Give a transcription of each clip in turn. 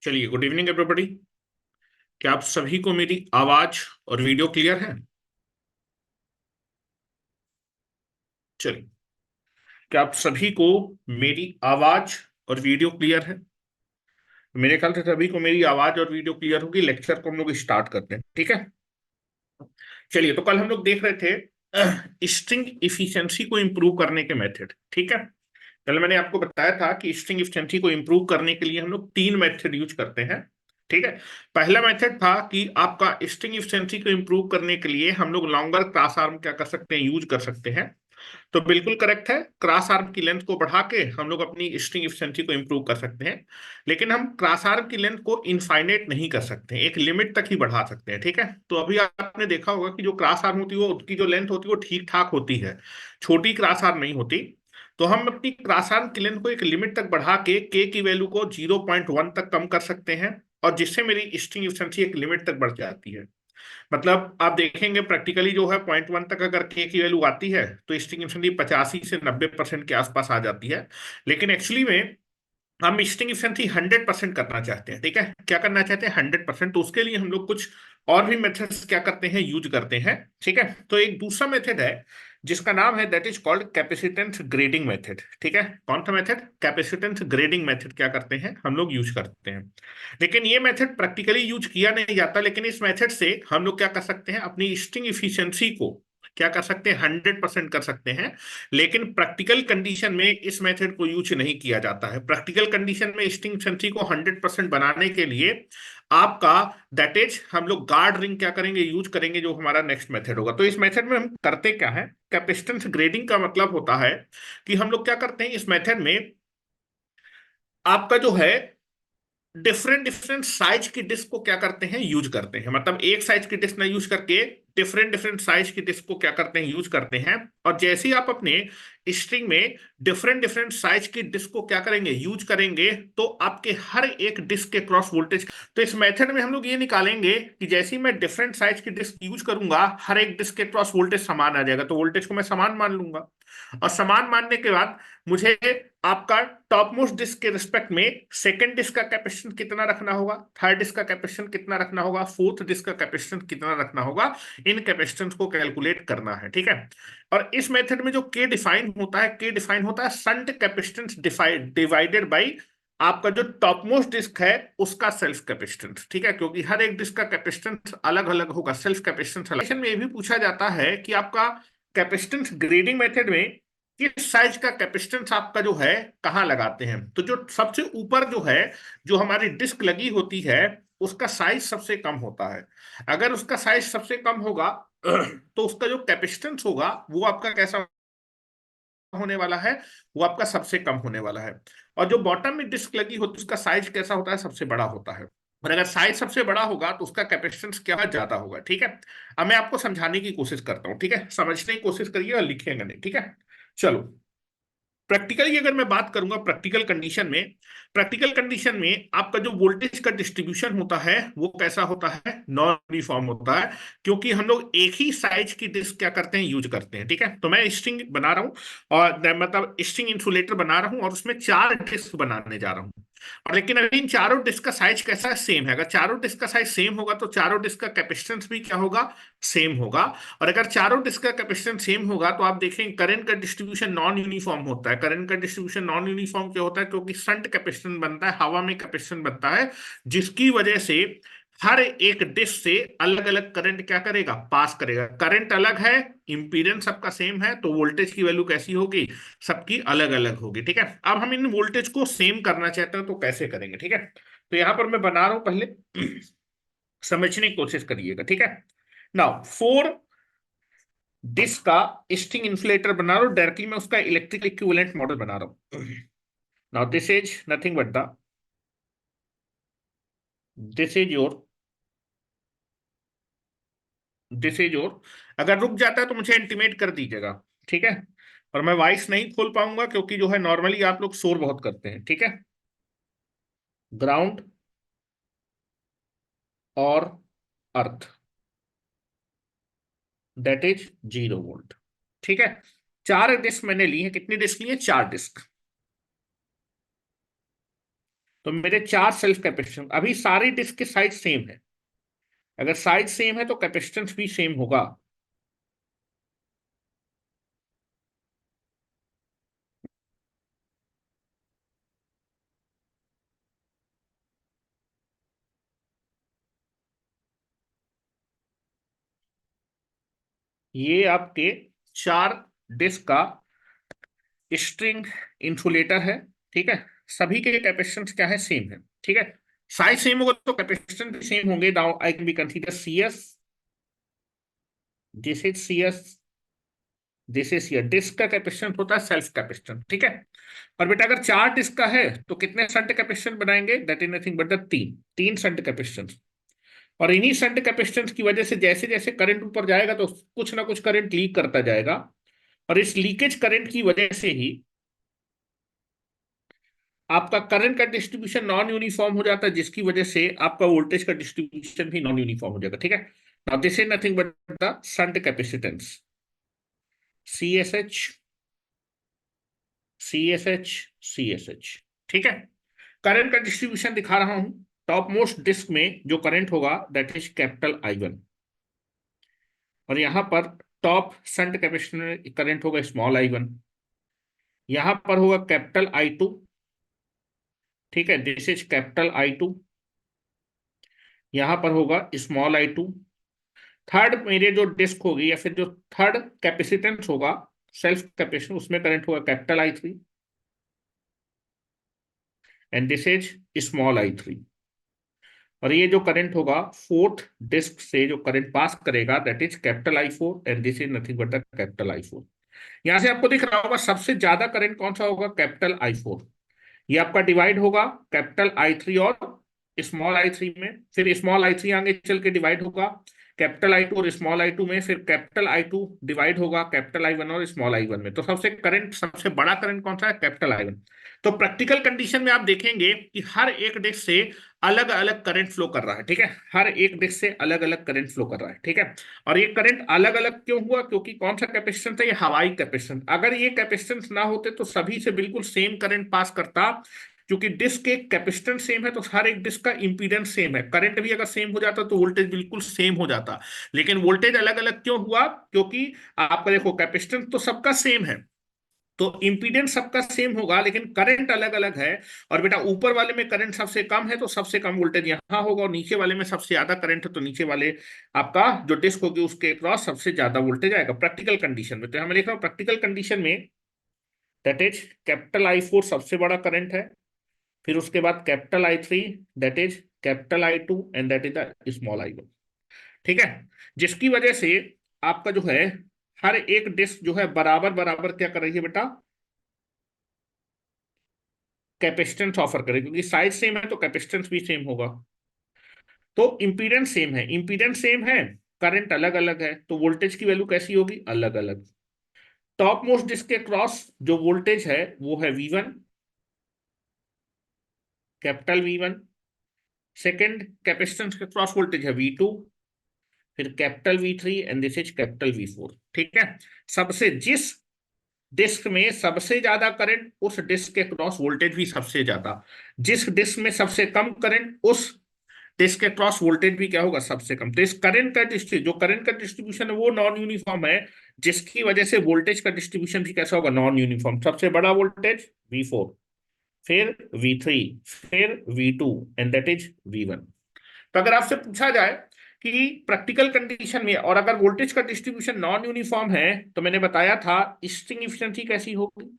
चलिए, good evening everybody. क्या आप सभी को मेरी आवाज और वीडियो क्लियर है? चलिए, क्या आप सभी को मेरी आवाज और वीडियो क्लियर है? मेरे ख्याल से सभी को मेरी आवाज और वीडियो क्लियर होगी। लेक्चर को हम लोग स्टार्ट करते हैं, ठीक है। चलिए, तो कल हम लोग देख रहे थे स्ट्रिंग इफिशिएंसी को इंप्रूव करने के मेथड, ठीक है। कल मैंने आपको बताया था कि स्ट्रिंग इफिशिएंसी को इंप्रूव करने के लिए हम लोग तीन मेथड यूज करते हैं, ठीक है। पहला मेथड था कि आपका स्ट्रिंग इफिशिएंसी को इंप्रूव करने के लिए हम लोग लॉन्गर क्लास आर्म क्या कर सकते हैं, यूज कर सकते हैं। तो बिल्कुल करेक्ट है, क्रॉस आर्म की लेंथ को बढ़ा के हम लोग अपनी स्ट्रिंग एफिशिएंसी को इंप्रूव कर सकते हैं। लेकिन हम क्रॉस आर्म की लेंथ को इनफाइनाइट नहीं कर सकते, एक लिमिट तक ही बढ़ा सकते हैं, ठीक है। तो अभी आपने देखा होगा कि जो क्रॉस आर्म होती है वो उसकी जो लेंथ होती है वो ठीक ठाक होती है, छोटी क्रॉस आर्म नहीं होती। तो हम अपनी क्रॉस आर्म की लेंथ को एक लिमिट तक बढ़ा के की वैल्यू को 0.1 तक कम कर सकते हैं, और जिससे मेरी स्ट्रिंग एफिशिएंसी एक लिमिट तक बढ़ जाती है। मतलब आप देखेंगे प्रैक्टिकली जो है 0.1 तक अगर के की वैल्यू आती है तो स्ट्रिंग एफिशिएंसी 85 से 90% के आसपास आ जाती है। लेकिन एक्चुअली में हम स्ट्रिंग एफिशिएंसी 100% करना चाहते हैं, ठीक है। क्या करना चाहते हैं? 100%। तो उसके लिए हम लोग कुछ और भी मेथड्स क्या करते हैं, यूज करते हैं, ठीक है। तो एक दूसरा मेथड है जिसका नाम है that is called capacitance grading method, ठीक है। कौन सा मेथड? कैपेसिटेंस ग्रेडिंग मेथड क्या करते हैं, हम लोग यूज करते हैं। लेकिन ये मेथड प्रैक्टिकली यूज किया नहीं जाता, लेकिन इस मेथड से हम लोग क्या कर सकते हैं, अपनी स्ट्रिंग इफिशियंसी को क्या कर सकते हैं, 100% कर सकते हैं। लेकिन प्रैक्टिकल कंडीशन में इस मेथड को यूज नहीं किया जाता है। प्रैक्टिकल कंडीशन में स्ट्रिंग एफिशिएंसी को 100% बनाने के लिए आपका दैट इज हम लोग गार्ड रिंग क्या करेंगे, यूज करेंगे, जो हमारा नेक्स्ट मेथड होगा। तो इस मेथड में हम करते क्या है, कैपेसिटेंस ग्रेडिंग का मतलब होता है कि हम लोग क्या करते हैं इस मेथड में, आपका जो है डिफरेंट डिफरेंट साइज की डिस्क को क्या करते हैं, यूज करते हैं। मतलब एक साइज की डिस्क ना यूज करके डिफरेंट डिफरेंट साइज की डिस्क को क्या करते हैं, यूज करते हैं। और जैसे ही आप अपने स्ट्रिंग में डिफरेंट डिफरेंट साइज की डिस्क को क्या करेंगे, यूज करेंगे, तो आपके हर एक डिस्क के क्रॉस वोल्टेज। तो इस मेथड में हम लोग ये निकालेंगे कि जैसे ही मैं डिफरेंट साइज की डिस्क यूज करूंगा, हर एक डिस्क के क्रॉस वोल्टेज समान आ जाएगा। तो वोल्टेज को मैं समान मान लूंगा, और समान मानने के बाद मुझे आपका टॉप मोस्ट डिस्क के रिस्पेक्ट में सेकंड डिस्क का कैपेसिटेंस कितना रखना होगा, थर्ड डिस्क का कैपेसिटेंस कितना रखना होगा, फोर्थ डिस्क का कैपेसिटेंस कितना रखना होगा, इन कैपेसिटेंस को कैलकुलेट करना है, ठीक है। और इस मेथड में जो के डिफाइन होता है, के डिफाइन होता है शंट कैपेसिटेंस डिवाइडेड बाई आपका जो टॉप मोस्ट डिस्क है उसका सेल्फ कैपेसिटेंस, ठीक है। क्योंकि हर एक डिस्क का कैपेसिटेंस अलग अलग होगा, सेल्फ कैपेसिटेंस अलग। में ये भी पूछा जाता है कि आपका कैपेसिटेंस ग्रेडिंग मेथड में किस साइज का कैपेसिटेंस आपका जो है कहाँ लगाते हैं। तो जो सबसे ऊपर जो है, जो हमारी डिस्क लगी होती है, उसका साइज सबसे कम होता है। अगर उसका साइज सबसे कम होगा तो उसका जो कैपेसिटेंस होगा वो आपका कैसा होने वाला है, वो आपका सबसे कम होने वाला है। और जो बॉटम में डिस्क लगी होती है उसका साइज कैसा होता है, सबसे बड़ा होता है। और अगर साइज सबसे बड़ा होगा तो उसका कैपेसिटेंस क्या ज्यादा होगा, ठीक है। अब मैं आपको समझाने की कोशिश करता हूँ, ठीक है। समझने की कोशिश करिए और लिखेंगे नहीं, ठीक है। चलो, प्रैक्टिकली अगर मैं बात करूंगा, प्रैक्टिकल कंडीशन में आपका जो वोल्टेज का डिस्ट्रीब्यूशन होता है वो कैसा होता है, नॉन यूनिफॉर्म होता है। क्योंकि हम लोग एक ही साइज की डिस्क क्या करते हैं, यूज करते हैं, ठीक है। तो मैं स्ट्रिंग बना रहा हूँ, और मतलब स्ट्रिंग इंसुलेटर बना रहा हूँ, और उसमें चार डिस्क बनाने जा रहा हूँ। और लेकिन अभी इन चारों डिस्क का साइज कैसा है, सेम है। अगर चारों डिस्क का साइज सेम होगा तो चारों डिस्क का कैपेसिटेंस भी क्या होगा, सेम होगा। और अगर चारों डिस्क का कैपेसिटेंस सेम होगा तो आप देखेंगे करंट का डिस्ट्रीब्यूशन नॉन यूनिफॉर्म होता है। करंट का डिस्ट्रीब्यूशन नॉन यूनिफॉर्म क्यों होता है? क्योंकि शंट कैपेसिटेंस बनता है, हवा में कैपेसिटेंस बनता है, जिसकी वजह से हर एक डिस्क से अलग अलग करंट क्या करेगा, पास करेगा। करंट अलग है, इंपीडेंस सबका सेम है, तो वोल्टेज की वैल्यू कैसी होगी, सबकी अलग अलग होगी, ठीक है। अब हम इन वोल्टेज को सेम करना चाहते हैं तो कैसे करेंगे, ठीक है। तो यहां पर मैं बना रहा हूं, पहले समझने की कोशिश करिएगा, ठीक है। नाउ फोर डिस्क का स्ट्रिंग इन्सुलेटर बना रहा हूं, डायरेक्टली मैं उसका इलेक्ट्रिकल इक्विवेलेंट मॉडल बना रहा हूं। Now this is nothing but the this is your this is your अगर रुक जाता है तो मुझे इंटीमेट कर दीजिएगा, ठीक है। और मैं वॉइस नहीं खोल पाऊंगा क्योंकि जो है नॉर्मली आप लोग शोर बहुत करते हैं, ठीक है। ग्राउंड और अर्थ दैट इज 0 वोल्ट, ठीक है। चार डिस्क मैंने ली है, कितनी डिस्क ली है, चार डिस्क। तो मेरे 4 सेल्फ कैपेसिटेंस, अभी सारी डिस्क के साइज सेम है। अगर साइज सेम है तो कैपेसिटेंस भी सेम होगा। ये आपके 4 डिस्क का स्ट्रिंग इंसुलेटर है। ठीक है, सभी के कैपेसिटेंस क्या है, सेम है। ठीक है, साइज सेम होगा तो कैपेसिटेंस भी सेम होंगे। Now I can be consider C S, this is C S, this is C S. Disk का कैपेसिटेंस होता है सेल्फ कैपेसिटेंस। ठीक है, और बेटा अगर 4 डिस्क का है तो कितने शंट कैपेसिटेंस बनाएंगे, that is nothing but the तीन तीन शंट कैपेसिटेंस। और इन्हीं शंट कैपेसिटेंस की वजह से जैसे जैसे करंट ऊपर जाएगा तो कुछ ना कुछ करंट लीक करता जाएगा, और इस लीकेज करंट की वजह से ही आपका करंट का डिस्ट्रीब्यूशन नॉन यूनिफॉर्म हो जाता है, जिसकी वजह से आपका वोल्टेज का डिस्ट्रीब्यूशन भी नॉन यूनिफॉर्म हो जाएगा। ठीक है, now this is nothing but the shunt capacitance, C S H, C S H, C S H. ठीक है, करंट का डिस्ट्रीब्यूशन दिखा रहा हूं। टॉप मोस्ट डिस्क में जो करंट होगा that is capital I one, और यहां पर टॉप शंट कैपेसिटर करंट होगा स्मॉल आई वन। यहां पर होगा कैपिटल आई टू। ठीक है, this is capital I two. यहां पर होगा स्मॉल आई टू। थर्ड मेरे जो डिस्क होगी या फिर जो थर्ड कैपेसिटेंस होगा, सेल्फ कैपेसिटेंस, उसमें करंट होगा capital I three, and this is small I three. और ये जो करंट होगा फोर्थ डिस्क से जो करंट पास करेगा that is capital I four, and this is nothing but the capital I four. यहां से आपको दिख रहा होगा सबसे ज्यादा करंट कौन सा होगा, कैपिटल आई फोर। ये आपका डिवाइड होगा कैपिटल आई थ्री और स्मॉल आई थ्री में, फिर स्मॉल आई थ्री आगे चल के डिवाइड होगा कैपिटल आई टू और स्मॉल आई टू में, फिर कैपिटल आई टू डिवाइड होगा कैपिटल आई वन और स्मॉल आई वन में। तो सबसे करंट, सबसे बड़ा करंट कौन सा है, कैपिटल आई वन। तो प्रैक्टिकल कंडीशन में आप देखेंगे कि हर एक डिस्क से अलग अलग करंट फ्लो कर रहा है। ठीक है, हर एक डिस्क से अलग अलग करंट फ्लो कर रहा है। ठीक है, और ये करंट अलग अलग क्यों हुआ, क्योंकि कौन सा कैपेसिटेंस है, ये हवाई कैपेसिटेंस। अगर ये कैपेसिटेंस ना होते तो सभी से बिल्कुल सेम करंट पास करता। क्योंकि डिस्क के कैपेसिटेंस सेम है तो हर एक डिस्क का इंपीडेंस सेम है, करंट भी अगर सेम हो जाता तो वोल्टेज बिल्कुल सेम हो जाता। लेकिन वोल्टेज अलग अलग क्यों हुआ, क्योंकि आपका देखो कैपेसिटेंस तो सबका सेम है, तो इंपीडेंस सबका सेम होगा लेकिन करंट अलग अलग है। और बेटा ऊपर वाले में करंट सबसे कम है तो सबसे कम वोल्टेज यहां होगा, और नीचे वाले में सबसे ज्यादा करंट है तो नीचे वाले आपका जो डिस्क होगी उसके क्रॉस सबसे ज्यादा वोल्टेज आएगा प्रैक्टिकल कंडीशन में। तो हम लिख रहा हूं प्रैक्टिकल कंडीशन में that is capital I four सबसे बड़ा करंट है, फिर उसके बाद capital I three, that is capital I two, and that is the small I one. ठीक है, जिसकी वजह से आपका जो है हर एक डिस्क जो है बराबर बराबर क्या कर रही है बेटा, कैपेसिटेंस ऑफर करेगी, क्योंकि साइज सेम है तो कैपेसिटेंस भी सेम होगा। तो इंपीडेंस सेम है, इंपीडेंस सेम है, करंट अलग अलग है, तो वोल्टेज की वैल्यू कैसी होगी, अलग अलग। टॉप मोस्ट डिस्क के क्रॉस जो वोल्टेज है वो है V one, capital V one. Second capacitance के क्रॉस वोल्टेज है वी टू, फिर capital V three, and this is capital V four. ठीक है, सबसे जिस डिस्क में सबसे ज्यादा करंट उस डिस्क के क्रॉस वोल्टेज भी सबसे ज्यादा, जिस डिस्क में सबसे कम करंट उस डिस्क के क्रॉस वोल्टेज भी क्या होगा, सबसे कम। तो इस करंट का डिस्ट्रीब्यूशन, जो करंट का डिस्ट्रीब्यूशन है वो नॉन यूनिफॉर्म है, जिसकी वजह से वोल्टेज का डिस्ट्रीब्यूशन भी कैसा होगा, नॉन यूनिफॉर्म। सबसे बड़ा वोल्टेज वी फोर, फिर वी थ्री, फिर V two, and that is V one. तो अगर आपसे पूछा जाए कि प्रैक्टिकल कंडीशन में और अगर वोल्टेज का डिस्ट्रीब्यूशन नॉन यूनिफॉर्म है, तो मैंने बताया था स्ट्रिंग इफिशिएंसी कैसी होगी,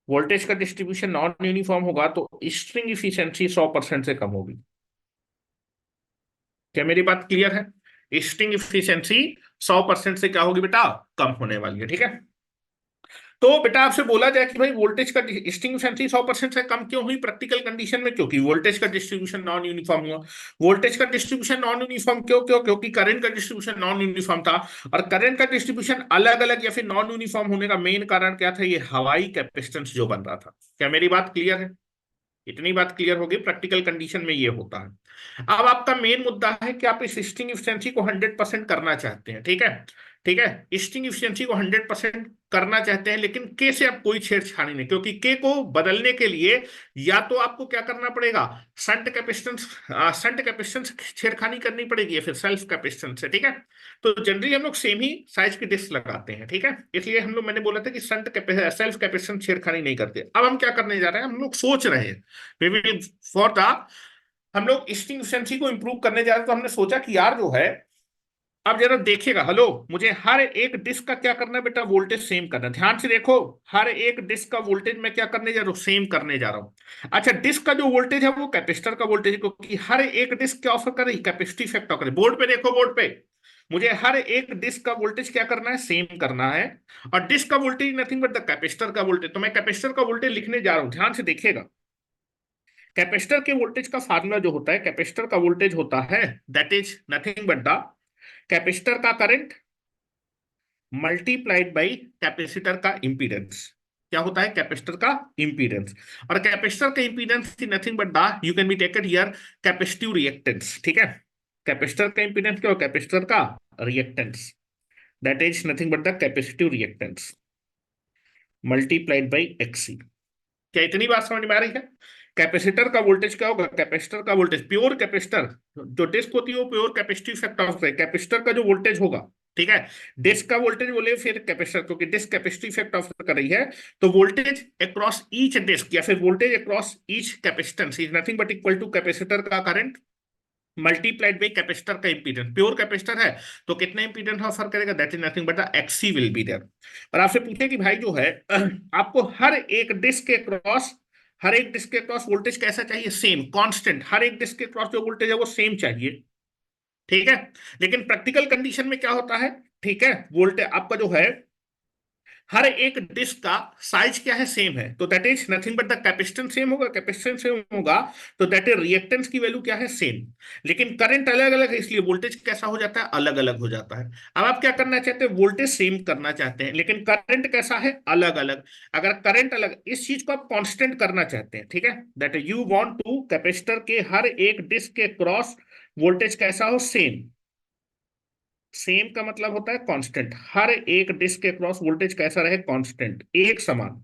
वोल्टेज का डिस्ट्रीब्यूशन नॉन यूनिफॉर्म होगा तो स्ट्रिंग इफिशिएंसी 100% से कम होगी। क्या मेरी बात क्लियर है, स्ट्रिंग इफिशिएंसी 100% से क्या होगी बेटा, कम होने वाली है। ठीक है, तो बेटा आपसे बोला जाए कि भाई वोल्टेज का स्ट्रिंग एफिशिएंसी 100% से कम क्यों हुई प्रैक्टिकल कंडीशन में, क्योंकि वोल्टेज का डिस्ट्रीब्यूशन नॉन यूनिफॉर्म हुआ। वोल्टेज का डिस्ट्रीब्यूशन नॉन यूनिफॉर्म क्यों क्यों क्योंकि करंट का डिस्ट्रीब्यूशन नॉन यूनिफॉर्म था। और करंट का डिस्ट्रीब्यूशन अलग अलग या फिर नॉन यूनिफॉर्म होने का मेन कारण क्या था, ये हवाई कैपेसिटेंस जो बन रहा था। क्या मेरी बात क्लियर है, इतनी बात क्लियर होगी, प्रैक्टिकल कंडीशन में ये होता है। अब आपका मेन मुद्दा है कि आप इस स्ट्रिंग एफिशिएंसी को 100% करना चाहते हैं। ठीक है, ठीक है, स्टिंग एफिशिएंसी को 100% करना चाहते हैं, लेकिन के से आप कोई छेड़छाड़ी नहीं, क्योंकि के को बदलने के लिए या तो आपको क्या करना पड़ेगा, शंट कैपेसिटेंस छेड़खानी करनी पड़ेगी, या फिर सेल्फ कैपेसिटेंस से। ठीक है, तो जनरली हम लोग सेम ही साइज की डिस्क लगाते हैं। ठीक है, इसलिए हम लोग, मैंने बोला था कि सेल्फ कैपेसिटेंस छेड़खानी नहीं करते। अब हम क्या करने जा रहे हैं, हम लोग सोच रहे हैं वी विल फॉर द हम लोग स्टिंग एफिशिएंसी को इंप्रूव करने जा रहे हैं। तो हमने सोचा कि यार जो है, अब जरा देखिएगा, हेलो, मुझे हर एक डिस्क का क्या करना है बेटा, वोल्टेज सेम करना है। ध्यान से देखो, हर एक डिस्क का वोल्टेज मैं क्या करने जा रहा हूँ, सेम करने जा रहा हूँ। अच्छा, डिस्क का जो वोल्टेज है वो कैपेसिटर का वोल्टेज है, क्योंकि हर एक डिस्क क्या ऑफर कर रही है, कैपेसिटी फैक्टर ऑफर कर रही है। बोर्ड पे देखो, बोर्ड पे मुझे हर एक डिस्क का वोल्टेज क्या करना है, सेम करना है। और डिस्क का voltage nothing but the capacitor का वोल्टेज। तो मैं कैपेसिटर का वोल्टेज लिखने जा रहा हूँ, ध्यान से देखिएगा। कैपेसिटर के वोल्टेज का फार्मूला जो होता है, कैपेसिटर का वोल्टेज होता है that is nothing but the capacitor का करंट मल्टीप्लाइड बाई कैपेसिटर का इंपीडेंस। क्या होता है, कैपेसिटर का इंपीडेंस। और कैपेसिटर का impedance is nothing but the, you can be taken here, capacitive reactance. ठीक है, कैपेसिटर का इंपीडेंस क्या हो, कैपेसिटर का reactance, that is nothing but the capacitive reactance multiplied by XC. क्या इतनी बात समझ में आ रही है? कैपेसिटर का वोल्टेज क्या होगा, कैपेसिटर का वोल्टेज, प्योर कैपेसिटर जो डिस्क होती है वो प्योर कैपेसिटिव फैक्टर ऑफ है, कैपेसिटर का जो वोल्टेज होगा। ठीक है, डिस्क का वोल्टेज बोले फिर कैपेसिटर, क्योंकि डिस्क कैपेसिटिव फैक्टर ऑफ कर रही है। तो वोल्टेज अक्रॉस ईच डिस्क या फिर voltage across each capacitance is nothing but equal to capacitor का करंट मल्टीप्लाइड बाई कैपेसिटर का इंपीडेंस। प्योर कैपेसिटर है तो कितना इंपीडेंस ऑफर करेगा, that is nothing but the XC will be there. और आपसे पूछे कि भाई जो है आपको हर एक डिस्क के क्रॉस वोल्टेज कैसा चाहिए, सेम कांस्टेंट, हर एक डिस्क के क्रॉस जो वोल्टेज है वो सेम चाहिए। ठीक है, लेकिन प्रैक्टिकल कंडीशन में क्या होता है, ठीक है, वोल्टेज आपका जो है हर एक डिस्क का साइज क्या है, सेम है, तो that is nothing but the capacitance same होगा, कैपेसिटेंस सेम होगा तो दैट इज रिएक्टेंस की वैल्यू क्या है, सेम। लेकिन करंट अलग अलग है, इसलिए वोल्टेज कैसा हो जाता है, अलग अलग हो जाता है। अब आप क्या करना चाहते हैं, वोल्टेज सेम करना चाहते हैं, लेकिन करंट कैसा है, अलग अलग। अगर करंट अलग, इस चीज को आप कांस्टेंट करना चाहते हैं, ठीक है, that you want to capacitor के हर एक डिस्क के क्रॉस वोल्टेज कैसा हो, सेम। सेम का मतलब होता है कांस्टेंट, हर एक डिस्क के क्रॉस वोल्टेज कैसा रहे, कांस्टेंट, एक समान।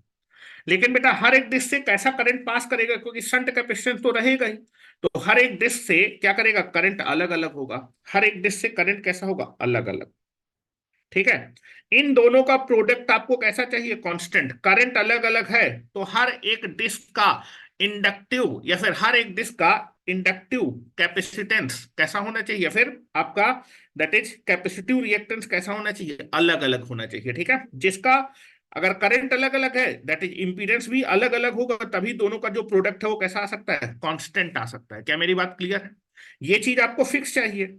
लेकिन बेटा हर एक डिस्क से कैसा करंट पास करेगा, क्योंकि शंट कैपेसिटेंस तो रहेगा ही, तो हर एक डिस्क से क्या करेगा, करंट अलग अलग होगा, हर एक डिस्क से करंट कैसा होगा, अलग अलग। ठीक है, इन दोनों का प्रोडक्ट आपको कैसा चाहिए, कांस्टेंट। करंट अलग अलग है तो हर एक डिस्क का इंडक्टिव या फिर हर एक डिस्क का इंडक्टिव कैपेसिटेंस कैसा होना चाहिए, फिर आपका दैट इज कैपेसिटिव रिएक्टेंस कैसा होना चाहिए, अलग अलग होना चाहिए। ठीक है, जिसका अगर करंट अलग अलग है दैट इज इंपीडेंस भी अलग अलग होगा, तभी दोनों का जो प्रोडक्ट है वो कैसा आ सकता है, कांस्टेंट आ सकता है। क्या मेरी बात क्लियर है? ये चीज आपको फिक्स चाहिए।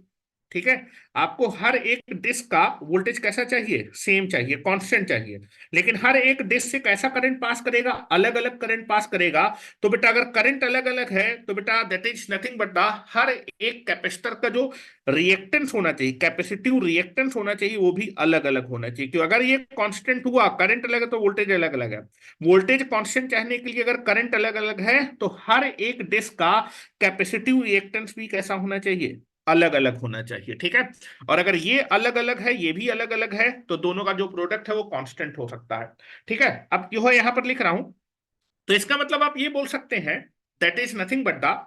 ठीक है, आपको हर एक डिस्क का वोल्टेज कैसा चाहिए, सेम चाहिए, कांस्टेंट चाहिए। लेकिन हर एक डिस्क से कैसा करंट पास करेगा, अलग अलग करंट पास करेगा। तो बेटा अगर करंट अलग अलग है तो बेटा that is nothing but the हर एक कैपेसिटर का जो रिएक्टेंस होना चाहिए, कैपेसिटिव रिएक्टेंस होना चाहिए, वो भी अलग अलग होना चाहिए। क्यों, अगर ये कांस्टेंट हुआ, करंट अलग है तो वोल्टेज अलग अलग है। वोल्टेज कांस्टेंट चाहने के लिए अगर करंट अलग अलग है तो हर एक डिस्क का कैपेसिटिव रिएक्टेंस भी कैसा होना चाहिए, अलग अलग होना चाहिए। ठीक है, और अगर ये अलग अलग है, ये भी अलग अलग है, तो दोनों का जो प्रोडक्ट है वो कांस्टेंट हो सकता है। ठीक है, अब क्यों है यहां पर लिख रहा हूं, तो इसका मतलब आप ये बोल सकते हैं that is nothing but the,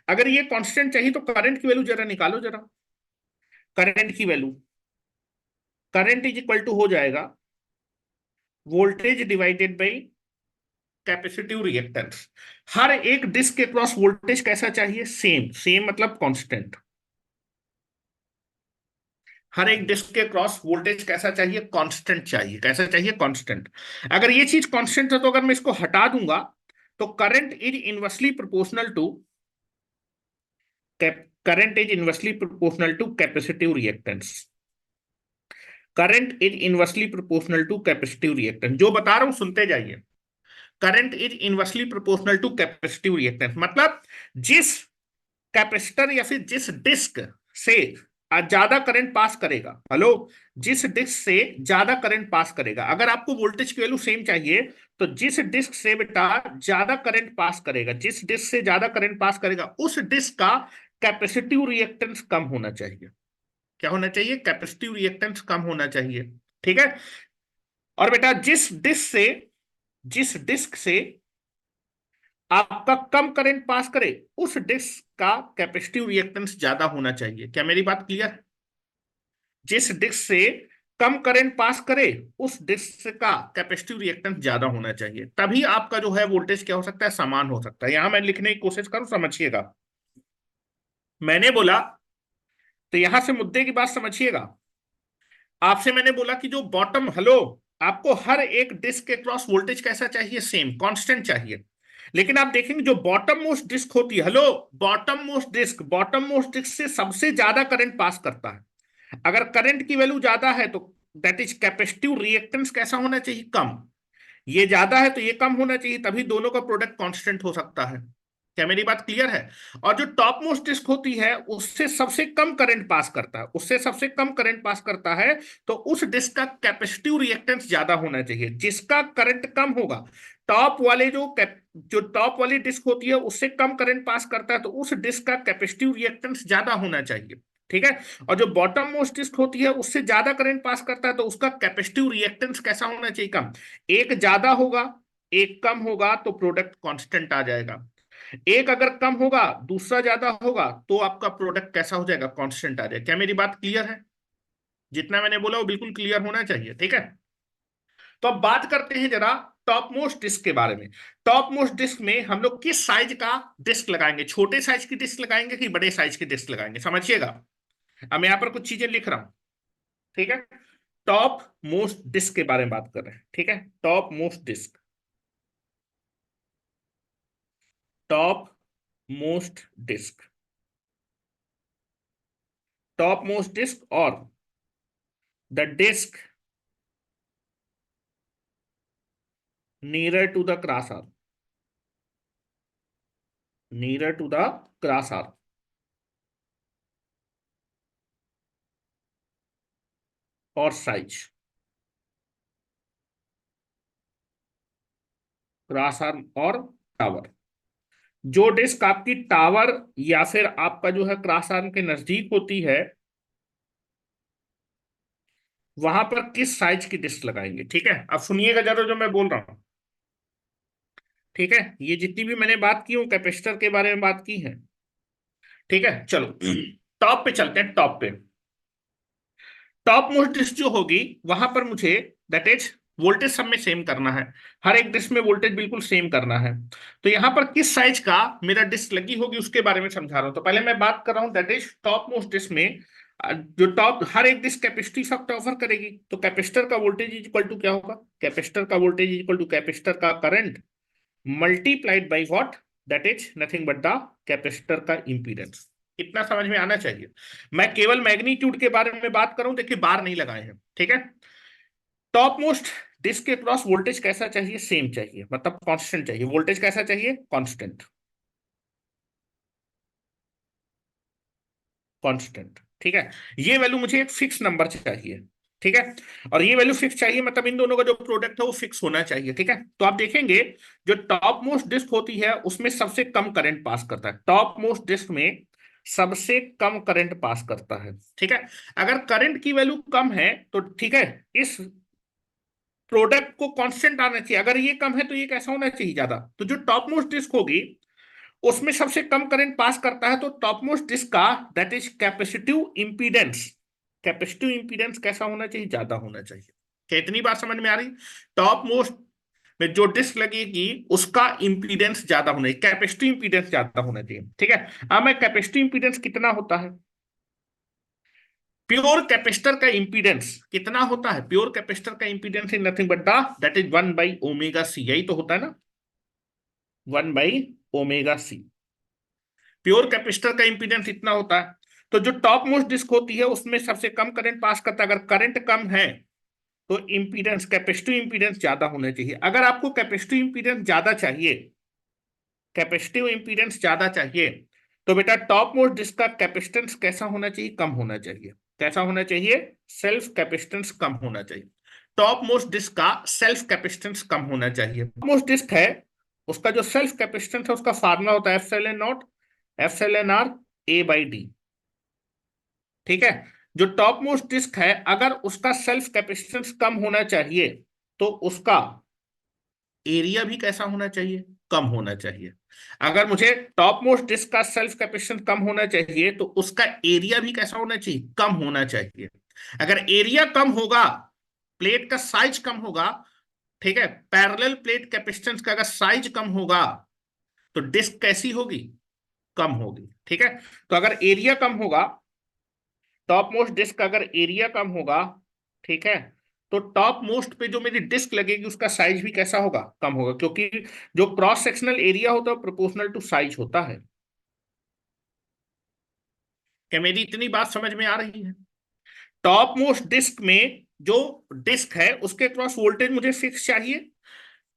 अगर ये कांस्टेंट चाहिए तो करंट की वैल्यू जरा निकालो जरा, करंट की value, current is equal to हो जाएगा voltage divided by capacitive reactance. हर एक डिस्क के क्रॉस वोल्टेज कैसा चाहिए, सेम, सेम मतलब कांस्टेंट। हर एक डिस्क के क्रॉस वोल्टेज कैसा चाहिए, कांस्टेंट चाहिए, कैसा चाहिए, कांस्टेंट। अगर ये चीज कांस्टेंट है तो अगर मैं इसको हटा दूंगा तो current is inversely proportional to current is inversely proportional to capacitive reactance. Current is inversely proportional to capacitive reactance, जो बता रहा हूं सुनते जाइए। Current is inversely proportional to capacitive reactance मतलब जिस कैपेसिटर या फिर जिस डिस्क से ज्यादा करंट पास करेगा, हेलो, जिस डिस्क से ज्यादा करंट पास करेगा, अगर आपको वोल्टेज की वैल्यू सेम चाहिए तो जिस डिस्क से बेटा ज्यादा करंट पास करेगा, जिस डिस्क से ज्यादा करंट पास करेगा उस डिस्क का कैपेसिटिव रिएक्टेंस कम होना चाहिए। क्या होना चाहिए? कैपेसिटिव रिएक्टेंस कम होना चाहिए। ठीक है। और बेटा जिस डिस्क से आपका कम करंट पास करे, उस डिस्क का कैपेसिटिव रिएक्टेंस ज्यादा होना चाहिए। क्या मेरी बात क्लियर है? जिस डिस्क से कम करंट पास करे, उस डिस्क का कैपेसिटिव रिएक्टेंस ज्यादा होना चाहिए, तभी आपका जो है वोल्टेज क्या हो सकता है? समान हो सकता है। यहां मैं लिखने की कोशिश करूं, समझिएगा। मैंने बोला, तो यहां से मुद्दे की बात समझिएगा। आपसे मैंने बोला कि जो बॉटम, हेलो, आपको हर एक डिस्क के क्रॉस वोल्टेज कैसा चाहिए? सेम कांस्टेंट चाहिए। लेकिन आप देखेंगे जो बॉटम मोस्ट डिस्क होती है, हेलो, बॉटम मोस्ट डिस्क से सबसे ज्यादा करंट पास करता है। अगर करंट की वैल्यू ज्यादा है तो दैट इज कैपेसिटिव रिएक्टेंस कैसा होना चाहिए? कम। ये ज्यादा है तो ये कम होना चाहिए, तभी दोनों का प्रोडक्ट कांस्टेंट हो सकता है। क्या मेरी बात क्लियर है? और जो टॉप मोस्ट डिस्क होती है, उससे सबसे कम करंट पास करता है, उससे सबसे कम करंट पास करता है, तो उस डिस्क का कैपेसिटिव रिएक्टेंस ज्यादा होना चाहिए। जिसका करंट कम होगा, टॉप वाले जो टॉप वाली डिस्क होती है उससे कम करंट पास करता है, तो उस डिस्क का कैपेसिटिव रिएक्टेंस ज्यादा होना चाहिए। ठीक है। और जो बॉटम मोस्ट डिस्क होती है उससे ज्यादा करंट पास करता है, तो उसका कैपेसिटिव रिएक्टेंस कैसा होना चाहिए? कम। एक ज्यादा होगा, एक कम होगा, तो प्रोडक्ट कांस्टेंट आ जाएगा। एक अगर कम होगा, दूसरा ज्यादा होगा, तो आपका प्रोडक्ट कैसा हो जाएगा? कांस्टेंट आ जाएगा। क्या मेरी बात क्लियर है? जितना मैंने बोला वो बिल्कुल क्लियर होना चाहिए। ठीक है। तो अब बात करते हैं जरा टॉप मोस्ट डिस्क के बारे में। टॉप मोस्ट डिस्क में हम लोग किस साइज का डिस्क लगाएंगे? छोटे साइज की डिस्क लगाएंगे कि बड़े साइज की डिस्क लगाएंगे? समझिएगा। अब मैं यहां पर कुछ चीजें लिख रहा हूं। ठीक है। टॉप मोस्ट डिस्क के बारे में बात कर रहे हैं। ठीक है। Top most disc, top most disc, top most disc और the disc nearer to the cross arm, nearer to the cross arm, और साइज, क्रॉस आर्म और टावर। जो डिस्क आपकी टावर या फिर आपका जो है क्रॉस आर्म के नजदीक होती है, वहां पर किस साइज की डिस्क लगाएंगे? ठीक है। अब सुनिएगा जरा जो मैं बोल रहा हूं। ठीक है। ये जितनी भी मैंने बात की, वो कैपेसिटर के बारे में बात की है। ठीक है। चलो टॉप पे चलते हैं। टॉप पे टॉप मोस्ट डिस्क जो होगी, वहां पर मुझे दैट इज वोल्टेज सब में सेम करना है। हर एक डिस्क में वोल्टेज बिल्कुल सेम करना है। तो यहां पर किस साइज का मेरा डिस्क लगी होगी उसके बारे में समझा रहा हूं। तो पहले मैं बात कर रहा हूं that is top most disc में। जो टॉप हर एक डिस्क कैपेसिटी फैक्टर ऑफर करेगी, तो कैपेसिटर का वोल्टेज इज इक्वल टू क्या होगा? कैपेसिटर का voltage is equal to capacitor का current multiplied by what? That is nothing but the capacitor का इंपीडेंस। इतना समझ में आना चाहिए। मैं केवल मैग्नीट्यूड के बारे में बात करूं, देखिए बार नहीं लगाए हैं। ठीक है। टॉप मोस्ट डिस्क के क्रॉस वोल्टेज कैसा चाहिए? सेम चाहिए, मतलब कांस्टेंट चाहिए। वोल्टेज कैसा चाहिए? कांस्टेंट। कांस्टेंट। ठीक है। ये वैल्यू मुझे एक फिक्स नंबर चाहिए। ठीक है। और ये वैल्यू फिक्स चाहिए, मतलब इन दोनों का जो प्रोडक्ट है वो फिक्स होना चाहिए। ठीक है। तो आप देखेंगे जो टॉप मोस्ट डिस्क होती है उसमें सबसे कम करंट पास करता है। टॉप मोस्ट डिस्क में सबसे कम करंट पास करता है। ठीक है। अगर करंट की वैल्यू कम है तो ठीक है, इस प्रोडक्ट को कांस्टेंट आना चाहिए। अगर ये कम है तो ये कैसा होना चाहिए? ज्यादा। तो जो टॉप मोस्ट डिस्क होगी उसमें सबसे कम करंट पास करता है, तो टॉप मोस्ट डिस्क का that is capacitive impedance, capacitive impedance कैसा होना चाहिए? ज्यादा होना चाहिए। क्या इतनी बात समझ में आ रही? टॉप मोस्ट में जो डिस्क लगेगी उसका इंपीडेंस ज्यादा होना चाहिए, कैपेसिटिव इंपीडेंस ज्यादा होना चाहिए। ठीक है। अब मैं कैपेसिटिव इंपीडेंस कितना होता है? प्योर कैपेसिटर का इंपीडेंस कितना होता है? प्योर कैपेसिटर का impedance is nothing but the that is one by omega C. यही तो होता है ना, 1/ओमेगा सी। प्योर कैपेसिटर का इंपीडेंस इतना होता है। तो जो टॉप मोस्ट डिस्क होती है उसमें सबसे कम करंट पास करता है। अगर करंट कम है तो इंपीडेंस, कैपेसिटिव इंपीडेंस ज्यादा होना चाहिए। अगर आपको कैपेसिटिव इंपीडेंस ज्यादा चाहिए, कैपेसिटिव इंपीडेंस ज्यादा चाहिए, तो बेटा टॉप मोस्ट डिस्क का कैपेसिटेंस कैसा होना चाहिए? कम होना चाहिए। कैसा होना चाहिए? सेल्फ कैपेसिटेंस कम होना चाहिए। टॉप मोस्ट डिस्क का सेल्फ कैपेसिटेंस कम होना चाहिए। मोस्ट डिस्क है, उसका जो सेल्फ कैपेसिटेंस है उसका फार्मूला होता है F L N naught, F L N R, A/D। ठीक है। जो टॉप मोस्ट डिस्क है अगर उसका सेल्फ कैपेसिटेंस कम होना चाहिए तो उसका एरिया भी कैसा होना चाहिए, कम होना चाहिए। अगर मुझे टॉप मोस्ट डिस्क का सेल्फ कैपेसिटेंस कम होना चाहिए तो उसका एरिया भी कैसा होना चाहिए, कम होना चाहिए। अगर एरिया कम होगा, प्लेट का साइज कम होगा, ठीक है, पैरेलल प्लेट कैपेसिटेंस का अगर साइज कम होगा तो डिस्क कैसी होगी, कम होगी। ठीक है, तो अगर एरिया कम होगा, टॉप मोस्ट डिस्क का अगर एरिया कम होगा, ठीक है, तो टॉप मोस्ट पे जो मेरी डिस्क लगेगी उसका साइज भी कैसा होगा, कम होगा, क्योंकि जो क्रॉस सेक्शनल एरिया होता है प्रोपोर्शनल टू साइज होता है। क्या मेरी इतनी बात समझ में आ रही है? टॉप मोस्ट डिस्क में जो डिस्क है उसके क्रॉस वोल्टेज मुझे फिक्स चाहिए,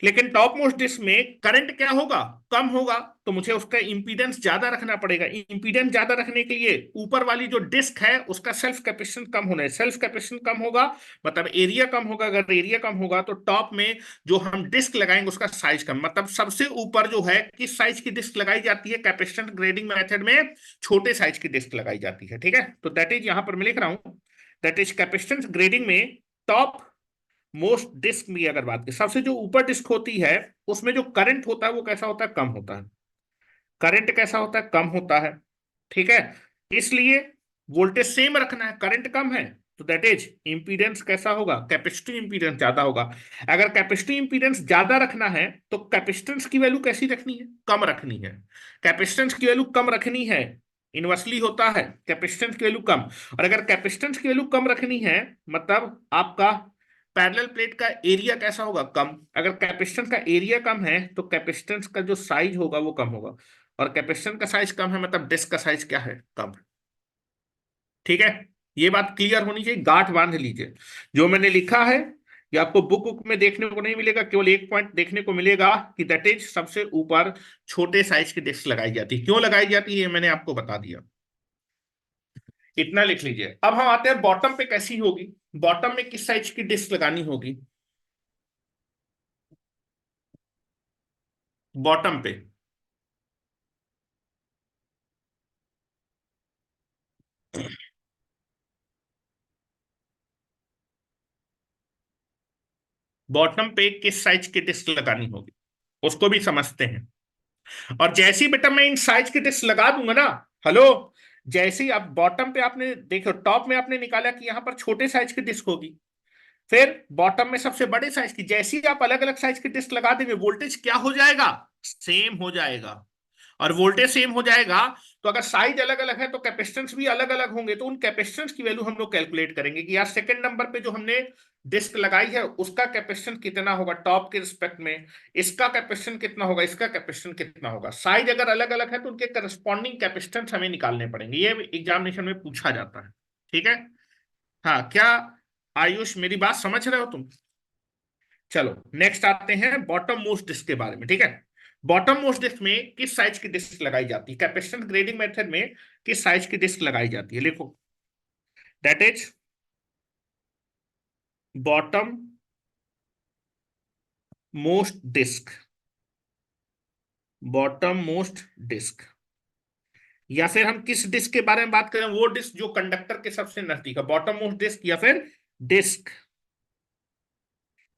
लेकिन टॉप मोस्ट डिस्क में करंट क्या होगा, कम होगा, तो मुझे उसका इंपीडेंस ज्यादा रखना पड़ेगा। इंपीडेंस ज्यादा रखने के लिए ऊपर वाली जो डिस्क है उसका सेल्फ कैपेसिटेंस कम होना है। सेल्फ कैपेसिटेंस कम होगा मतलब एरिया कम होगा। अगर एरिया कम होगा तो टॉप में जो हम डिस्क लगाएंगे उसका साइज कम, मतलब सबसे ऊपर जो है किस साइज की डिस्क लगाई जाती है, कैपेसिटेंस ग्रेडिंग मेथड में छोटे साइज की डिस्क लगाई जाती है। ठीक है, तो दैट इज यहां पर मैं लिख रहा हूं, दैट इज कैपेसिटेंस ग्रेडिंग में टॉप मोस्ट डिस्क में अगर बात करें, सबसे जो ऊपर डिस्क होती है उसमें जो करंट होता है वो कैसा होता है, कम होता है। करंट कैसा होता है, कम होता है। ठीक है, इसलिए वोल्टेज सेम रखना है, करंट कम है तो दैट इज इंपीडेंस कैसा होगा, कैपेसिटिव इंपीडेंस ज्यादा होगा। अगर कैपेसिटिव इंपीडेंस ज्यादा रखना है तो कैपेसिटेंस की वैल्यू कैसी रखनी है, कम रखनी है। कैपेसिटेंस की वैल्यू कम रखनी है, इनवर्सली होता है कैपेसिटेंस की वैल्यू कम। और अगर कैपेसिटेंस की वैल्यू कम रखनी है मतलब आपका पैरेलल प्लेट का एरिया कैसा होगा, कम। अगर कैपेसिटेंस का एरिया कम है तो कैपेसिटेंस का जो साइज होगा वो कम होगा, और कैपेसिटेंस का साइज कम है मतलब डिस्क का साइज क्या है, कम है। ठीक है, ये बात क्लियर होनी चाहिए, गांठ बांध लीजिए। जो मैंने लिखा है ये आपको बुक बुक में देखने को नहीं मिलेगा, केवल एक पॉइंट देखने को मिलेगा कि दैट इज सबसे ऊपर छोटे साइज की डिस्क लगाई जाती है। क्यों लगाई जाती है मैंने आपको बता दिया, इतना लिख लीजिए। अब हम आते हैं बॉटम पे कैसी होगी, बॉटम में किस साइज की डिस्क लगानी होगी। बॉटम पे बॉटम पे किस साइज की डिस्क लगानी होगी उसको भी समझते हैं। और जैसे ही बेटा मैं इन साइज की डिस्क लगा दूंगा ना, हेलो, जैसे ही आप बॉटम पे आपने देखो, टॉप में आपने निकाला कि यहां पर छोटे साइज की डिस्क होगी, फिर बॉटम में सबसे बड़े साइज की, जैसे ही आप अलग अलग साइज की डिस्क लगा देंगे वोल्टेज क्या हो जाएगा, सेम हो जाएगा। और वोल्टेज सेम हो जाएगा तो अगर साइज अलग अलग है तो कैपेसिटेंस भी अलग अलग होंगे, तो उन कैपेसिटेंस की वैल्यू हम लोग कैलकुलेट करेंगे कि यार सेकंड नंबर पे जो हमने डिस्क लगाई है उसका कैपेसिटेंस कितना होगा टॉप के रिस्पेक्ट में, इसका कैपेसिटेंस कितना होगा, इसका कैपेसिटेंस कितना होगा। साइज अगर अलग अलग है तो उनके करस्पॉन्डिंग कैपेसिटेंस हमें निकालने पड़ेंगे, ये एग्जामिनेशन में पूछा जाता है। ठीक है, हाँ क्या आयुष मेरी बात समझ रहे हो तुम? चलो नेक्स्ट आते हैं बॉटम मोस्ट डिस्क के बारे में। ठीक है, बॉटम मोस्ट डिस्क में किस साइज की डिस्क लगाई जाती है, कैपेसिटेंस ग्रेडिंग मेथड में किस साइज की डिस्क लगाई जाती है, लिखो, that is bottom most disk. Bottom most disk, या फिर हम किस डिस्क के बारे में बात करें, वो डिस्क जो कंडक्टर के सबसे नजदीक है, बॉटम मोस्ट डिस्क, या फिर disk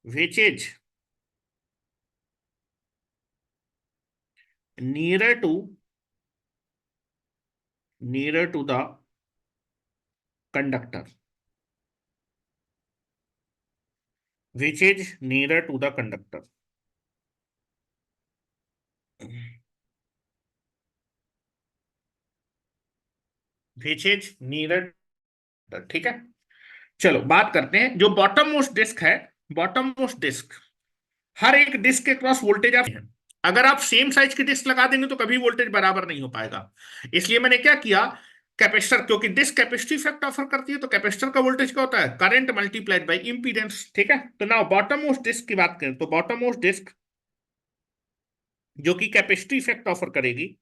which is nearer to the conductor, which is nearer to the conductor, which is nearer. ठीक है, चलो बात करते हैं जो बॉटम मोस्ट डिस्क है। बॉटम मोस्ट डिस्क, हर एक डिस्क के क्रॉस वोल्टेज आप है, अगर आप सेम साइज की डिस्क लगा देंगे तो कभी वोल्टेज बराबर नहीं हो पाएगा। इसलिए मैंने क्या किया, कैपेसिटर, क्योंकि डिस्क कैपेसिटी इफेक्ट ऑफर करती है तो कैपेसिटर का वोल्टेज क्या होता है, करंट मल्टीप्लाइड बाई इंपीडेंस। ठीक है, तो नाउ बॉटम मोस्ट डिस्क की बात करें तो बॉटम मोस्ट डिस्क जो कि कैपेसिटी इफेक्ट ऑफर करेगी,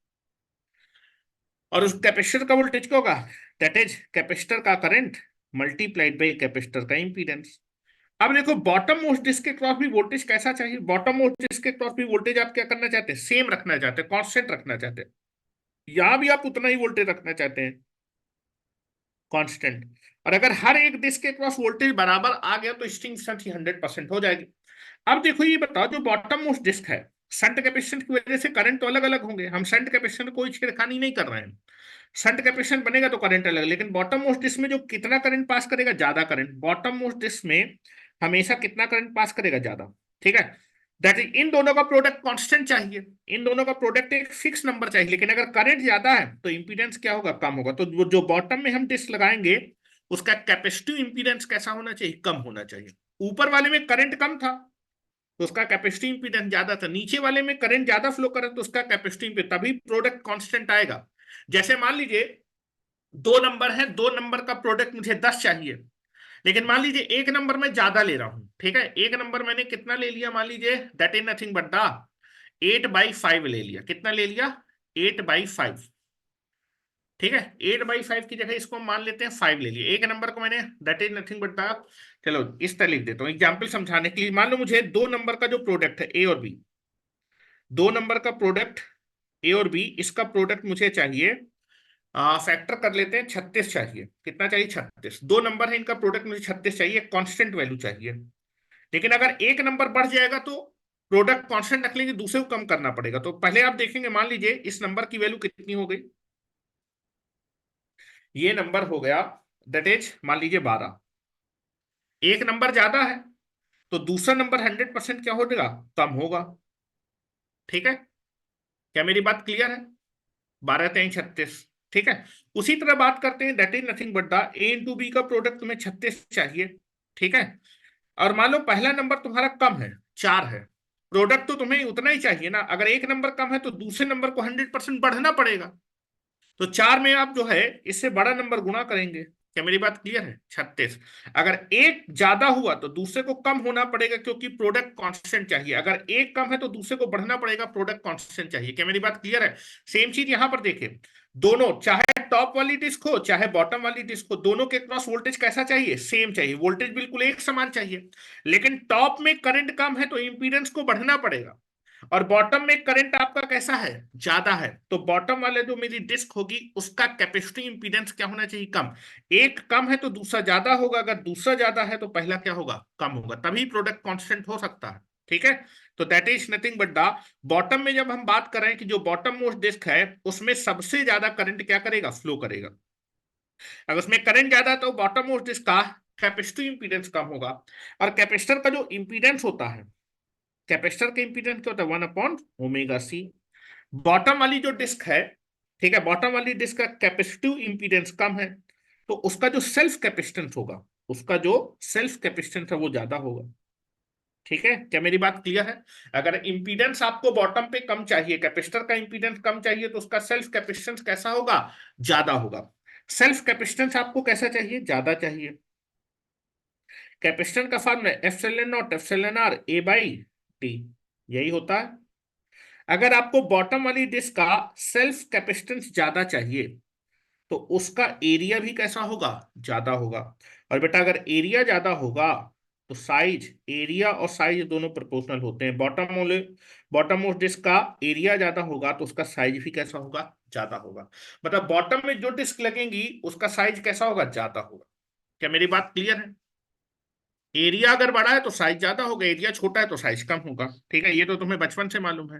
और उस कैपेसिटर का वोल्टेज क्या होगा, दैट इज कैपेसिटर का करंट मल्टीप्लाइड बाई कैपेसिटर का इंपीडेंस। अब देखो बॉटम मोस्ट डिस्क के क्रॉस भी वोल्टेज कैसा चाहिए, बॉटम मोस्ट डिस्क के क्रॉस भी वोल्टेज आप क्या करना चाहते हैं, सेम रखना चाहते हैं, कांस्टेंट रखना चाहते हैं। यहां भी आप उतना ही वोल्टेज रखना चाहते हैं, कांस्टेंट। और अगर हर एक डिस्क के क्रॉस वोल्टेज बराबर आ गया तो स्ट्रिंग एफिशिएंसी 100% हो जाएगी। अब देखो ये बताओ, जो बॉटम मोस्ट डिस्क है, शंट कैपेसिटेंस की वजह से करंट तो अलग अलग होंगे, हम शंट कैपेसिटेंस कोई छेड़खानी नहीं कर रहे हैं। शंट कैपेसिटेंस बनेगा तो करंट अलग, लेकिन बॉटम मोस्ट डिस्क में जो कितना करंट पास करेगा, ज्यादा करंट बॉटम मोस्ट डिस्क में हमेशा कितना करंट पास करेगा, ज्यादा। ठीक है, दैट इज इन दोनों का प्रोडक्ट कांस्टेंट चाहिए, इन दोनों का प्रोडक्ट एक फिक्स नंबर चाहिए, लेकिन अगर करंट ज्यादा है तो इंपीडेंस क्या होगा, कम होगा। तो जो बॉटम में हम डिस्क लगाएंगे उसका कैपेसिटिव इंपीडेंस कैसा होना चाहिए, कम होना चाहिए। ऊपर वाले में करंट कम था तो उसका कैपेसिटिव इंपीडेंस ज्यादा था, नीचे वाले में करंट ज्यादा फ्लो करे तो उसका कैपेसिटिव इंपीडेंस, तभी प्रोडक्ट कांस्टेंट आएगा। जैसे मान लीजिए दो नंबर है, दो नंबर का प्रोडक्ट मुझे 10 चाहिए, लेकिन मान लीजिए एक नंबर में ज्यादा ले रहा हूं, ठीक है, एक नंबर मैंने कितना ले लिया, मान लीजिए that is nothing but the 8/5 ले लिया, कितना ले लिया, 8/5। ठीक है, 8/5 की जगह इसको मान लेते हैं 5 ले लिए, एक नंबर को मैंने, that is nothing but the, चलो इस तरह लिख देता हूँ एग्जाम्पल समझाने के लिए। मान लो मुझे दो नंबर का जो प्रोडक्ट है ए और बी, दो नंबर का प्रोडक्ट ए और बी, इसका प्रोडक्ट मुझे चाहिए, फैक्टर कर लेते हैं 36 चाहिए, कितना चाहिए, 36। दो नंबर है, इनका प्रोडक्ट मुझे 36 चाहिए, कांस्टेंट वैल्यू चाहिए। लेकिन अगर एक नंबर बढ़ जाएगा तो प्रोडक्ट कांस्टेंट रख लेंगे, दूसरे को कम करना पड़ेगा। तो पहले आप देखेंगे, मान लीजिए इस नंबर की वैल्यू कितनी हो गई, ये नंबर हो गया दैट इज मान लीजिए 12, एक नंबर ज्यादा है तो दूसरा नंबर 100% क्या हो जाएगा, कम होगा। ठीक है, क्या मेरी बात क्लियर है, 12×3 = 36। ठीक है, उसी तरह बात करते हैं, that is nothing but the A × B का प्रोडक्ट तुम्हें 36 चाहिए। ठीक है, और मान लो पहला नंबर तुम्हारा कम है, 4 है, प्रोडक्ट तो तुम्हें उतना ही चाहिए ना, अगर एक नंबर कम है तो दूसरे नंबर को 100% बढ़ना पड़ेगा। तो 4 में आप जो है इससे बड़ा नंबर गुणा करेंगे। क्या मेरी बात क्लियर है, 36। अगर एक ज्यादा हुआ तो दूसरे को कम होना पड़ेगा, क्योंकि प्रोडक्ट कांस्टेंट चाहिए, अगर एक कम है तो दूसरे को बढ़ना पड़ेगा, प्रोडक्ट कांस्टेंट चाहिए। क्या मेरी बात क्लियर है, सेम चीज यहां पर देखिए, दोनों चाहे टॉप वाली डिस्क हो चाहे बॉटम वाली डिस्क हो, दोनों के क्रॉस वोल्टेज कैसा चाहिए, सेम चाहिए, वोल्टेज बिल्कुल एक समान चाहिए। लेकिन टॉप में करंट कम है तो इंपीडेंस को बढ़ना पड़ेगा, और बॉटम में करंट आपका कैसा है, ज्यादा है, तो बॉटम वाले जो मेरी डिस्क होगी उसका कैपेसिटिव इंपीडेंस क्या होना चाहिए, कम। एक कम है तो दूसरा ज्यादा होगा, अगर दूसरा ज्यादा है तो पहला क्या होगा, कम होगा, तभी प्रोडक्ट कांस्टेंट हो सकता है। ठीक है, तो that is nothing but the, bottom में जब हम बात कर रहे हैं कि जो बॉटम मोस्ट डिस्क है उसमें सबसे ज्यादा करंट क्या करेगा, फ्लो करेगा। अगर उसमें करंट ज्यादा है तो बॉटम मोस्ट डिस्क का कैपेसिटिव इंपीडेंस कम होगा। और कैपेसिटर का जो इंपीडेंस होता है, कैपेसिटर का इंपीडेंस क्या होता है, 1/ωc। बॉटम वाली जो डिस्क है, ठीक है, बॉटम वाली डिस्क का कैपेसिटिव इंपीडेंस कम है, तो उसका जो सेल्फ कैपेसिटेंस होगा, उसका जो सेल्फ कैपेसिटेंस है वो ज्यादा होगा। ठीक है, क्या मेरी बात क्लियर है, अगर इंपीडेंस आपको बॉटम पे कम चाहिए, कैपेसिटर का इंपीडेंस कम चाहिए, तो उसका सेल्फ कैपेसिटेंस कैसा होगा, ज्यादा होगा। सेल्फ कैपेसिटेंस आपको कैसा चाहिए, ज्यादा चाहिए। कैपेसिटेंस का फॉर्मूला εo εr A/d, यही होता है। अगर आपको बॉटम वाली डिस्क का सेल्फ कैपेसिटेंस ज्यादा चाहिए तो उसका एरिया भी कैसा होगा, ज्यादा होगा। और बेटा अगर एरिया ज्यादा होगा तो साइज, एरिया और साइज दोनों प्रोपोर्शनल होते हैं। बॉटम मोस्ट डिस्क का एरिया ज्यादा होगा तो उसका साइज भी कैसा होगा, ज्यादा होगा। मतलब बॉटम में जो डिस्क लगेंगी उसका साइज कैसा होगा, ज्यादा होगा। क्या मेरी बात क्लियर है, एरिया अगर बड़ा है तो साइज ज्यादा होगा, एरिया छोटा है तो साइज कम होगा। ठीक है, ये तो तुम्हें बचपन से मालूम है।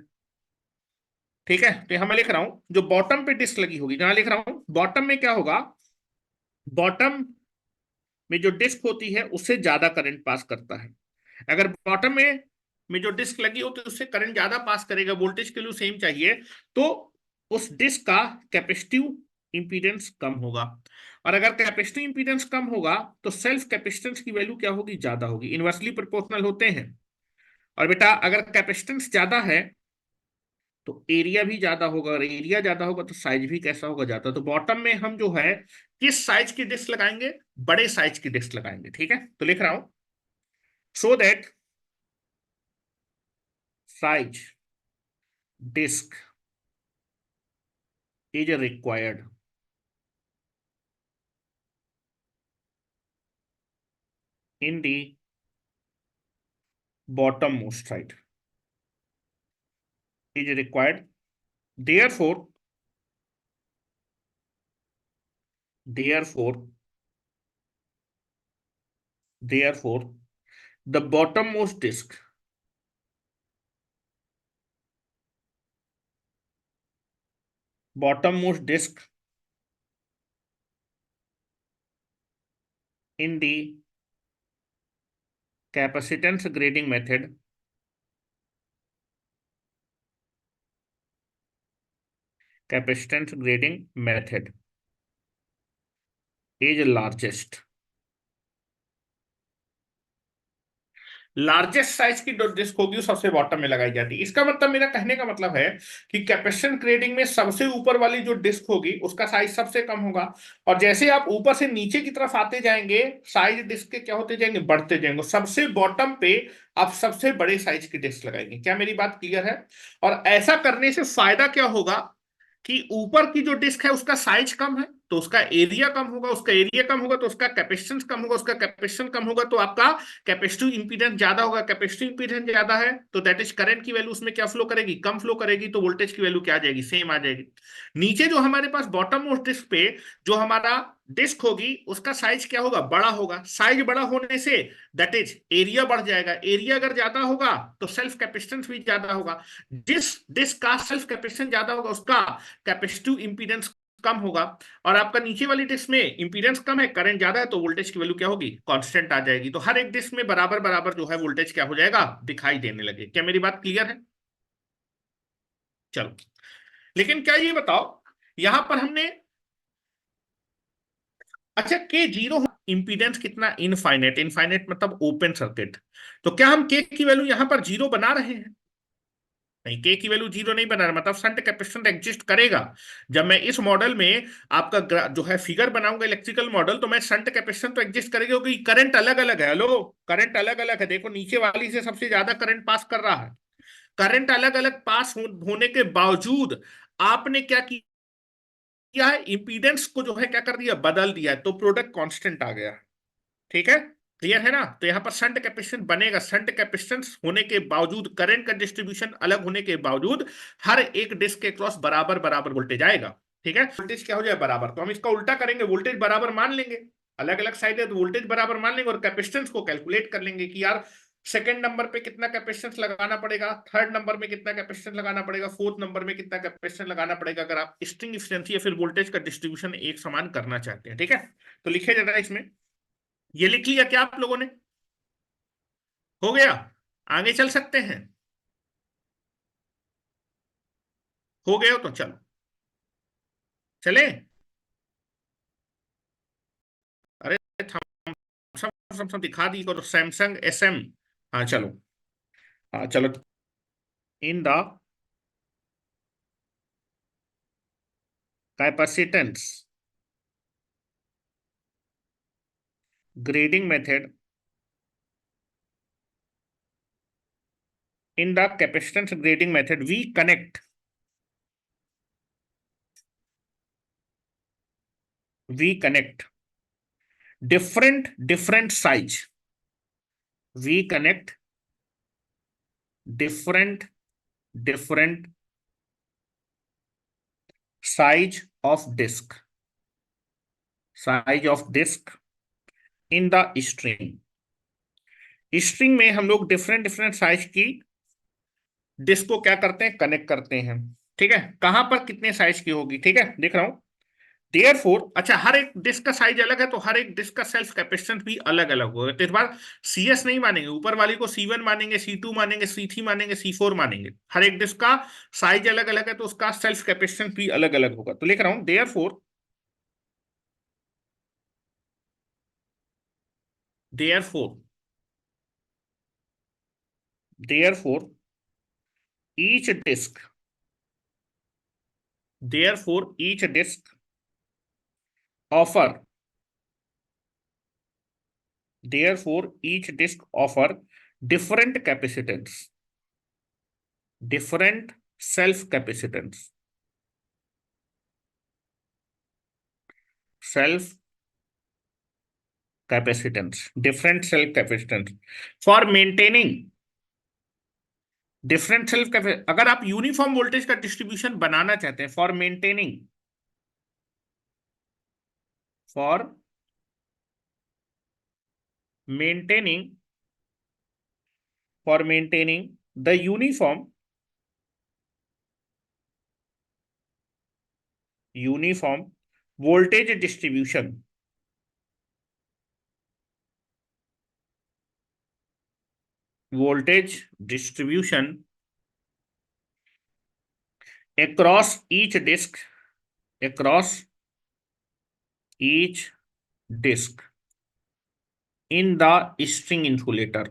ठीक है, तो यहां मैं लिख रहा हूं जो बॉटम पे डिस्क लगी होगी, जहां लिख रहा हूं बॉटम में क्या होगा, बॉटम में जो डिस्क होती है उससे ज्यादा करंट पास करता है। अगर बॉटम में जो डिस्क लगी होती है उससे करंट ज्यादा पास करेगा, वोल्टेज के लिए सेम चाहिए, तो उस डिस्क का कैपेसिटिव इंपीडेंस कम होगा। और अगर कैपेसिटिव इंपीडेंस कम होगा तो सेल्फ कैपेसिटेंस की वैल्यू क्या होगी, ज्यादा होगी, इनवर्सली प्रोपोर्शनल होते हैं। और बेटा अगर कैपेसिटेंस ज्यादा है तो एरिया भी ज्यादा होगा, और एरिया ज्यादा होगा तो साइज भी कैसा होगा, ज्यादा। तो बॉटम में हम जो है किस साइज की डिस्क लगाएंगे, बड़े साइज की डिस्क लगाएंगे। ठीक है, तो लिख रहा हूं so that size disk is required in the bottom most side, is required, therefore therefore the bottommost disk in the capacitance grading method is largest size की जो डिस्क होगी वो सबसे बॉटम में लगाई जाती है। इसका मतलब, मेरा कहने का मतलब है कि कैपेसिटेंस ग्रेडिंग में सबसे ऊपर वाली जो डिस्क होगी उसका साइज सबसे कम होगा, और जैसे आप ऊपर से नीचे की तरफ आते जाएंगे साइज डिस्क के क्या होते जाएंगे, बढ़ते जाएंगे। सबसे बॉटम पे आप सबसे बड़े साइज की डिस्क लगाएंगे। क्या मेरी बात क्लियर है? और ऐसा करने से फायदा क्या होगा कि ऊपर की जो डिस्क है उसका साइज कम है तो उसका एरिया कम होगा, उसका एरिया कम होगा तो उसका कैपेसिटेंस कम होगा, उसका कैपेसिटेंस कम होगा तो आपका कैपेसिटिव इंपीडेंस ज्यादा होगा। कैपेसिटिव इंपीडेंस ज्यादा है तो दैट इज करंट की वैल्यू उसमें क्या फ्लो करेगी, कम फ्लो करेगी, तो वोल्टेज की वैल्यू क्या आ जाएगी, सेम आ जाएगी। नीचे जो हमारे पास बॉटम मोस्ट डिस्क पे जो हमारा डिस्क होगी उसका साइज क्या होगा, बड़ा होगा। साइज बड़ा होने से दैट इज एरिया बढ़ जाएगा। एरिया अगर ज्यादा होगा तो सेल्फ कैपेसिटेंस भी ज्यादा होगा। जिस डिस्क का सेल्फ कैपेसिटेंस ज्यादा होगा उसका कैपेसिटिव इंपीडेंस कम होगा। और आपका नीचे वाली डिस्क में इंपीडेंस कम है, करंट ज्यादा है, तो वोल्टेज की वैल्यू क्या होगी, कांस्टेंट आ जाएगी। तो हर एक डिस्क में बराबर बराबर जो है वोल्टेज क्या हो जाएगा, दिखाई देने लगे। क्या मेरी बात क्लियर है? चलो, लेकिन क्या ये बताओ, यहां पर हमने, अच्छा के जीरो, इंपीडेंस कितना, इनफाइनेट। इनफाइनेट मतलब ओपन सर्किट। तो क्या हम के की वैल्यू यहां पर जीरो बना रहे हैं? नहीं, के की वैल्यू जीरो नहीं बना रहा, मतलब शंट कैपेसिटेंस एग्जिस्ट करेगा। जब मैं इस मॉडल में आपका जो है फिगर बनाऊंगा इलेक्ट्रिकल मॉडल, तो मैं शंट कैपेसिटेंस तो एग्जिस्ट करेगा क्योंकि करंट अलग अलग है। हेलो, करंट अलग अलग है। देखो नीचे वाली से सबसे ज्यादा करंट पास कर रहा है। करंट अलग अलग पास होने के बावजूद आपने क्या किया है, इंपीडेंस को जो है क्या कर दिया, बदल दिया है, तो प्रोडक्ट कांस्टेंट आ गया। ठीक है, क्लियर है ना? तो यहां पर शंट कैपेसिटेंस बनेगा। शंट कैपेसिटेंस होने के बावजूद, करंट का डिस्ट्रीब्यूशन अलग होने के बावजूद, हर एक डिस्क के क्रॉस बराबर बराबर वोल्टेज आएगा। ठीक है, वोल्टेज क्या हो जाए, बराबर। तो हम इसका उल्टा करेंगे, वोल्टेज बराबर मान लेंगे। अलग अलग साइड है तो वोल्टेज बराबर मान लेंगे और कैपेसिटेंस को कैलकुलेट कर लेंगे कि यार सेकंड नंबर पे कितना कैपेसिटेंस लगाना पड़ेगा, थर्ड नंबर में कितना कैपेसिटेंस लगाना पड़ेगा, फोर्थ नंबर में कितना कैपेसिटेंस लगाना पड़ेगा, अगर आप स्ट्रिंग एफिशिएंसी या फिर वोल्टेज का डिस्ट्रीब्यूशन एक समान करना चाहते हैं। ठीक है, तो लिखे जरा इसमें, ये लिख लिया क्या आप लोगों ने? हो गया? आगे चल सकते हैं? हो गए हो तो चलो चले। अरे थम्स अप दिखा दी करो, सैमसंग SM। हाँ चलो, हाँ चलो। In the capacitance grading method, in the capacitance grading method we connect different size, we connect different size of disk in the string में हम लोग डिफरेंट साइज की डिस्क को क्या करते हैं, कनेक्ट करते हैं। ठीक है, कहां पर कितने साइज की होगी, ठीक है, देख रहा हूं। देयरफॉर, अच्छा, हर एक डिस्क का साइज अलग है तो हर एक डिस्क का सेल्फ कैपेसिटेंस भी अलग अलग होगा। तो इस बार CS नहीं मानेंगे, ऊपर वाली को C1 मानेंगे, C2 मानेंगे, C3 मानेंगे, C4 मानेंगे। हर एक डिस्क का साइज अलग अलग है तो उसका सेल्फ कैपेसिटेंस भी अलग अलग होगा। तो लिख रहा हूं, therefore therefore each disk each disk offer offer different capacitance, different self capacitance, self capacitance, different self capacitance for maintaining different self capacitance. अगर आप यूनिफॉर्म वोल्टेज का डिस्ट्रीब्यूशन बनाना चाहते हैं, for maintaining, for maintaining the uniform voltage distribution, voltage distribution across each disk, across each disk in the string insulator,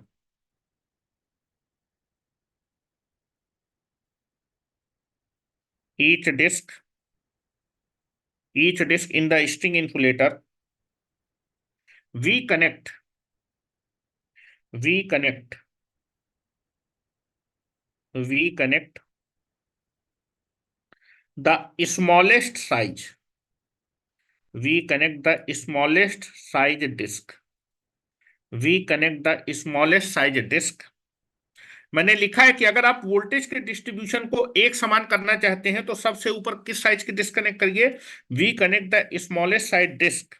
each disk, each disk in the string insulator, we connect, we connect, we connect the smallest size, we connect the smallest size disk, we connect the smallest size disk। मैंने लिखा है कि अगर आप voltage के distribution को एक समान करना चाहते हैं तो सबसे ऊपर किस साइज की डिस्क कनेक्ट करिए, we connect the smallest size disk.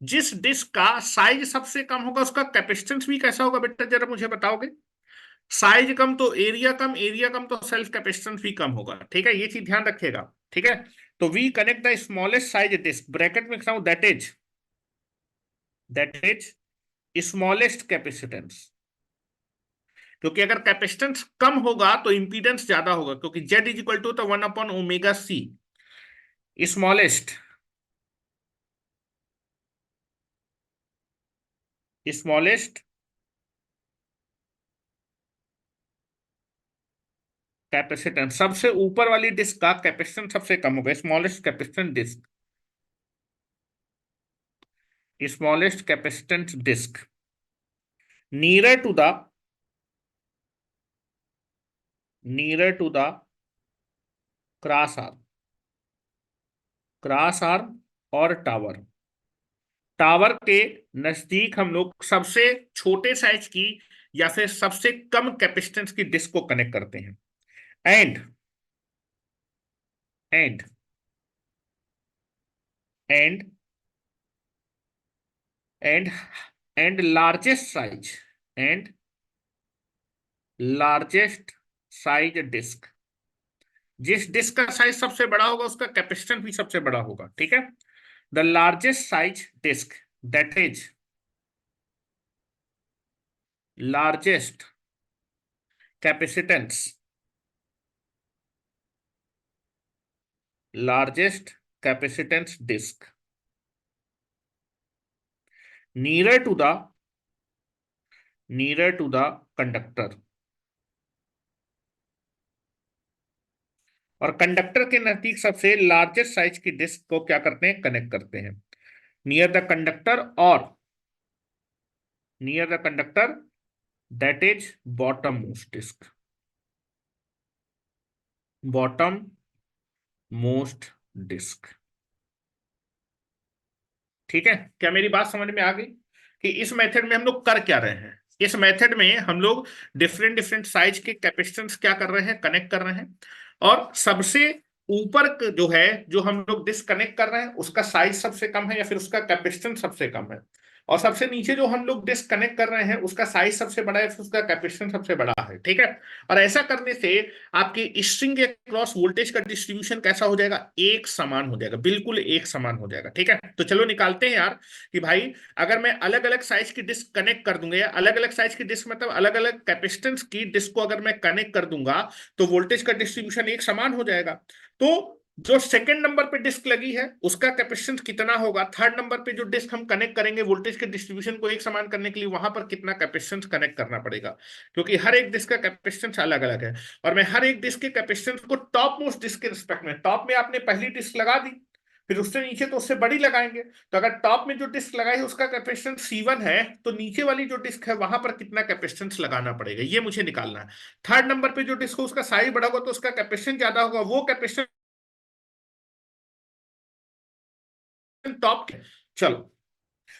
जिस डिस्क का साइज सबसे कम होगा उसका कैपेसिटेंस भी कैसा होगा बेटा, जरा मुझे बताओगे। साइज कम तो एरिया कम, एरिया कम तो सेल्फ कैपेसिटेंस भी कम होगा, ठीक है, ये चीज ध्यान रखिएगा। ठीक है, तो we connect the smallest size disk, bracket में लिखता हूं दैट इज स्मॉलेस्ट कैपेसिटेंस। क्योंकि अगर कैपेसिटेंस कम होगा तो इंपीडेंस ज्यादा होगा, क्योंकि जेड इज इक्वल टू तो 1/ओमेगा सी। स्मॉलेस्ट, स्मॉलेस्ट कैपेसिटेंस, सबसे ऊपर वाली डिस्क का कैपेसिटेंस सबसे कम होगा, smallest capacitance disk, smallest capacitance disk near to the, near to the cross arm, cross arm और टावर, टावर के नजदीक हम लोग सबसे छोटे साइज की या फिर सबसे कम कैपेसिटेंस की डिस्क को कनेक्ट करते हैं। And and and and and largest size, and largest size disk, जिस डिस्क का साइज सबसे बड़ा होगा उसका कैपेसिटेंस भी सबसे बड़ा होगा। ठीक है, the largest size disk that is largest capacitance, largest capacitance disk nearer to the, nearer to the conductor, और कंडक्टर के नजदीक सबसे लार्जेस्ट साइज की डिस्क को क्या करते हैं, कनेक्ट करते हैं। नियर द कंडक्टर, और near the conductor that is bottom most disk, bottom most disk. ठीक है, क्या मेरी बात समझ में आ गई कि इस मेथड में हम लोग कर क्या रहे हैं। इस मेथड में हम लोग डिफरेंट डिफरेंट साइज के कैपेसिटेंस क्या कर रहे हैं, कनेक्ट कर रहे हैं। और सबसे ऊपर जो है, जो हम लोग डिस्कनेक्ट कर रहे हैं उसका साइज सबसे कम है या फिर उसका कैपेसिटेंस सबसे कम है। और सबसे नीचे जो हम लोग डिस्कनेक्ट कर रहे हैं उसका साइज सबसे बड़ा है, फिर उसका कैपेसिटेंस सबसे बड़ा है। ठीक है, और ऐसा करने से आपकी स्ट्रिंग के क्रॉस वोल्टेज का डिस्ट्रीब्यूशन कैसा हो जाएगा, एक समान हो जाएगा, बिल्कुल एक समान हो जाएगा। ठीक है, तो चलो निकालते हैं यार कि भाई अगर मैं अलग अलग साइज की डिस्क कनेक्ट कर दूंगा, या अलग अलग साइज की डिस्क मतलब अलग अलग कैपेसिटेंस की डिस्क को अगर मैं कनेक्ट कर दूंगा तो वोल्टेज का डिस्ट्रीब्यूशन एक समान हो जाएगा। तो जो सेकंड नंबर पे डिस्क लगी है उसका कैपेसिटेंस कितना होगा, थर्ड नंबर पे जो डिस्क हम कनेक्ट करेंगे वोल्टेज के डिस्ट्रीब्यूशन को एक समान करने के लिए वहां पर कितना कैपेसिटेंस कनेक्ट करना पड़ेगा, क्योंकि हर एक डिस्क का कैपेसिटेंस अलग अलग है। और मैं हर एक डिस्क के कैपेसिटेंस को टॉप मोस्ट डिस्क के रिस्पेक्ट में, टॉप में आपने पहली डिस्क लगा दी, फिर उससे नीचे तो उससे बड़ी लगाएंगे। तो अगर टॉप में जो डिस्क लगाई है उसका कैपेसिटेंस C1 है तो नीचे वाली जो डिस्क है वहां पर कितना कैपेसिटेंस लगाना पड़ेगा, ये मुझे निकालना है। थर्ड नंबर पे जो डिस्क हो उसका साइज बड़ा होगा तो उसका कैपेसिटेंस ज्यादा होगा, वो कैपेसिटेंस टॉप। चलो,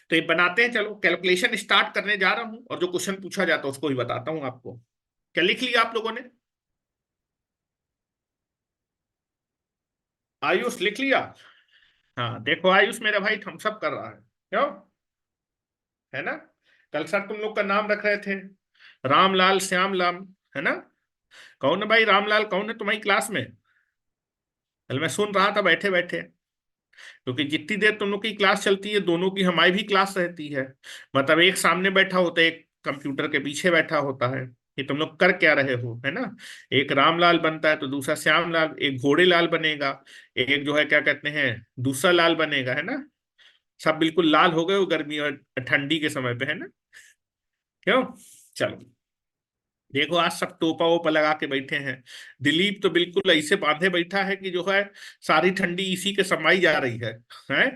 तो ये बनाते हैं, चलो कैलकुलेशन स्टार्ट करने जा रहा हूं और जो क्वेश्चन पूछा जाता है उसको ही बताता हूं आपको। क्या लिख लिया आप लोगों ने, आयुष लिख लिया। हाँ देखो आयुष मेरा भाई थम्सअप कर रहा है, क्यों, है ना। कल सर तुम लोग का नाम रख रहे थे, रामलाल श्यामलाल, है ना। कौन है भाई रामलाल, कौन है तुम्हारी क्लास में? कल मैं सुन रहा था बैठे बैठे, क्योंकि जितनी देर तुम लोग की क्लास चलती है दोनों की हमारी भी क्लास रहती है। मतलब एक सामने बैठा होता है, एक कंप्यूटर के पीछे बैठा होता है, कि तुम लोग कर क्या रहे हो, है ना। एक रामलाल बनता है तो दूसरा श्यामलाल, एक घोड़े लाल बनेगा, एक जो है क्या कहते हैं दूसरा लाल बनेगा, है ना। सब बिल्कुल लाल हो गए हो गर्मी और ठंडी के समय पे, है ना। क्यों? चलो, देखो आज सब टोपा वोपा लगा के बैठे हैं। दिलीप तो बिल्कुल ऐसे बांधे बैठा है कि जो है सारी ठंडी इसी के समाई जा रही है। हैं?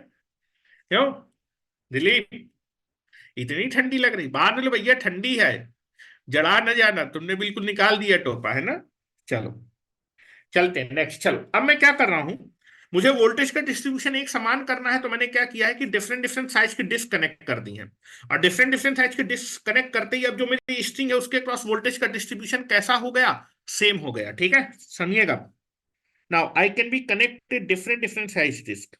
क्यों दिलीप, इतनी ठंडी लग रही? बांध लो भैया, ठंडी है, जड़ा न जाना। तुमने बिल्कुल निकाल दिया टोपा, है ना। चलो, चलते हैं नेक्स्ट। चलो, अब मैं क्या कर रहा हूं, मुझे वोल्टेज का डिस्ट्रीब्यूशन एक समान करना है, तो मैंने क्या किया है कि डिफरेंट डिफरेंट साइज की डिस्क कनेक्ट कर दी है। और डिफरेंट डिफरेंट साइज की डिस्क कनेक्ट करते ही अब जो मेरी स्ट्रिंग है उसके क्रॉस वोल्टेज का डिस्ट्रीब्यूशन कैसा हो गया, सेम हो गया। ठीक है, सुनिएगा। Now I can be connected different different size disk.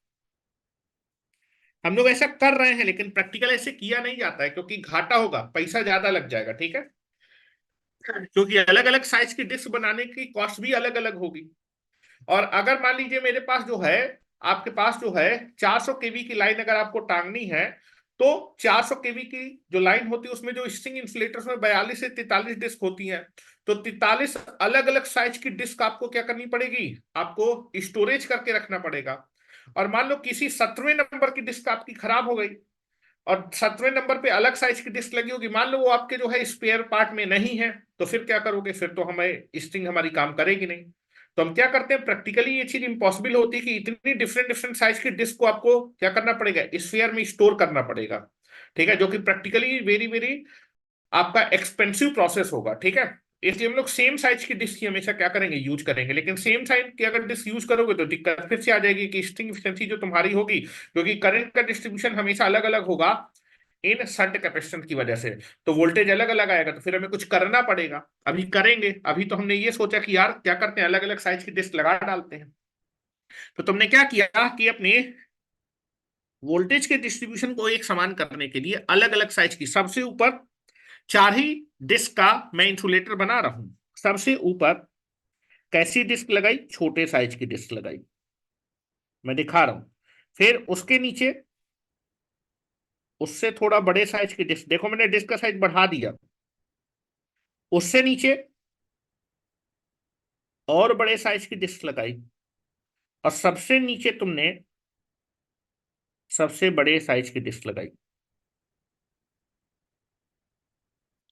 हम लोग ऐसा कर रहे हैं, लेकिन प्रैक्टिकल ऐसे किया नहीं जाता है, क्योंकि घाटा होगा, पैसा ज्यादा लग जाएगा। ठीक है, क्योंकि अलग अलग साइज की डिस्क बनाने की कॉस्ट भी अलग अलग होगी। और अगर मान लीजिए मेरे पास जो है, आपके पास जो है 400 केवी की लाइन अगर आपको टांगनी है, तो 400 केवी की जो लाइन होती है उसमें जो स्ट्रिंग इंसुलेटर्स में 42 से 43 डिस्क होती हैं। तो 43 अलग अलग साइज की डिस्क आपको क्या करनी पड़ेगी, आपको स्टोरेज करके रखना पड़ेगा। और मान लो किसी 17वें नंबर की डिस्क आपकी खराब हो गई, और 17वें नंबर पे अलग साइज की डिस्क लगी होगी, मान लो वो आपके जो है स्पेयर पार्ट में नहीं है, तो फिर क्या करोगे? फिर तो हमें स्ट्रिंग हमारी काम करेगी नहीं। तो हम क्या करते हैं, प्रैक्टिकली ये चीज इंपॉसिबल होती है कि इतनी डिफरेंट डिफरेंट साइज की डिस्क को आपको क्या करना पड़ेगा, स्फीयर में स्टोर करना पड़ेगा। ठीक है, जो कि प्रैक्टिकली वेरी वेरी आपका एक्सपेंसिव प्रोसेस होगा। ठीक है, इसलिए हम लोग सेम साइज की डिस्क ही हमेशा क्या करेंगे, यूज करेंगे। लेकिन सेम साइज की अगर डिस्क यूज करोगे तो दिक्कत फिर से आ जाएगी कि स्ट्रिंग एफिशिएंसी जो तुम्हारी होगी, क्योंकि करंट का डिस्ट्रीब्यूशन हमेशा अलग अलग होगा इन शंट कैपेसिटेंस की वजह से, तो वोल्टेज अलग अलग आएगा। तो फिर हमें कुछ करना पड़ेगा, अभी करेंगे। अभी तो हमने ये सोचा कि यार क्या करते हैं, अलग अलग साइज की डिस्क लगा डालते हैं। तो तुमने क्या किया कि अपने वोल्टेज के डिस्ट्रीब्यूशन को एक समान करने के लिए अलग अलग साइज की, सबसे ऊपर 4 ही डिस्क का मैं इंसुलेटर बना रहा हूं। सबसे ऊपर कैसी डिस्क लगाई, छोटे साइज की डिस्क लगाई, मैं दिखा रहा हूं। फिर उसके नीचे उससे थोड़ा बड़े साइज की डिस्क, देखो मैंने डिस्क का साइज बढ़ा दिया। उससे नीचे और बड़े साइज की डिस्क लगाई, और सबसे नीचे तुमने सबसे बड़े साइज की डिस्क लगाई।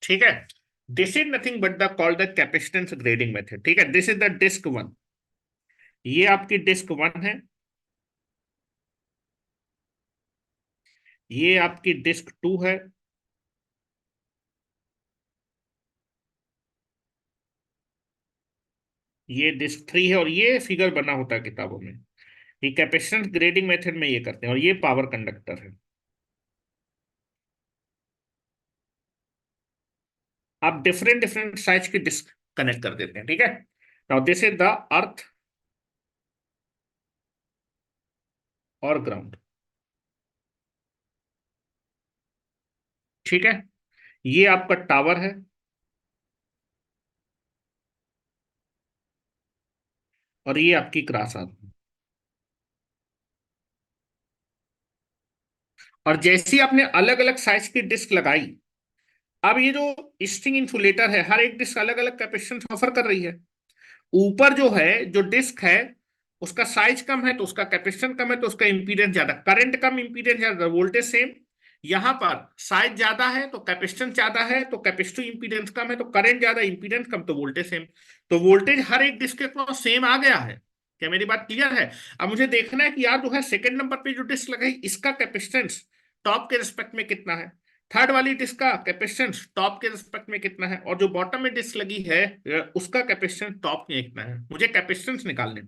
ठीक है, this is nothing but the called the capacitance grading method. ठीक है, this is the disk one, ये आपकी डिस्क वन है, ये आपकी डिस्क टू है, ये डिस्क थ्री है, और ये फिगर बना होता है किताबों में। ये कैपेसिटेंस ग्रेडिंग मेथड में ये करते हैं, और ये पावर कंडक्टर है। आप डिफरेंट डिफरेंट साइज की डिस्क कनेक्ट कर देते हैं। ठीक है, now this is the earth और ग्राउंड। ठीक है, ये आपका टावर है, और ये आपकी क्रॉस आर्म। और जैसे ही आपने अलग अलग साइज की डिस्क लगाई, अब ये जो स्ट्रिंग इंसुलेटर है, हर एक डिस्क अलग अलग कैपेसिटेंस ऑफर कर रही है। ऊपर जो है जो डिस्क है, उसका साइज कम है तो उसका कैपेसिटेंस कम है, तो उसका इंपीडेंस ज्यादा, करंट कम इंपीडेंस ज्यादा, वोल्टेज सेम। यहां पर साइज ज्यादा है तो कैपेसिटेंस ज्यादा है, तो कैपेसिटिव इंपीडेंस कम है तो करंट ज्यादा, इंपीडेंस कम तो वोल्टेज सेम। तो वोल्टेज हर एक डिस्क के क्रॉस सेम आ गया है। क्या मेरी बात क्लियर है? अब मुझे देखना है कि यार जो है सेकंड नंबर पे जो डिस्क लगाई इसका कैपेसिटेंस टॉप के रिस्पेक्ट में कितना है, थर्ड वाली डिस्क का कैपेसिटेंस टॉप के रिस्पेक्ट में कितना है, और जो बॉटम में डिस्क लगी है उसका कैपेसिटेंस टॉप में कितना है, मुझे कैपेसिटेंस निकालने।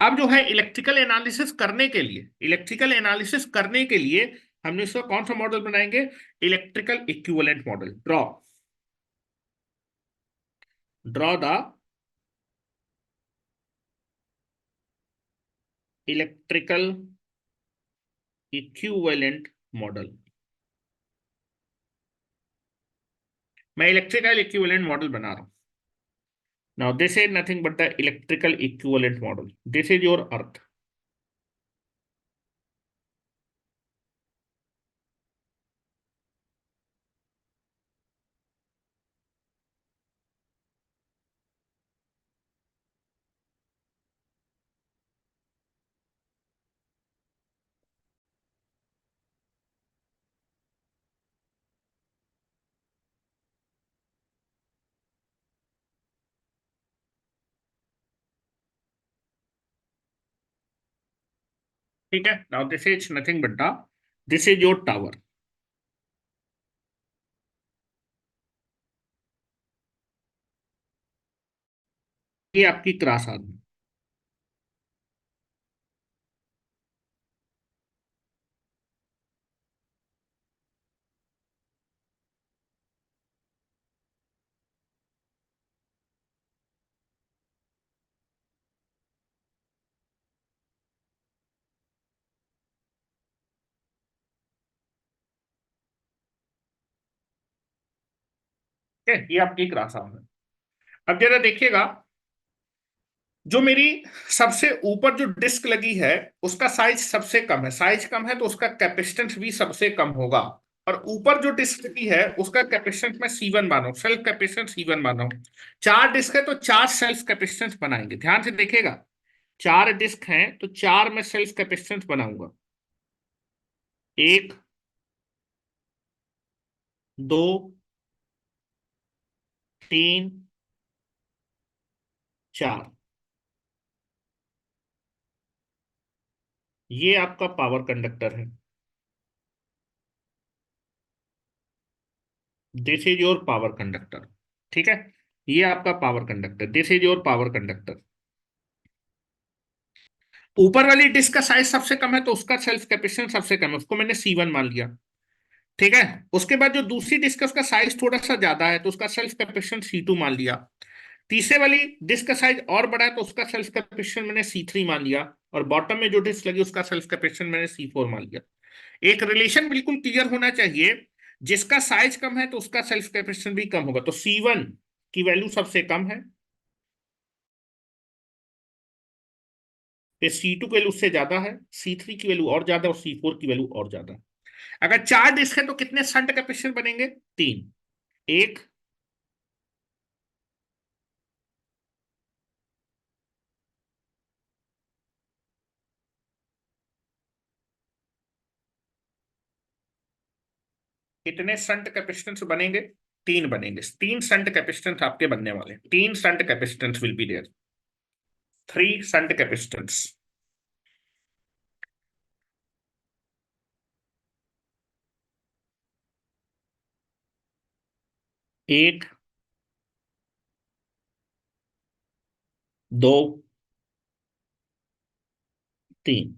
अब जो है इलेक्ट्रिकल एनालिसिस करने के लिए, इलेक्ट्रिकल एनालिसिस करने के लिए हमने इसका कौन सा मॉडल बनाएंगे, electrical equivalent model. Draw, draw the electrical equivalent model. मैं इलेक्ट्रिकल इक्विवेलेंट मॉडल बना रहा हूं। Now this is nothing but the electrical equivalent model, this is your earth. ठीक है, now this is nothing but the, this is your tower. ये आपकी cross arm. ठीक है, ये आपकी क्रॉस आर्म है। अब जरा देखिएगा, जो मेरी सबसे ऊपर जो डिस्क लगी है उसका साइज सबसे कम है, साइज कम है तो उसका कैपेसिटेंस भी सबसे कम होगा। और ऊपर जो डिस्क लगी है उसका कैपेसिटेंस मैं C1 मान रहा हूं, सेल्फ कैपेसिटेंस C1 मान रहा हूं। चार डिस्क है तो चार सेल्फ कैपेसिटेंस बनाएंगे, ध्यान से देखिएगा। चार डिस्क हैं तो चार में सेल्फ कैपेसिटेंस बनाऊंगा। एक, दो, तीन, चार। ये आपका पावर कंडक्टर है, this is your power conductor. ठीक है, ये आपका power conductor, this is your power conductor. ऊपर वाली डिस्क का साइज सबसे कम है तो उसका सेल्फ कैपेसिटेंस सबसे कम है, उसको मैंने C1 मान लिया। ठीक है, उसके बाद जो दूसरी डिस्क है उसका साइज थोड़ा सा ज्यादा है तो उसका सेल्फ कैपेसिटेंस C2 मान लिया। तीसरे वाली डिस्क का साइज और बड़ा है तो उसका सेल्फ कैपेसिटेंस मैंने C3 मान लिया। और बॉटम में जो डिस्क लगी उसका सेल्फ कैपेसिटेंस मैंने C4 मान लिया। एक रिलेशन बिल्कुल क्लियर होना चाहिए, जिसका साइज कम है तो उसका सेल्फ कैपेसिटेंस भी कम होगा। तो C1 की वैल्यू सबसे कम है, फिर C2 की वैल्यू उससे ज्यादा है, C3 की वैल्यू और ज्यादा, और C4 की वैल्यू और ज्यादा है। अगर चार डिस्क है तो कितने शंट कैपेसिटर बनेंगे? तीन। एक, कितने शंट कैपेसिटेंस बनेंगे? तीन बनेंगे, तीन शंट कैपेसिटेंस आपके बनने वाले, तीन shunt capacitance will be there, three shunt capacitance. एक, दो, तीन।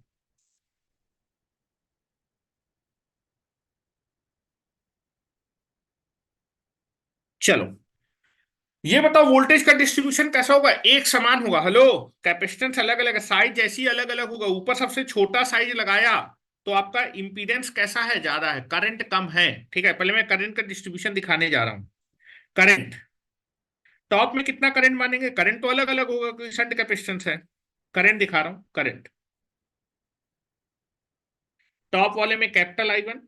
चलो, ये बताओ वोल्टेज का डिस्ट्रीब्यूशन कैसा होगा? एक समान होगा। हेलो, कैपेसिटेंस अलग अलग है, साइज जैसी अलग अलग होगा, ऊपर सबसे छोटा साइज लगाया तो आपका इंपीडेंस कैसा है? ज्यादा है, करंट कम है। ठीक है, पहले मैं करंट का डिस्ट्रीब्यूशन दिखाने जा रहा हूं। करंट, टॉप में कितना करंट मानेंगे? करंट तो अलग अलग होगा क्योंकि शंट कैपेसिटेंस है। करंट दिखा रहा हूं, करंट टॉप वाले में कैपिटल I1,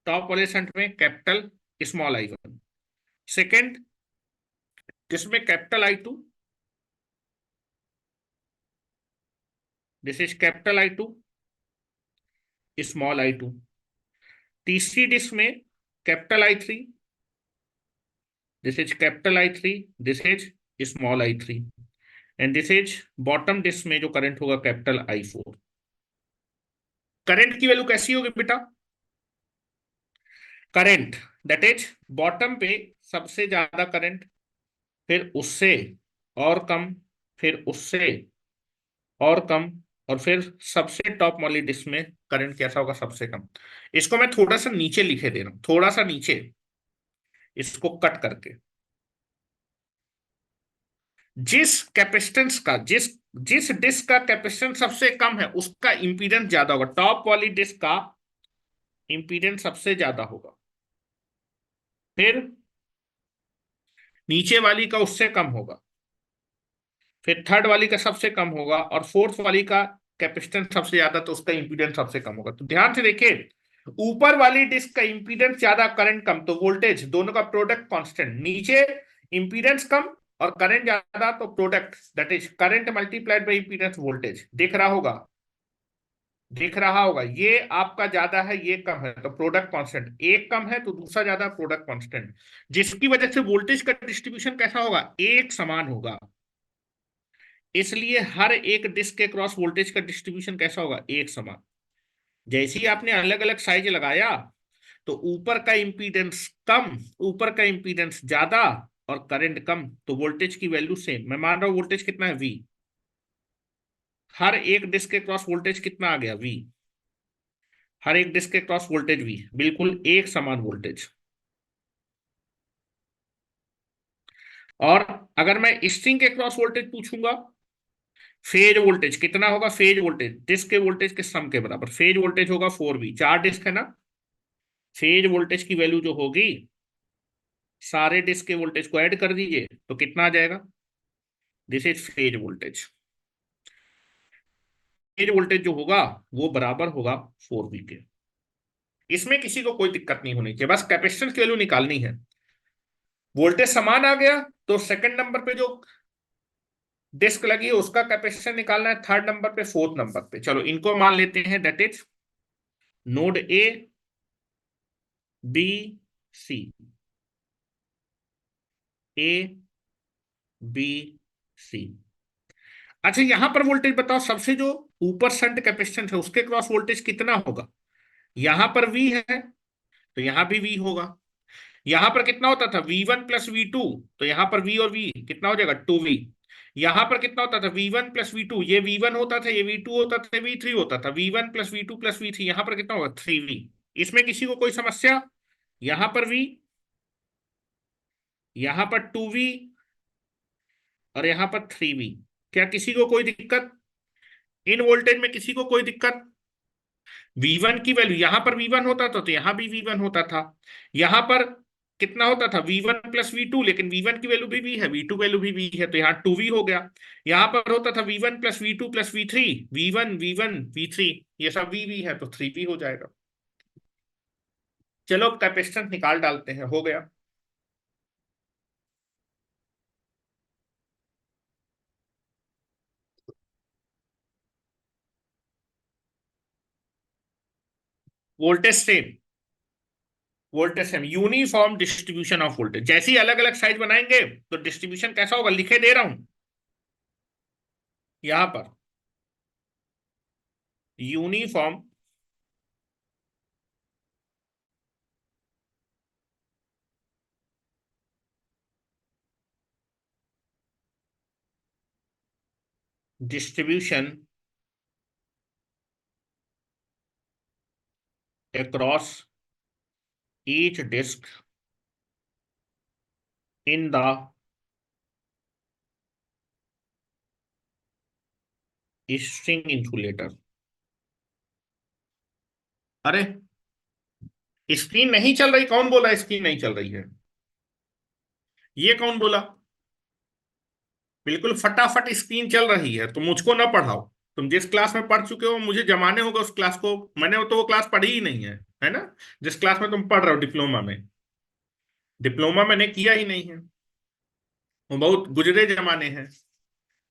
टॉप वाले शंट में कैपिटल स्मॉल I1। सेकंड, जिसमें capital I2, this is capital I2, small I2। तीसरी डिस्क में capital I3, this is capital I3, this is small I3। And this is bottom disk में जो current होगा capital I4। Current की value कैसी होगी बेटा? करंट दैट इज बॉटम पे सबसे ज्यादा करंट, फिर उससे और कम, फिर उससे और कम, और फिर सबसे टॉप वाली डिस्क में करंट कैसा होगा? सबसे कम। इसको मैं थोड़ा सा नीचे लिखे दे रहा हूं, थोड़ा सा नीचे, इसको कट करके। जिस कैपेसिटेंस का, जिस जिस डिस्क का कैपेसिटेंस सबसे कम है उसका इंपीडेंस ज्यादा होगा, टॉप वाली डिस्क का इंपीडेंस सबसे ज्यादा होगा। फिर नीचे वाली का उससे कम होगा, फिर थर्ड वाली का सबसे कम होगा, और फोर्थ वाली का कैपेसिटेंस सबसे ज्यादा तो उसका इंपीडेंस सबसे कम होगा। तो ध्यान से देखिए, ऊपर वाली डिस्क का इंपीडेंस ज्यादा, करंट कम, तो वोल्टेज दोनों का प्रोडक्ट कांस्टेंट। नीचे इंपीडेंस कम और करंट ज्यादा, तो product that is current multiplied by impedance voltage. दिख रहा होगा, दिख रहा होगा, ये आपका ज्यादा है ये कम है, तो प्रोडक्ट कांस्टेंट। एक कम है तो दूसरा ज्यादा, प्रोडक्ट कांस्टेंट, जिसकी वजह से वोल्टेज का डिस्ट्रीब्यूशन कैसा होगा, एक समान होगा। इसलिए हर एक डिस्क के क्रॉस वोल्टेज का डिस्ट्रीब्यूशन कैसा होगा, एक समान। जैसे ही आपने अलग अलग साइज लगाया, तो ऊपर का इंपीडेंस कम, ऊपर का इंपीडेंस ज्यादा, और करंट कम, तो वोल्टेज की वैल्यू सेम। मैं मान रहा हूं वोल्टेज कितना है, वी। हर एक डिस्क के क्रॉस वोल्टेज कितना आ गया, वी। हर एक डिस्क के क्रॉस वोल्टेज वी, बिल्कुल एक समान वोल्टेज। और अगर मैं स्ट्रिंग के क्रॉस वोल्टेज पूछूंगा, फेज वोल्टेज कितना होगा, फेज वोल्टेज डिस्क के वोल्टेज के सम के बराबर, फेज वोल्टेज होगा 4V। चार डिस्क है ना, फेज वोल्टेज की वैल्यू जो होगी, सारे डिस्क के वोल्टेज को ऐड कर दीजिए तो कितना आ जाएगा, this is phase voltage. Phase voltage जो होगा वो बराबर होगा 4V के। इसमें किसी को कोई दिक्कत नहीं होनी चाहिए, बस कैपेसिटेंस की वैल्यू निकालनी है। वोल्टेज समान आ गया, तो सेकंड नंबर पे जो डिस्क लगी है उसका कैपेसिटेंस निकालना है, थर्ड नंबर पे, फोर्थ नंबर पे। चलो इनको मान लेते हैं, that is node A, B, C. A, B, C. अच्छा यहां पर वोल्टेज बताओ, सबसे जो ऊपर शंट कैपेसिटेंस है उसके क्रॉस वोल्टेज कितना होगा। यहां पर वी है तो यहां भी वी होगा। यहां पर कितना होता था, V1 + V2, तो यहां पर V और V कितना हो जाएगा, 2V। यहां पर कितना होता था, V1 + V2, ये V1 होता था, ये V2 होता था, V3 होता था। V1 + V2 + V3, यहां पर कितना होगा, 3V। इसमें किसी को कोई समस्या, यहां पर V, यहां पर 2V, और यहां पर 3V। क्या किसी को कोई दिक्कत, इन वोल्टेज में किसी को कोई दिक्कत। V1 की वैल्यू, यहां पर V1 होता था तो यहां भी V1 होता था। यहां पर कितना होता था, V1 + V2, लेकिन V1 की वैल्यू भी V है, V2 वैल्यू भी V है, तो यहाँ 2V हो गया। यहां पर होता था V1 + V2 + V3, V1 V1 V3, ये सब V है, तो 3V हो जाएगा। चलो कैपेसिटेंस निकाल डालते हैं, हो गया। Voltage same, voltage same, uniform distribution of voltage. जैसे ही अलग अलग साइज बनाएंगे तो डिस्ट्रीब्यूशन कैसा होगा, लिखे दे रहा हूं यहां पर, uniform distribution across each disk in the string insulator। अरे स्क्रीन नहीं चल रही, कौन बोला स्क्रीन नहीं चल रही है, ये कौन बोला। बिल्कुल फटाफट स्क्रीन चल रही है, तो मुझको ना पढ़ाओ। तुम जिस क्लास में पढ़ चुके हो मुझे जमाने होगा उस क्लास को, मैंने तो वो क्लास पढ़ी ही नहीं है ना। जिस क्लास में तुम पढ़ रहे हो डिप्लोमा में, डिप्लोमा मैंने किया ही नहीं है, वो बहुत गुजरे जमाने हैं,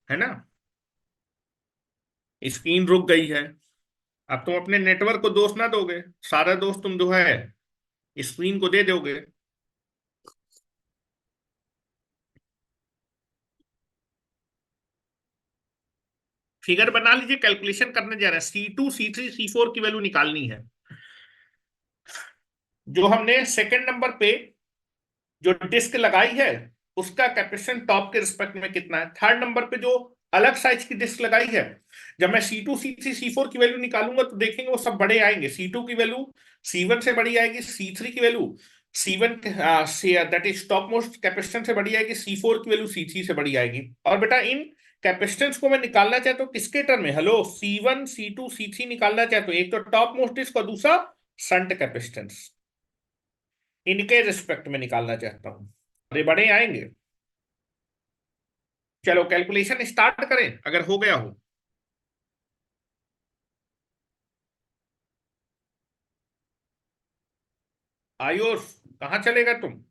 है ना। स्क्रीन रुक गई है, अब तुम अपने नेटवर्क को दोष ना दोगे, सारा दोष तुम जो है स्क्रीन को दे दोगे। फिगर बना लीजिए, कैलकुलेशन करने जा रहे हैं, C2 C3 C4 की वैल्यू निकालनी है। जो हमने सेकंड नंबर पे जो डिस्क लगाई है उसका कैपेसिटेंस टॉप के रिस्पेक्ट में कितना है। थर्ड नंबर पे जो अलग साइज की डिस्क लगाई है, जब मैं C2 C3 C4 की वैल्यू निकालूंगा तो देखेंगे वो सब बड़े आएंगे। C2 की वैल्यू C1 से बड़ी आएगी, C3 की value C1 that is top most capacitance से बड़ी आएगी, C4 की वैल्यू C3 से बड़ी आएगी। और बेटा इन कैपेसिटेंस को मैं निकालना चाहता हूँ किसके टर्म में, हेलो, C1 C2 C3 निकालना चाहता हूँ, एक तो टॉप मोस्ट डिस्क और दूसरा शंट कैपेसिटेंस। इनके रिस्पेक्ट में निकालना चाहता हूं। अरे बड़े आएंगे। चलो कैलकुलेशन स्टार्ट करें अगर हो गया हो। आयुष, कहाँ चलेगा तुम?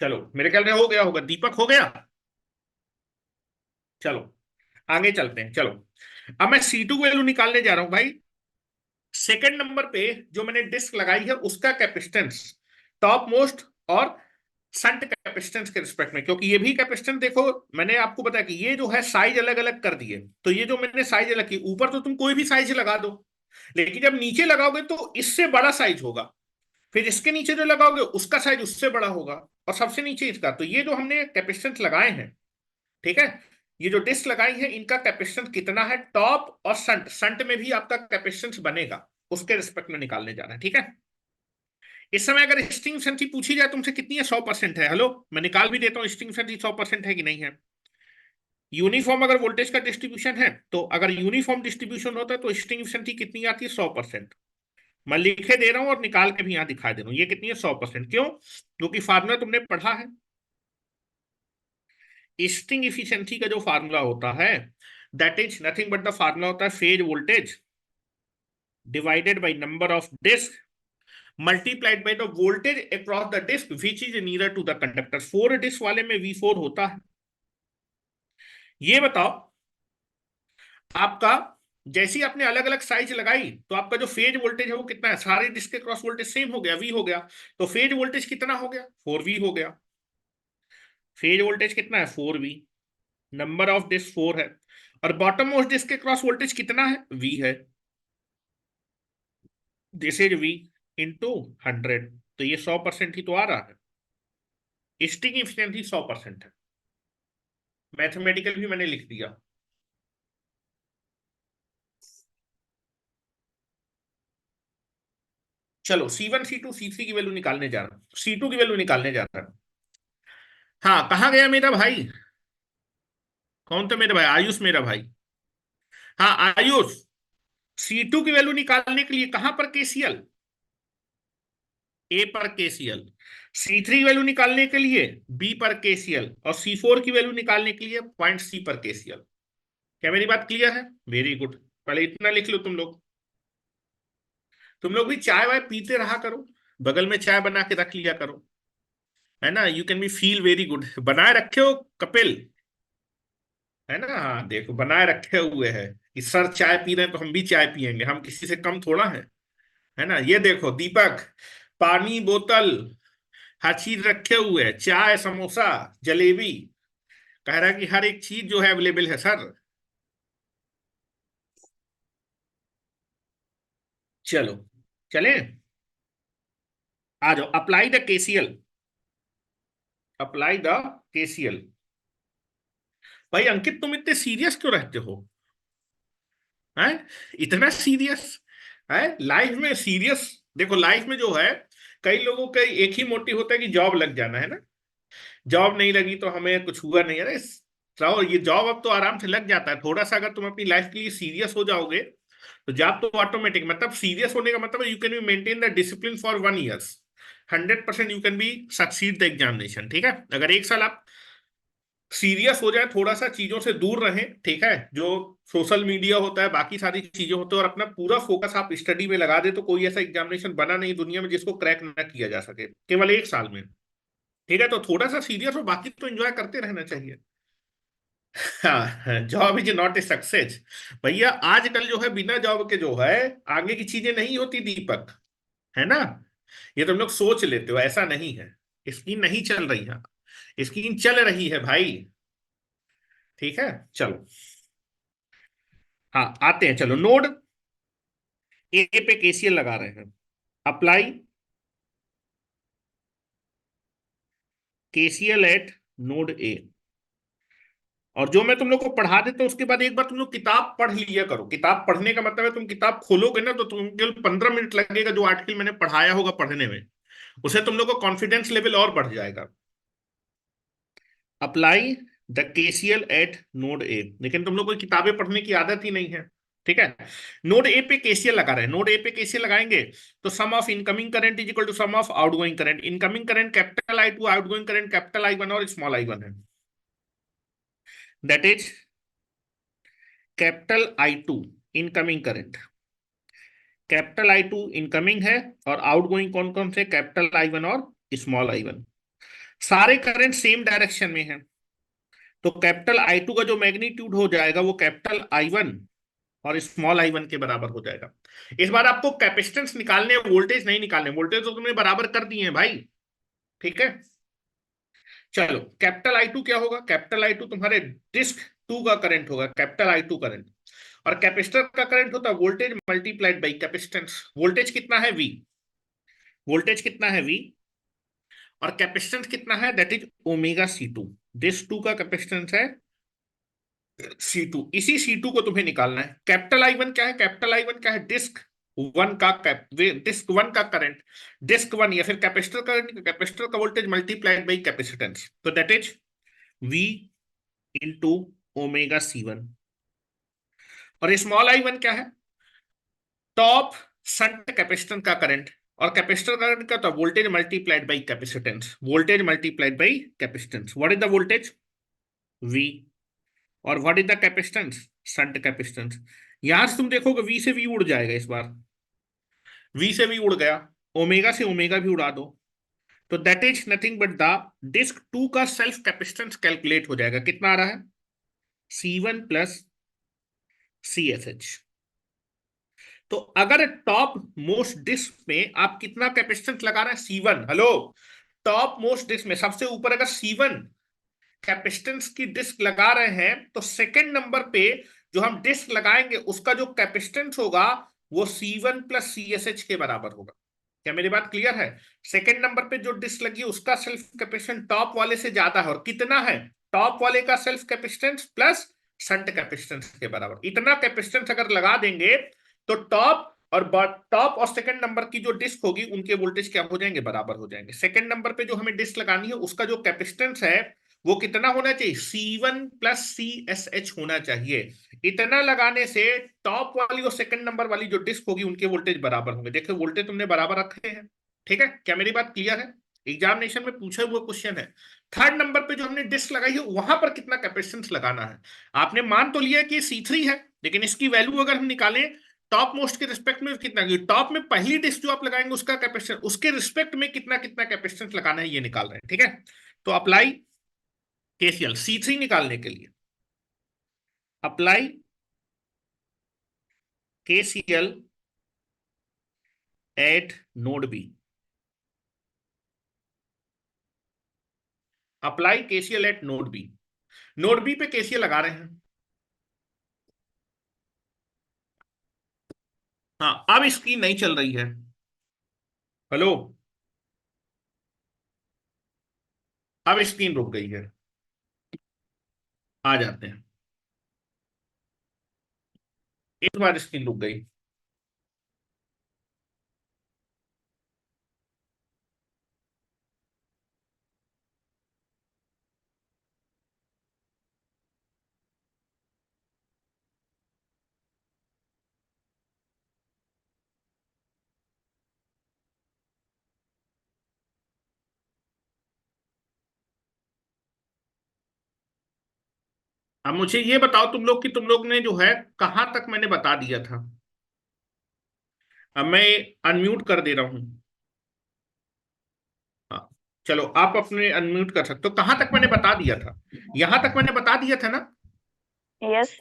चलो मेरे ख्याल में हो गया होगा। दीपक हो गया? चलो आगे चलते हैं। चलो अब मैं C2 वैल्यू निकालने जा रहा हूं भाई। सेकंड नंबर पे जो मैंने डिस्क लगाई है उसका कैपेसिटेंस टॉप मोस्ट और संट कैपेसिटेंस के रिस्पेक्ट में, क्योंकि ये भी कैपेसिटेंस देखो, मैंने आपको बताया कि ये जो है साइज अलग अलग कर दिए। तो ये जो मैंने साइज अलग की, ऊपर तो तुम कोई भी साइज लगा दो, लेकिन जब नीचे लगाओगे तो इससे बड़ा साइज होगा। फिर इसके नीचे जो लगाओगे उसका साइज उससे बड़ा होगा, और सबसे नीचे इसका। तो ये जो हमने कैपेसिटेंस लगाए हैं, ठीक है, ये जो डिस्क लगाई है इनका कैपेसिटेंस कितना है टॉप और संट, संट में भी आपका कैपेसिटेंस बनेगा, उसके रिस्पेक्ट में निकालने जाना है। ठीक है। इस समय अगर स्ट्रिंग एफिशिएंसी पूछी जाए तुमसे कितनी है, 100% है। हेलो, मैं निकाल भी देता हूँ स्ट्रिंग एफिशिएंसी 100% है कि नहीं है। यूनिफॉर्म अगर वोल्टेज का डिस्ट्रीब्यूशन है, तो अगर यूनिफॉर्म डिस्ट्रीब्यूशन होता है तो स्ट्रिंग एफिशिएंसी कितनी आती है, 100%। मैं लिखे दे रहा हूं और निकाल के भी यहां दिखा दे रहा हूं, ये कितनी है, 100%। क्यों? क्योंकि फार्मूला तुमने पढ़ा है। स्ट्रिंग एफिशिएंसी का जो फार्मूला होता है, that is nothing but the formula होता है phase voltage divided by number of disk multiplied by the voltage across the disk which is nearer to the conductor. 4 disk वाले में V4 होता है। ये बताओ, आपका जैसी आपने अलग अलग साइज लगाई तो आपका जो फेज वोल्टेज है वो कितना है, सारे डिस्क के क्रॉस वोल्टेज सेम हो गया, V हो गया। तो फेज वोल्टेज कितना हो गया, 4V हो गया। फेज वोल्टेज कितना है, 4V। नंबर ऑफ डिस्क 4 है। और बॉटम मोस्ट डिस्क के क्रॉस वोल्टेज कितना है, V है। This is V into 100। तो ये 100% ही तो आ रहा है। स्टिंग एफिशिएंसी 100% है। मैथमेटिकल भी मैंने लिख दिया। चलो C1 C2 C3 की वैल्यू निकालने जा रहा हूं, C2 की वैल्यू निकालने जा रहा हूं। हाँ, कहाँ गया मेरा भाई? कौन था मेरा भाई? आयुष मेरा भाई। हाँ आयुष, C2 की वैल्यू निकालने के लिए कहां पर KCL? A पर KCL। C3 की वैल्यू निकालने के लिए B पर KCL, और C4 की वैल्यू निकालने के लिए पॉइंट C पर KCL। क्या मेरी बात क्लियर है? Very good. पहले इतना लिख लो तुम लोग। तुम लोग भी चाय वाय पीते रहा करो, बगल में चाय बना के रख लिया करो, है ना। You can B feel very good. बनाए रखे हो कपिल, है ना। हाँ देखो, बनाए रखे हुए हैं कि सर चाय पी रहे हैं तो हम भी चाय पियेंगे, हम किसी से कम थोड़ा है ना। ये देखो दीपक, पानी बोतल हर चीज रखे हुए है, चाय समोसा जलेबी, कह रहा है कि हर एक चीज जो है अवेलेबल है सर। चलो चले, आ जाओ। Apply the KCL। Apply the KCL। भाई अंकित, तुम इतने सीरियस क्यों रहते हो? हैं? इतना सीरियस है लाइफ में? सीरियस देखो, लाइफ में जो है, कई लोगों का एक ही मोटिव होता है कि जॉब लग जाना, है ना। जॉब नहीं लगी तो हमें कुछ हुआ नहीं। अरे रहो, ये जॉब अब तो आराम से लग जाता है। थोड़ा सा अगर तुम अपनी लाइफ के लिए सीरियस हो जाओगे तो जॉब तो ऑटोमेटिक, मतलब सीरियस होने का मतलब you can be maintain the discipline for 1 year, 100% you can B succeed the examination. ठीक है, अगर एक साल आप सीरियस हो जाए, थोड़ा सा चीजों से दूर रहें, ठीक है, जो सोशल मीडिया होता है बाकी सारी चीजें होती है, और अपना पूरा फोकस आप स्टडी में लगा दे, तो कोई ऐसा एग्जामिनेशन बना नहीं दुनिया में जिसको क्रैक ना किया जा सके केवल एक साल में। ठीक है, तो थोड़ा सा सीरियस हो, बाकी तो एंजॉय करते रहना चाहिए। हाँ, job is not a success. भैया आजकल जो है बिना जॉब के जो है आगे की चीजें नहीं होती दीपक, है ना। ये तुम लोग सोच लेते हो, ऐसा नहीं है। स्क्रीन नहीं चल रही है, स्क्रीन चल रही है भाई। ठीक है, चलो। हाँ आते हैं, चलो। नोड ए पे KCL लगा रहे हैं। Apply KCL at node A. और जो मैं तुम लोग को पढ़ा देता हूं उसके बाद एक बार तुम लोग किताब पढ़ लिया करो। किताब पढ़ने का मतलब है तुम किताब खोलोगे ना तो तुम केवल 15 मिनट लगेगा, जो आर्टिकल मैंने पढ़ाया होगा पढ़ने में, उसे तुम लोग को कॉन्फिडेंस लेवल और बढ़ जाएगा। Apply the KCL at node A. लेकिन तुम लोग को किताबें पढ़ने की आदत ही नहीं है, ठीक है। नोड ए पे केसीएल लगा रहे हैं, नोड ए पे केसीएल लगाएंगे तो sum of incoming current is equal to sum of outgoing current. Incoming current capital I two, outgoing current capital I one और स्मॉल आई वन है। That is capital I two incoming current, capital I two incoming है, और outgoing कौन कौन से, capital I one और small I one. सारे current same direction में है, तो कैपिटल आई टू का जो मैग्नीट्यूड हो जाएगा वो कैपिटल आई वन और स्मॉल आई वन के बराबर हो जाएगा। इस बार आपको कैपेसिटेंस निकालने, वोल्टेज नहीं निकालने, वोल्टेज तो तुमने बराबर कर दिए हैं भाई, ठीक है। चलो कैपिटल आई टू क्या होगा, कैपिटल आई टू तुम्हारे डिस्क टू का करंट होगा, कैपिटल आई टू करंट। और कैपेसिटर का करंट होता है voltage multiplied by capacitance. Voltage कितना है वी, वोल्टेज कितना है वी, और कैपेसिटेंस कितना है, that is omega C two. Disk two का कैपेसिटेंस है सी टू, इसी सी टू को तुम्हें निकालना है। कैपिटल आई वन क्या है, कैपिटल आई वन क्या है, डिस्क वन का डिस्क वन का करंट, डिस्क वन या फिर कैपेसिटर करंट, कैपेसिटर का वोल्टेज मल्टीप्लाइड बाई कैपेसिटेंस, तो that is V into omega C one. और स्मॉल आई वन क्या है, टॉप शंट कैपेसिटर का करंट, और कैपेसिटर करंट क्या था, voltage multiplied by capacitance, voltage multiplied by capacitance. What is the voltage, V, और what is the capacitance, shunt capacitance. यहां से तुम देखोगे वी से वी उड़ जाएगा, इस बार वी से वी उड़ गया, ओमेगा से ओमेगा भी उड़ा दो, तो that is nothing but the disc two का सेल्फ कैपेसिटेंस कैलकुलेट हो जाएगा। कितना आ रहा है, C one plus C S H. तो अगर टॉप मोस्ट डिस्क में आप कितना कैपेसिटेंस लगा रहे हैं, C one, hello, top most disc में सबसे ऊपर अगर सी वन कैपेसिटेंस की डिस्क लगा रहे हैं, तो सेकंड नंबर पे जो हम डिस्क लगाएंगे उसका जो कैपेसिटेंस होगा वो C1 प्लस CSH के बराबर होगा। क्या मेरी बात क्लियर है? सेकंड नंबर पे जो डिस्क लगी उसका सेल्फ कैपेसिटेंस टॉप वाले से ज्यादा है, और कितना है, टॉप वाले का self capacitance plus shunt capacitance के बराबर। इतना कैपेसिटेंस अगर लगा देंगे तो टॉप और सेकंड नंबर की जो डिस्क होगी उनके वोल्टेज क्या हो जाएंगे, बराबर हो जाएंगे। सेकंड नंबर पे जो हमें डिस्क लगानी है उसका जो कैपेसिटेंस है वो कितना होना चाहिए, C1 प्लस CSH होना चाहिए। इतना लगाने से टॉप वाली और सेकंड नंबर वाली जो डिस्क होगी उनके वोल्टेज बराबर होंगे। देखो वोल्टेज तुमने बराबर रखे हैं, ठीक है। क्या मेरी बात क्लियर है? एग्जामिनेशन में पूछा हुआ क्वेश्चन है। थर्ड नंबर पे जो हमने डिस्क लगाई है वहां पर कितना कैपेसिटेंस लगाना है। आपने मान तो लिया कि C3 है, लेकिन इसकी वैल्यू अगर हम निकालें टॉप मोस्ट के रिस्पेक्ट में कितना, टॉप में पहली डिस्क जो आप लगाएंगे उसका कैपेसिटेंस, उसके रिस्पेक्ट में कितना कितना कैपेसिटेंस लगाना है ये निकाल रहे हैं, ठीक है। तो अप्लाई केसीएल C3 निकालने के लिए, apply KCL at node B, apply KCL at node B. Node B पे केसीएल लगा रहे हैं। हाँ अब इसकी नहीं चल रही है, हेलो, अब स्क्रीन रुक गई है, आ जाते हैं। एक बार स्क्रीन रुक गई। अब मुझे ये बताओ तुम लोग कि तुम लोग ने जो है कहां तक मैंने बता दिया था। अब मैं अनम्यूट कर दे रहा हूं। हाँ, चलो आप अपने अनम्यूट कर सकते हो। कहां तक मैंने बता दिया था, यहां तक मैंने बता दिया था ना? यस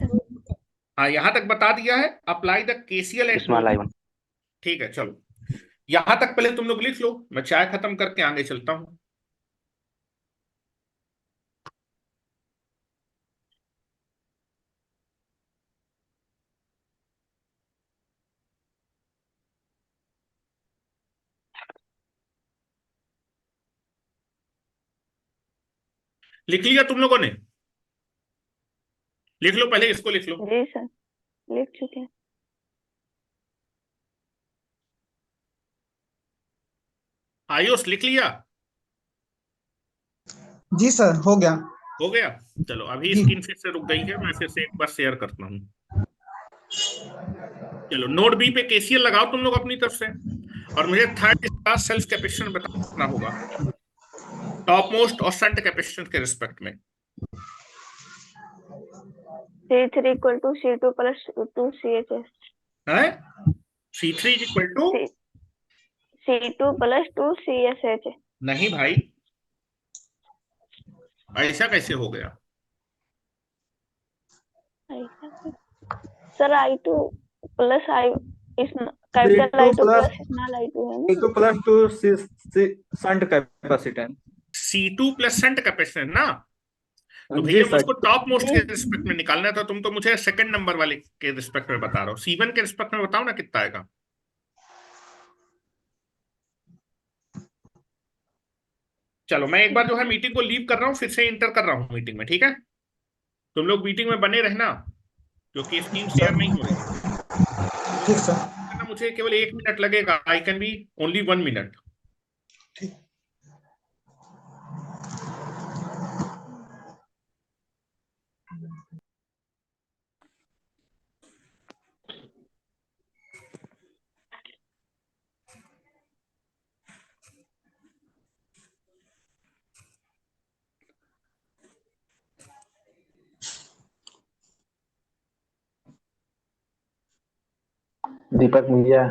हाँ यहां तक बता दिया है, apply the KCL at small node. I one. ठीक है चलो, यहां तक पहले तुम लोग लिख लो, मैं चाय खत्म करके आगे चलता हूं। लिख लिया तुम लोगों ने? लिख लो, पहले इसको लिख लो। जी सर, लिख चुके हैं। आयुष लिख लिया? जी सर, हो गया। हो गया। चलो अभी जी। स्क्रीन फिर से रुक गई है, मैं फिर से एक बार शेयर करता हूँ। चलो नोड बी पे केसीएल लगाओ तुम लोग अपनी तरफ से, और मुझे थर्ड इसका सेल्फ कैपेसिटेंस बताना होगा, टॉप मोस्ट और शंट कैपेसिटेंस के रिस्पेक्ट में। C3 equal to C2 plus 2 CHS. है C3 is equal to, C C2 plus 2 CSH. नहीं भाई ऐसा कैसे हो गया? Sir I2 plus I is capital C2 I2 plus plus small I2 है ना? C2 plus 2 shunt capacitance. C2 plus shunt capacitance ना, तो जी भैया सर। मुझको टॉप मोस्ट जी के रिस्पेक्ट में निकालना था, तुम तो मुझे सेकंड नंबर वाले के रिस्पेक्ट में बता रहे हो। C1 के रिस्पेक्ट में बताओ ना कितना आएगा। चलो मैं एक बार जो है मीटिंग को लीव कर रहा हूँ, फिर से इंटर कर रहा हूँ मीटिंग में, ठीक है? तुम लोग मीटिंग में बने रहना, क्योंकि स्क्रीन शेयर नहीं हो रही ठीक सर। है ना। मुझे केवल 1 मिनट लगेगा, I can be only 1 minute. Deepak भैया।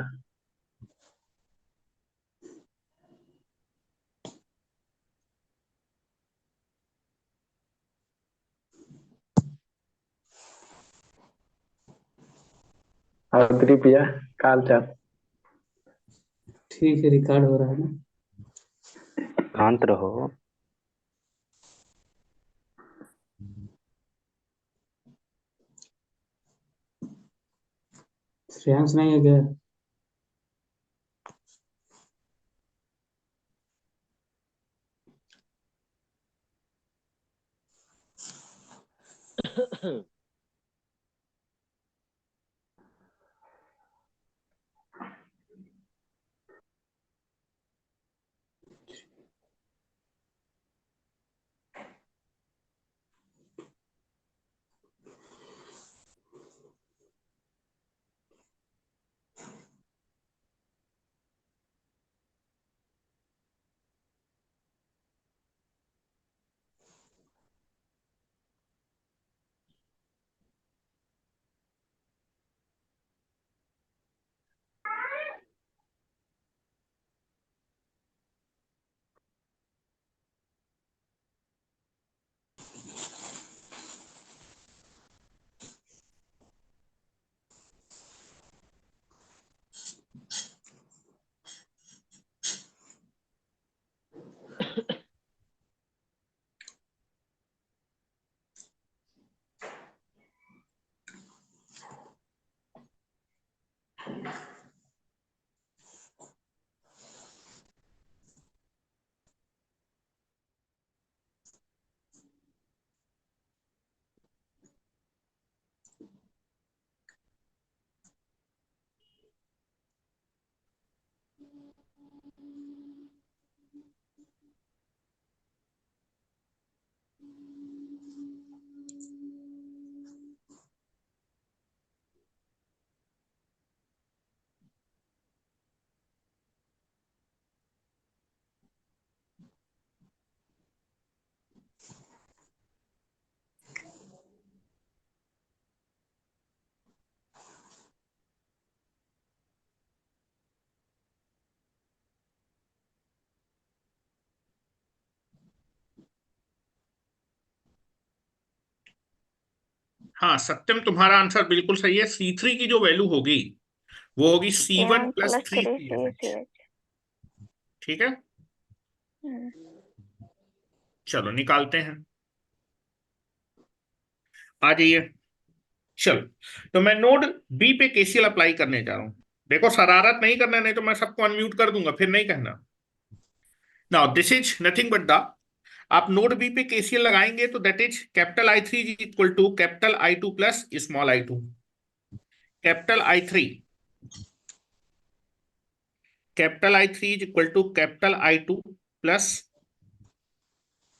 और दिलीप भैया का हाल चाल? ठीक है, रिकॉर्ड हो रहा है ना। शांत रहो। श्रेयांश नहीं है क्या? हाँ सत्यम, तुम्हारा आंसर बिल्कुल सही है। C3 की जो वैल्यू होगी वो होगी C1 1 plus plus three 3 C F H CSH. ठीक है, चलो निकालते हैं, आ जाइए। चलो तो मैं नोड बी पे केसीएल अप्लाई करने जा रहा हूं। देखो शरारत नहीं करना, नहीं तो मैं सबको अनम्यूट कर दूंगा, फिर नहीं कहना। Now this is nothing but the, आप नोड बी पे केसीएल लगाएंगे तो that is capital I3 is equal to capital I2 plus small I2। Capital I3, capital I3 is equal to capital I2 plus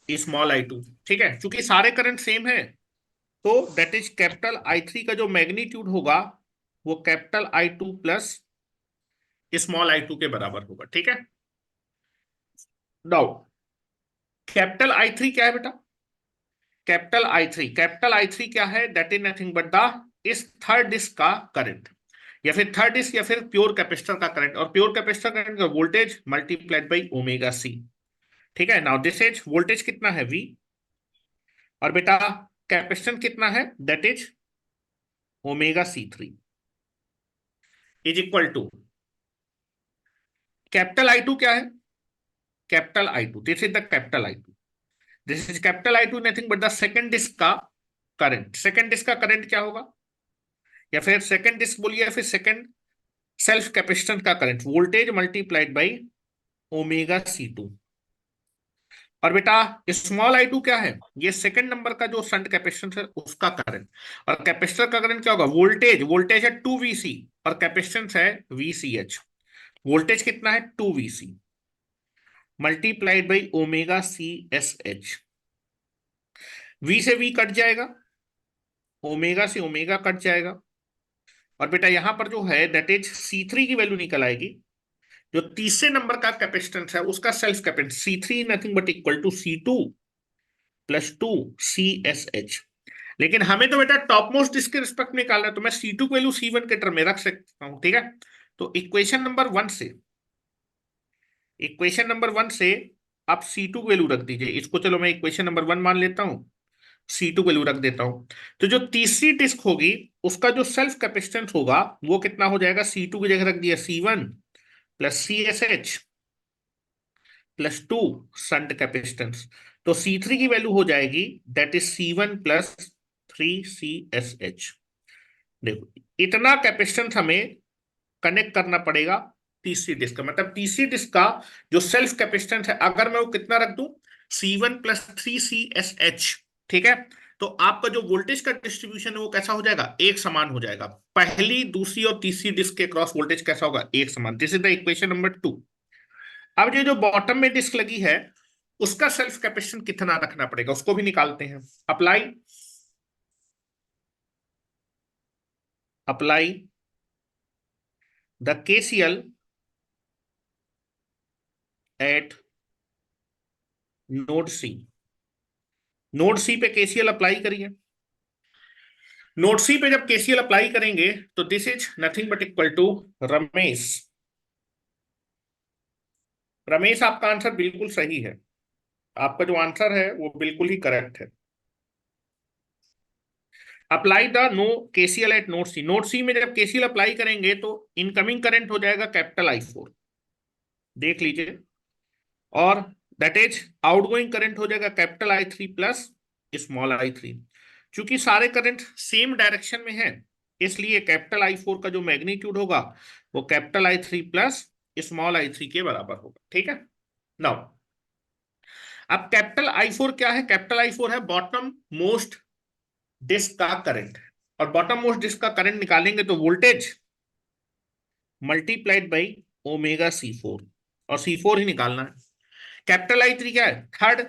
small I2। ठीक है, क्योंकि सारे current same है, तो दैट इज कैपिटल I3 का जो मैग्नीट्यूड होगा वो capital I2 plus small I2 के बराबर होगा। ठीक है, नाउ कैपिटल I3 क्या है बेटा? कैपिटल आई थ्री क्या है? That is nothing but the इस थर्ड डिस्क का करंट, या फिर थर्ड डिस्क या फिर प्योर कैपेसिटर का करंट, और प्योर कैपेसिटर करंट का voltage multiplied by omega C. ठीक है, नाउ दिस इज वोल्टेज कितना है V, और बेटा कैपेसिटेंस कितना है? That is omega C3 is equal to capital I2 क्या है? Capital I2, this is the capital I2, this is capital I2 nothing but the second disc का current. Second disc का करंट क्या होगा? या फिर सेकंड डिस्क बोलिए, या फिर सेकंड सेल्फ कैपेसिटेंस का current, voltage multiplied by omega C2। और बेटा स्मॉल I2 क्या है? ये सेकंड नंबर का जो शंट कैपेसिटेंस है उसका करंट, और कैपेसिटर का करंट क्या होगा? वोल्टेज है 2Vc और कैपेसिटेंस है VCH। वोल्टेज कितना है? 2Vc multiplied by omega CSH। V से V कट जाएगा, ओमेगा से ओमेगा कट जाएगा, और बेटा यहां पर जो है दैट इज C3 की वैल्यू निकल आएगी। जो तीसरे नंबर का कैपेसिटेंस है उसका self capacitance C3 nothing but equal to C2 plus 2CSH। लेकिन हमें तो बेटा टॉप मोस्ट डिस्क के रिस्पेक्ट में निकालना है, तो मैं C2 की वैल्यू C1 के टर्म में रख सकता हूं। ठीक है, तो इक्वेशन नंबर वन से आप C2 की वैल्यू रख दीजिए। इसको चलो मैं इक्वेशन नंबर 1 मान लेता हूं, C2 वैल्यू रख देता हूं। तो जो तीसरी डिस्क होगी उसका जो सेल्फ कैपेसिटेंस होगा वो कितना हो जाएगा? C2 की जगह रख दिया C1 plus CSH plus 2 shunt capacitance. तो C3 की वैल्यू हो जाएगी that is C1 plus 3CSH। देखो इतना कैपेसिटेंस हमें कनेक्ट करना पड़ेगा तीसरी डिस्क का, मतलब तीसरी डिस्क का जो सेल्फ कैपेसिटेंस है अगर मैं वो कितना रख दूं? C1 plus 3CSH। ठीक है, तो आपका जो वोल्टेज का डिस्ट्रीब्यूशन है वो कैसा हो जाएगा? एक समान हो जाएगा। पहली, दूसरी और तीसरी डिस्क के क्रॉस वोल्टेज कैसा होगा? एक समान। This is the equation number 2। अब ये जो बॉटम में डिस्क लगी है उसका सेल्फ कैपेसिटेंस कितना रखना पड़ेगा उसको भी निकालते हैं। Apply the KCL at node C। Node C पे KCL अप्लाई करिए। नोड C पे जब KCL अप्लाई करेंगे तो this is nothing but equal to Ramesh. Ramesh आपका आंसर बिल्कुल सही है, आपका जो आंसर है वो बिल्कुल ही करेक्ट है। Apply the no KCL at node C। Node C में जब KCL अप्लाई करेंगे तो इनकमिंग करंट हो जाएगा कैपिटल I4, देख लीजिए, और दैट इज आउटगोइंग करंट हो जाएगा capital I3 plus small I3। क्योंकि सारे करंट सेम डायरेक्शन में है इसलिए कैपिटल I4 का जो मैग्नीट्यूड होगा वो capital I3 plus small I3 के बराबर होगा। ठीक है, नाउ अब कैपिटल I4 क्या है? कैपिटल I4 है बॉटम मोस्ट डिस्क का करंट, और बॉटम मोस्ट डिस्क का करंट निकालेंगे तो voltage multiplied by omega C4, और C4 ही निकालना है। कैपिटल I3 क्या है? थर्ड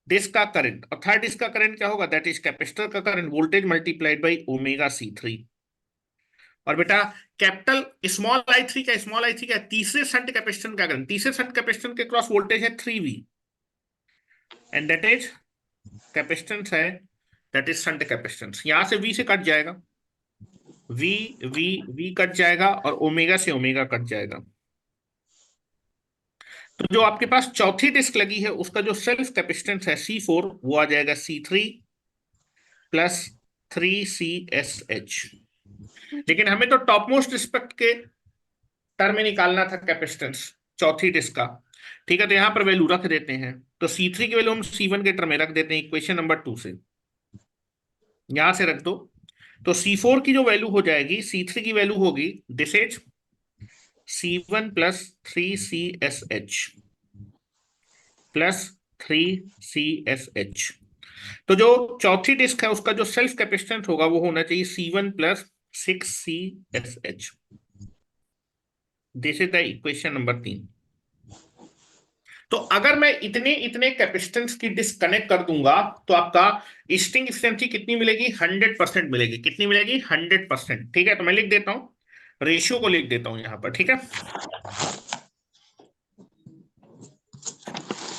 डिस्क का करंट, और थर्ड डिस्क का करंट क्या होगा? दैट इज कैपेसिटर का current, voltage multiplied by omega C3। और बेटा कैपिटल स्मॉल I3 क्या है? तीसरे शंट कैपेसिटर का करंट, तीसरे शंट कैपेसिटर के क्रॉस वोल्टेज है 3V, and that is capacitance है, दैट इज शंट कैपेसिटेंस। यहां से V से कट जाएगा, V कट जाएगा, और ओमेगा से ओमेगा कट जाएगा। तो जो आपके पास चौथी डिस्क लगी है उसका जो सेल्फ कैपेसिटेंस है C4 वो आ जाएगा C3 प्लस 3CSH। लेकिन हमें तो टॉप मोस्ट रिस्पेक्ट के टर्म में निकालना था कैपेसिटेंस चौथी डिस्क का। ठीक है, तो यहां पर वैल्यू रख देते हैं, तो C3 की वैल्यू हम C1 के टर्म में रख देते हैं इक्वेशन नंबर 2 से, यहां से रख दो। तो C4 की जो वैल्यू हो जाएगी, C3 की वैल्यू होगी this is C1 plus 3CSH plus 3CSH। तो जो चौथी डिस्क है उसका जो सेल्फ कैपेसिटेंस होगा वो होना चाहिए C1 plus 6CSH। This is the equation number 3। तो अगर मैं इतने इतने कैपेसिटेंस की डिस्कनेक्ट कर दूंगा तो आपका स्ट्रिंग एफिशिएंसी कितनी मिलेगी? 100% मिलेगी। कितनी मिलेगी? 100%। ठीक है, तो मैं लिख देता हूं, रेशियो को लिख देता हूं यहां पर। ठीक है,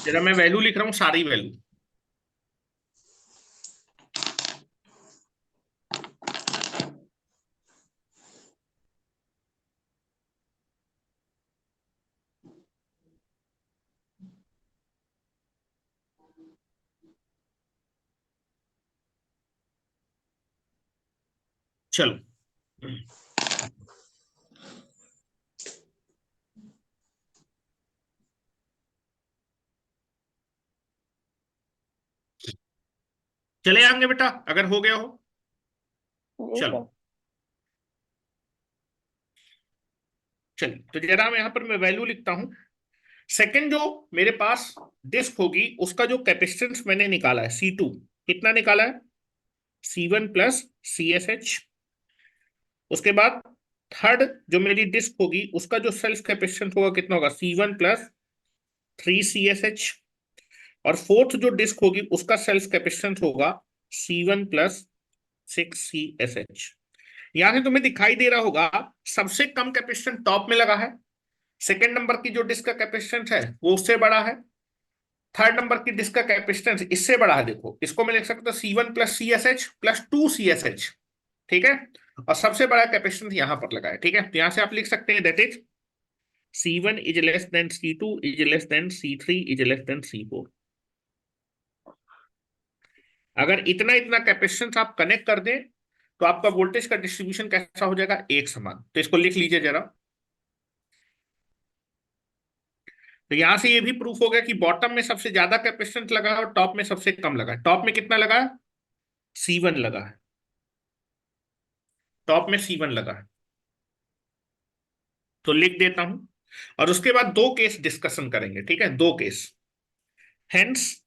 जरा मैं वैल्यू लिख रहा हूं, सारी वैल्यू। चलो, चले आएंगे बेटा अगर हो गया हो। जी चलो, सर। चलिए, तो जरा मैं यहां पर मैं वैल्यू लिखता हूं। सेकंड जो मेरे पास डिस्क होगी उसका जो कैपेसिटेंस मैंने निकाला है C2, कितना निकाला है? C1 plus CSH। उसके बाद थर्ड जो मेरी डिस्क होगी उसका जो सेल्फ कैपेसिटेंस होगा कितना होगा? C1 plus 3CSH। और फोर्थ जो डिस्क होगी उसका सेल्फ कैपेसिटेंस होगा C1 प्लस 6CSH। यहां से तुम्हें दिखाई दे रहा होगा सबसे कम कैपेसिटेंस टॉप में लगा है। सेकेंड नंबर की जो डिस्क का कैपेसिटेंस है वो उससे बड़ा है। थर्ड नंबर की डिस्क का कैपेसिटेंस इससे बड़ा है। देखो, इसको मैं लिख सकता हूँ C1 plus CSH plus 2CSH। ठीक है, और सबसे बड़ा कैपेसिटेंस यहां पर लगा है। ठीक है, तो यहां से आप लिख सकते हैं that is C1 is less than C2 is less than C3 is less than C4। अगर इतना इतना कैपेसिटेंस आप कनेक्ट कर दें तो आपका वोल्टेज का डिस्ट्रीब्यूशन कैसा हो जाएगा? एक समान। तो इसको लिख लीजिए जरा। तो यहां से ये भी प्रूफ हो गया कि बॉटम में सबसे ज्यादा कैपेसिटेंस लगा है और टॉप में सबसे कम लगा है। टॉप में कितना लगा है? C1 लगा है। टॉप में C1 लगा है, तो लिख देता हूं। और उसके बाद दो केस डिस्कशन करेंगे। ठीक है, दो case. Hence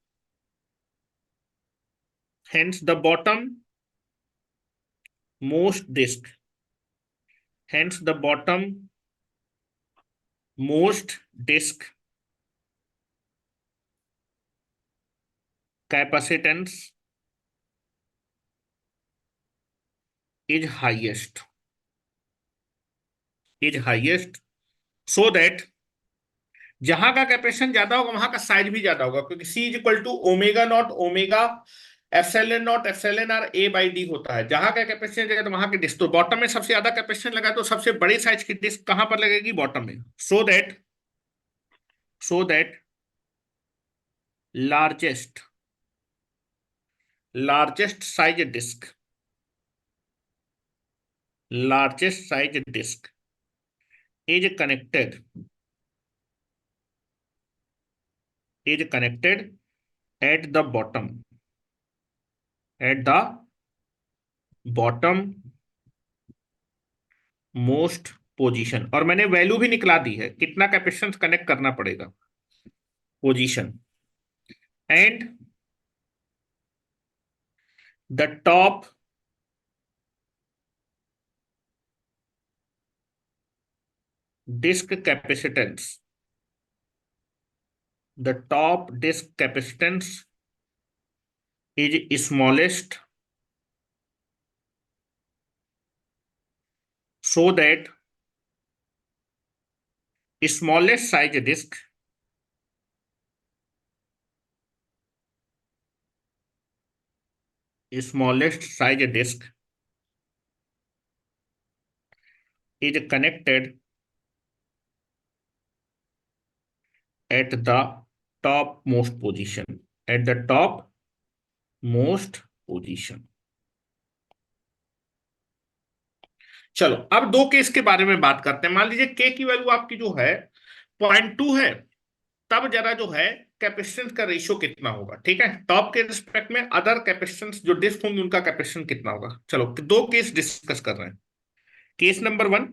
hence the bottom most disk, hence the bottom most disk capacitance is highest so that जहां का कैपेसिटेंस ज्यादा होगा वहां का साइज भी ज्यादा होगा, क्योंकि C is equal to omega naught omega epsilon naught epsilon R A/D होता है। जहां का कैपेसिटेंस ज्यादा तो वहां की डिस्क, तो बॉटम में सबसे ज्यादा कैपेसिटेंस लगा है, तो सबसे बड़ी साइज की डिस्क कहां पर लगेगी? बॉटम में। So that largest largest size disk largest size disk is connected at the bottom most position. और मैंने वैल्यू भी निकला दी है, कितना कैपेसिटेंस कनेक्ट करना पड़ेगा, position. And the top disk capacitance the top disk capacitance is smallest so that smallest size disk smallest size disk is connected at the top most position at the top most position। चलो, अब दो case के बारे में बात करते हैं। मान लीजिए के की वैल्यू आपकी जो है 0.2 है, तब जरा जो है कैपेसिटेंस का रेशियो कितना होगा? ठीक है, टॉप के रिस्पेक्ट में अदर कैपेसिटेंस जो डिस्क होंगे उनका कैपेसिटेंस कितना होगा? चलो, दो केस डिस्कस कर रहे हैं। केस नंबर 1,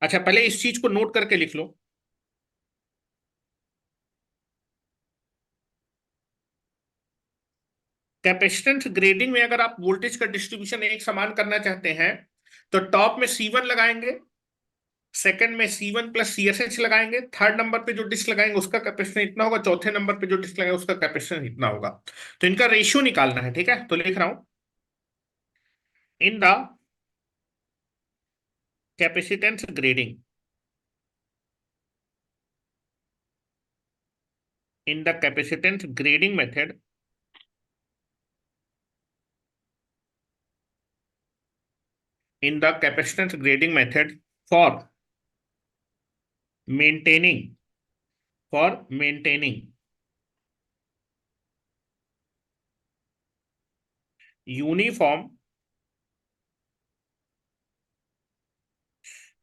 अच्छा पहले इस चीज को नोट करके लिख लो। कैपेसिटेंस ग्रेडिंग में अगर आप वोल्टेज का डिस्ट्रीब्यूशन एक समान करना चाहते हैं तो टॉप में C1 लगाएंगे, सेकंड में C1 प्लस CSH लगाएंगे, थर्ड नंबर पे जो डिस्क लगाएंगे उसका कैपेसिटेंस इतना होगा, चौथे नंबर पे जो डिस्क लगाएंगे उसका कैपेसिटेंस इतना होगा। तो इनका रेशियो निकालना है, ठीक है। तो लिख रहा हूं, इन the capacitance grading, in the capacitance grading method, in the capacitance grading method for maintaining, for maintaining uniform,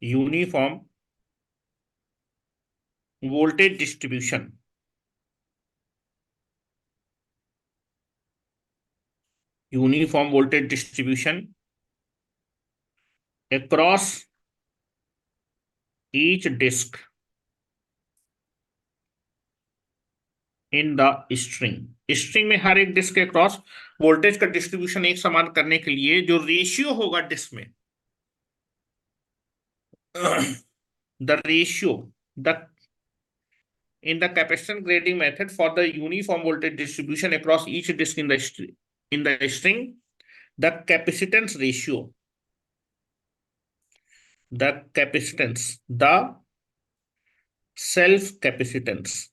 uniform voltage distribution, uniform voltage distribution across each disk in the string. String में हर एक disc के cross voltage का distribution एक समान करने के लिए जो रेशियो होगा डिस्क में, the ratio, the in the capacitance grading method for the uniform voltage distribution across each disk in the string, the capacitance ratio, the capacitance, the self capacitance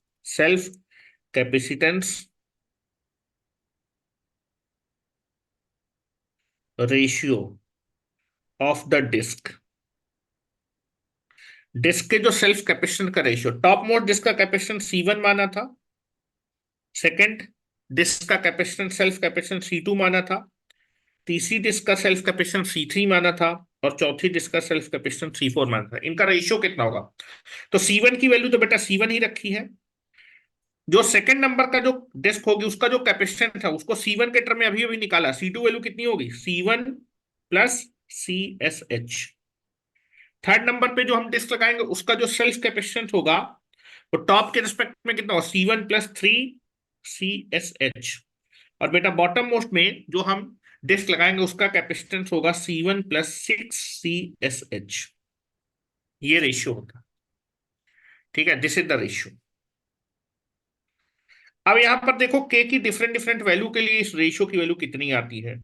ratio of the disk, डिस्क के जो self capacitance का ratio, top most disk का capacitance C1 माना था, second disc का capacitance self capacitance C2 माना था, तीसरी डिस्क का सेल्फ कैपेसिटेंस C3 माना था, और चौथी डिस्क का सेल्फ कैपेसिटेंस C4 माना था। इनका रेशियो कितना होगा? तो C1 की वैल्यू तो बेटा C1 ही रखी है, जो सेकंड नंबर का जो डिस्क होगी उसका जो कैपेसिटेंस है उसको C1 के टर्म में अभी अभी निकाला, C2 वैल्यू कितनी होगी? C1 plus CSH। Third number पे जो हम डिस्क लगाएंगे उसका जो सेल्फ कैपेसिटेंस होगा वो टॉप के रिस्पेक्ट में कितना होगा? C1 plus 3CSH। और बेटा बॉटम मोस्ट में जो हम डिस्क लगाएंगे उसका कैपेसिटेंस होगा C1 प्लस 6CSH। ये रेशियो होता है, ठीक है। This is the ratio. अब यहां पर देखो K की डिफरेंट डिफरेंट वैल्यू के लिए इस रेशियो की वैल्यू कितनी आती है,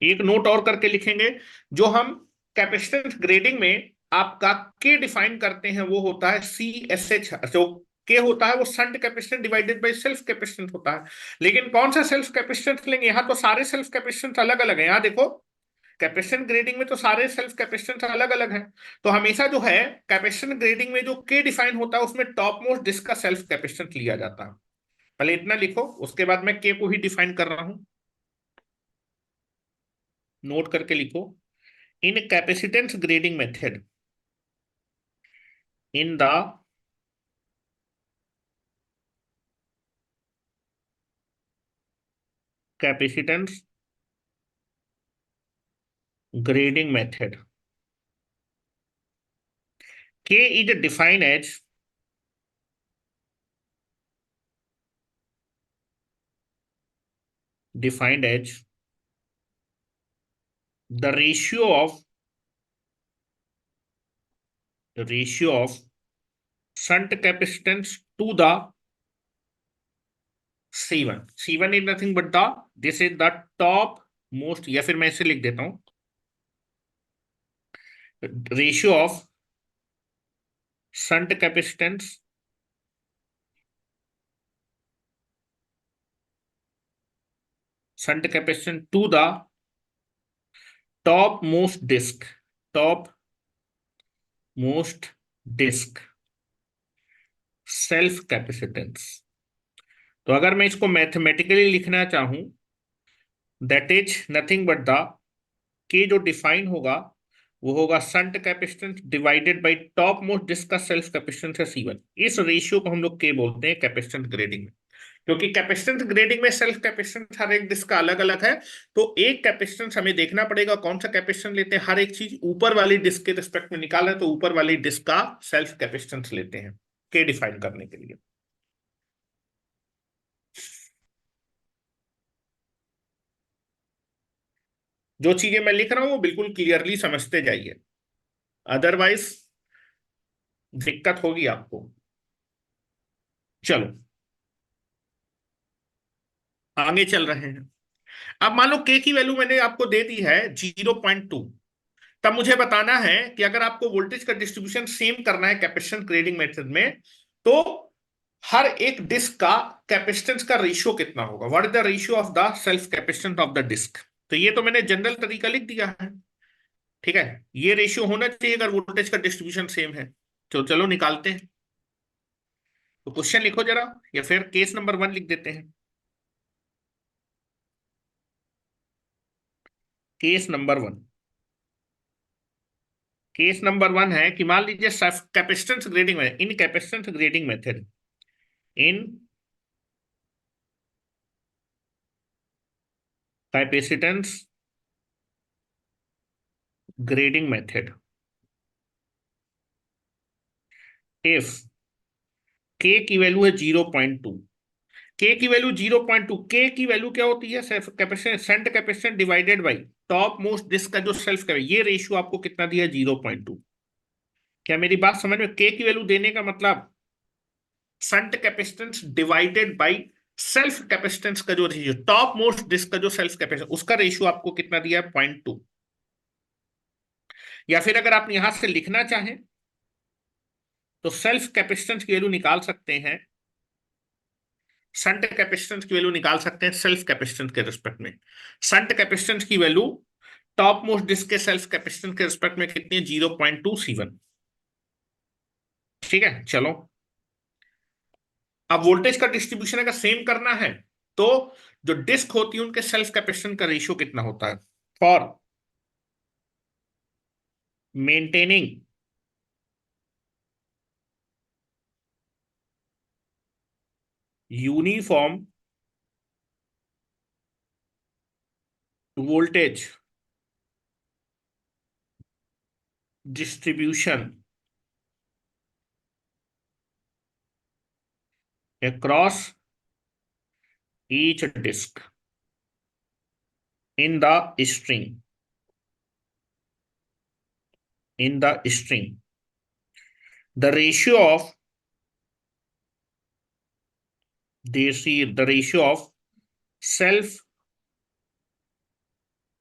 एक नोट और करके लिखेंगे। जो हम कैपेसिटेंस ग्रेडिंग में आपका K डिफाइन करते हैं वो होता है CSH। जो K होता है वो shunt capacitance divided by self capacitance होता है। लेकिन कौन सा सेल्फ कैपेसिटेंस लेंगे? यहाँ तो सारे सेल्फ कैपेसिटेंस अलग अलग है। यहाँ देखो कैपेसिटेंस ग्रेडिंग में तो सारे सेल्फ कैपेसिटेंस अलग अलग हैं। तो हमेशा जो है कैपेसिटेंस ग्रेडिंग में जो K डिफाइन होता है उसमें टॉप मोस्ट डिस्क का सेल्फ कैपेसिटेंस लिया जाता है। पहले इतना लिखो, उसके बाद मैं K को ही डिफाइन कर रहा हूं, नोट करके लिखो। In capacitance grading method, in the capacitance grading method, K is defined as the ratio of shunt capacitance to the C1। C1 is nothing but this is the top most, या फिर मैं इसे लिख देता हूं, ratio of shunt capacitance to the top most disk self capacitance. तो अगर मैं इसको मैथमेटिकली लिखना चाहूं, that is nothing but the K जो डिफाइन होगा वो होगा shunt capacitance divided by top most disk का सेल्फ कैपेसिटेंस है C1। इस रेशियो को हम लोग K बोलते हैं कैपेसिटेंस ग्रेडिंग में, क्योंकि कैपेसिटेंस ग्रेडिंग में सेल्फ कैपेसिटेंस हर एक डिस्क का अलग अलग है। तो एक कैपेसिटेंस हमें देखना पड़ेगा कौन सा कैपेसिटेंस लेते हैं। हर एक चीज ऊपर वाली डिस्क के रिस्पेक्ट में निकाला है तो ऊपर वाली डिस्क का सेल्फ कैपेसिटेंस लेते हैं K डिफाइन करने के लिए। जो चीजें मैं लिख रहा हूं वो बिल्कुल क्लियरली समझते जाइए, अदरवाइज दिक्कत होगी आपको। चलो आगे चल रहे हैं। अब मान लो के की वैल्यू मैंने आपको दे दी है 0.2। तब मुझे बताना है कि अगर आपको वोल्टेज का डिस्ट्रीब्यूशन सेम करना है कैपेसिटेंस ग्रेडिंग मेथड में, तो हर एक डिस्क का कैपेसिटेंस का रेशियो कितना होगा, what is the ratio of the self capacitance of the disk. तो ये तो मैंने जनरल तरीका लिख दिया है, ठीक है। ये रेशियो होना चाहिए अगर वोल्टेज का डिस्ट्रीब्यूशन सेम है। तो चलो निकालते हैं। तो क्वेश्चन लिखो जरा, या फिर केस नंबर 1 लिख देते हैं। केस नंबर 1, केस नंबर 1 है कि मान लीजिए कैपेसिटेंस ग्रेडिंग में, in capacitance grading method, in capacitance grading method, if K की वैल्यू है 0.2, के की वैल्यू 0.2, के की वैल्यू क्या होती है, self capacitance, shunt capacitance divided by top most disk का जो सेल्फ कैपेसिटेंस, ये रेशियो आपको कितना दिया है, 0.2। क्या मेरी बात समझ में, के की वैल्यू देने का मतलब shunt capacitance divided by self capacitance का जो रेशियो, टॉप मोस्ट डिस्क का जो सेल्फ कैपेसिटेंस, उसका रेशियो आपको कितना दिया है, 0.2। या फिर अगर आप यहां से लिखना चाहें तो सेल्फ कैपेसिटेंस की वैल्यू निकाल सकते हैं, शंट कैपेसिटेंस की वैल्यू निकाल सकते हैं सेल्फ कैपेसिटेंस के रिस्पेक्ट में। शंट कैपेसिटेंस की वैल्यू टॉप मोस्ट डिस्क के सेल्फ कैपेसिटेंस के रिस्पेक्ट में कितनी है, 0.2 C1। ठीक है, चलो अब वोल्टेज का डिस्ट्रीब्यूशन अगर सेम करना है तो जो डिस्क होती है उनके सेल्फ कैपेसिटेंस का रेशियो कितना होता है, for maintaining uniform voltage distribution across each disk in the string, in the string, the ratio of the ratio of self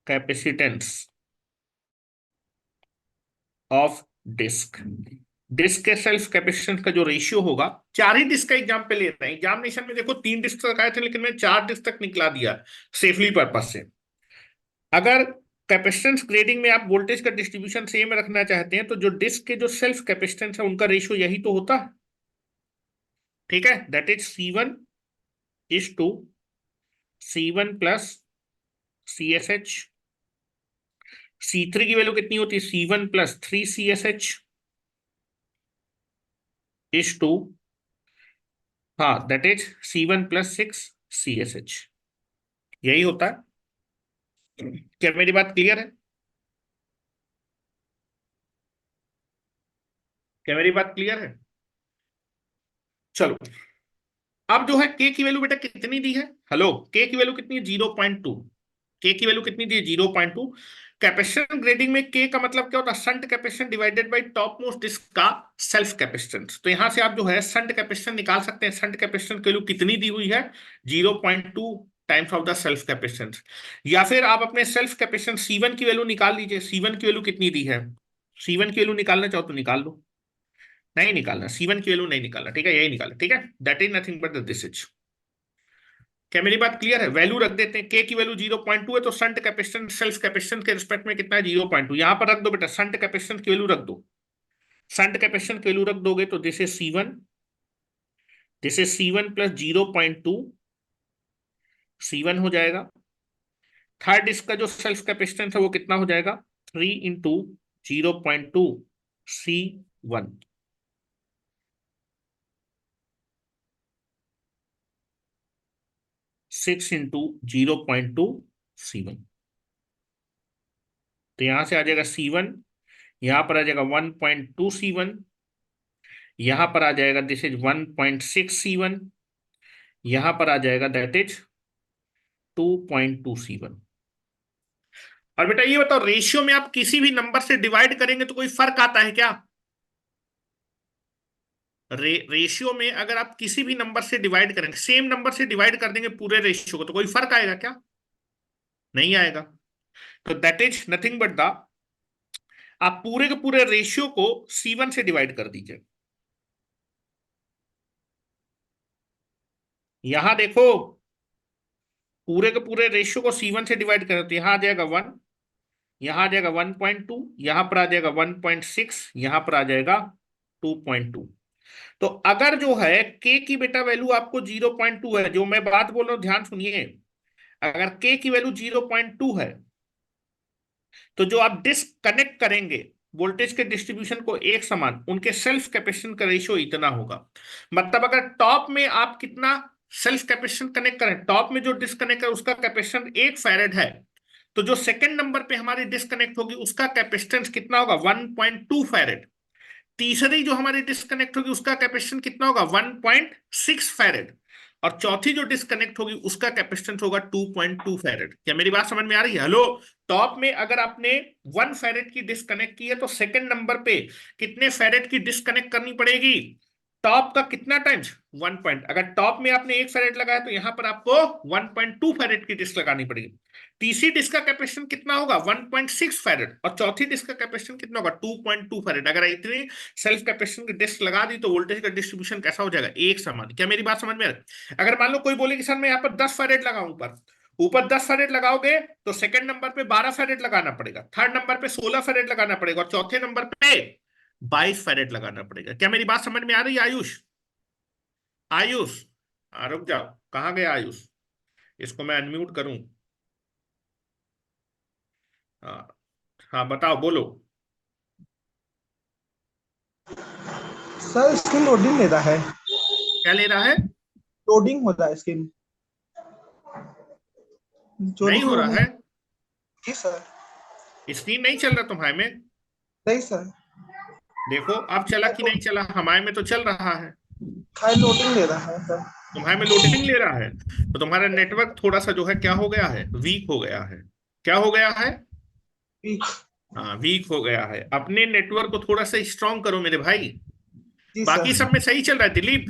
capacitance of disk, डिस्क के सेल्फ कैपेसिटेंस का जो रेशियो होगा, 4 ही डिस्क का एग्जाम्पल ले रहे हैं। एग्जामिनेशन में देखो 3 डिस्क तक आए थे, लेकिन मैं 4 डिस्क तक निकला दिया सेफली पर्पज से। अगर कैपेसिटेंस ग्रेडिंग में आप वोल्टेज का डिस्ट्रीब्यूशन सेम रखना चाहते हैं तो जो डिस्क के जो सेल्फ कैपेसिटेंस है उनका रेशियो यही तो होता है, ठीक है। That is C1 C1 plus CSH। C3 की वैल्यू कितनी होती है, C1 plus 3CSH is to, हाँ that is C1 plus 6CSH। यही होता है। क्या मेरी बात क्लियर है, क्या मेरी बात क्लियर है। चलो अब जो है के की वैल्यू बेटा कितनी दी है, हेलो, के की वैल्यू कितनी है, 0.2। के की वैल्यू कितनी दी है, 0.2। कैपेसिटेंस ग्रेडिंग में के का मतलब क्या होता है, shunt capacitance divided by top most disk का सेल्फ कैपेसिटेंस। तो यहां से आप जो है शंट कैपेसिटेंस निकाल सकते हैं। शंट कैपेसिटेंस की वैल्यू कितनी दी हुई है, 0.2 times of the self capacitance. या फिर आप अपने सेल्फ कैपेसिटेंस C1 की वैल्यू निकाल लीजिए। C1 की वैल्यू कितनी दी है, C1 की वैल्यू निकालना चाहो तो निकाल लो, नहीं निकालना, C1 की वैल्यू नहीं निकालना, ठीक है, यही निकालना, ठीक है। That is nothing but this is. क्या मेरी बात क्लियर है, वैल्यू रख देते हैं। के की वैल्यू 0.2 है तो शंट कैपेसिटेंस सेल्फ कैपेसिटेंस के रिस्पेक्ट में कितना है, 0.2। यहां पर रख दो बेटा, शंट कैपेसिटेंस की वैल्यू रख दो। शंट कैपेसिटेंस की वैल्यू रख दोगे तो this is C1, this is C1 plus 0.2 C1 हो जाएगा। थर्ड इसका जो सेल्फ कैपेसिटेंस है वो कितना हो जाएगा, 3 into 0.2 C1। Six into 0.2 C1। तो यहां से आ जाएगा C1, यहां पर आ जाएगा 1.2 C1, यहां पर आ जाएगा दिस इज 1.6 C1, यहां पर आ जाएगा दैट इज 2.2 C1। और बेटा ये बताओ, रेशियो में आप किसी भी नंबर से डिवाइड करेंगे तो कोई फर्क आता है क्या? रेशियो में अगर आप किसी भी नंबर से डिवाइड करेंगे, सेम नंबर से डिवाइड कर देंगे पूरे रेशियो को, तो कोई फर्क आएगा क्या? नहीं आएगा। तो that is nothing but the, आप पूरे के पूरे रेशियो को C1 से डिवाइड कर दीजिए। यहां देखो, पूरे के पूरे रेशियो को C1 से डिवाइड करें तो यहां आ जाएगा 1, यहां आ जाएगा 1.2, यहां पर आ जाएगा 1.6, यहां पर आ जाएगा 2.2। तो अगर जो है k की बेटा वैल्यू आपको 0.2 है, जो मैं बात बोल रहा हूं ध्यान सुनिए, अगर k की वैल्यू 0.2 है तो जो आप डिस्कनेक्ट करेंगे वोल्टेज के डिस्ट्रीब्यूशन को एक समान, उनके सेल्फ कैपेसिटेंस का रेशियो इतना होगा। मतलब अगर टॉप में आप कितना सेल्फ कैपेसिटेंस कनेक्ट करें, टॉप में जो डिस्कनेक्ट है उसका कैपेसिटेंस 1 फैरेड है, तो जो सेकंड नंबर पे हमारी डिस्कनेक्ट होगी उसका कैपेसिटेंस कितना होगा? 1.2 फैरेड। तीसरी जो हमारी डिस्कनेक्ट होगी उसका कैपेसिटेंस कितना होगा? 1.6 फैरेड। और चौथी जो डिस्कनेक्ट होगी उसका कैपेसिटेंस होगा 2.2 फैरेड। क्या मेरी बात समझ में आ रही है? हेलो, टॉप में अगर आपने 1 फैरेड की डिस्कनेक्ट की है तो सेकंड नंबर पे कितने फैरेड की डिस्कनेक्ट करनी पड़ेगी? टॉप का कितना टाइम्स? 1 पॉइंट। अगर टॉप में आपने 1 फैरेड लगाया तो यहां पर आपको 1.2 फैरेड की डिस्क लगानी पड़ेगी। तीसरी डिस्क का कैपेसिटेंस कितना होगा? 1.6 फैरेड। और चौथी डिस्क का कैपेसिटेंस कितना होगा? 2.2 फैरेड। अगर इतनी सेल्फ कैपेसिटेंस की डिस्क लगा दी तो वोल्टेज का डिस्ट्रीब्यूशन कैसा हो जाएगा? एक समान। क्या मेरी बात समझ में आ रही है? अगर मान लो कोई बोले कि सर मैं यहाँ पर 10 फैरेड लगाऊं, ऊपर ऊपर 10 फैरेड लगाओगे तो सेकंड नंबर पे 12 फैरेड लगाना पड़ेगा, थर्ड नंबर पे 16 फैरेड लगाना पड़ेगा, और चौथे नंबर पे 22 फैरेड लगाना पड़ेगा। क्या मेरी बात समझ में आ रही है आयुष? आयुष, रुक जाओ, कहाँ गया आयुष? इसको मैं अनम्यूट करूं। हाँ, हाँ बताओ, बोलो। सर स्क्रीन लोडिंग ले रहा है। क्या ले रहा है? लोडिंग हो रहा है स्क्रीन। नहीं चोरी हो होने। रहा है? जी सर। स्क्रीन नहीं चल रहा तुम्हारे में? नहीं सर। देखो अब चला कि नहीं चला, हमारे में तो चल रहा है। हाई लोडिंग ले रहा है सर। तुम्हारे में लोडिंग ले रहा है तो तुम्हारा नेटवर्क थोड़ा सा जो है क्या हो गया है? वीक हो गया है। क्या हो गया है? जी। हाँ, वीक हो गया है। अपने नेटवर्क को थोड़ा सा स्ट्रांग करो मेरे भाई। जी बाकी सर। सब में सही चल रहा है। दिलीप,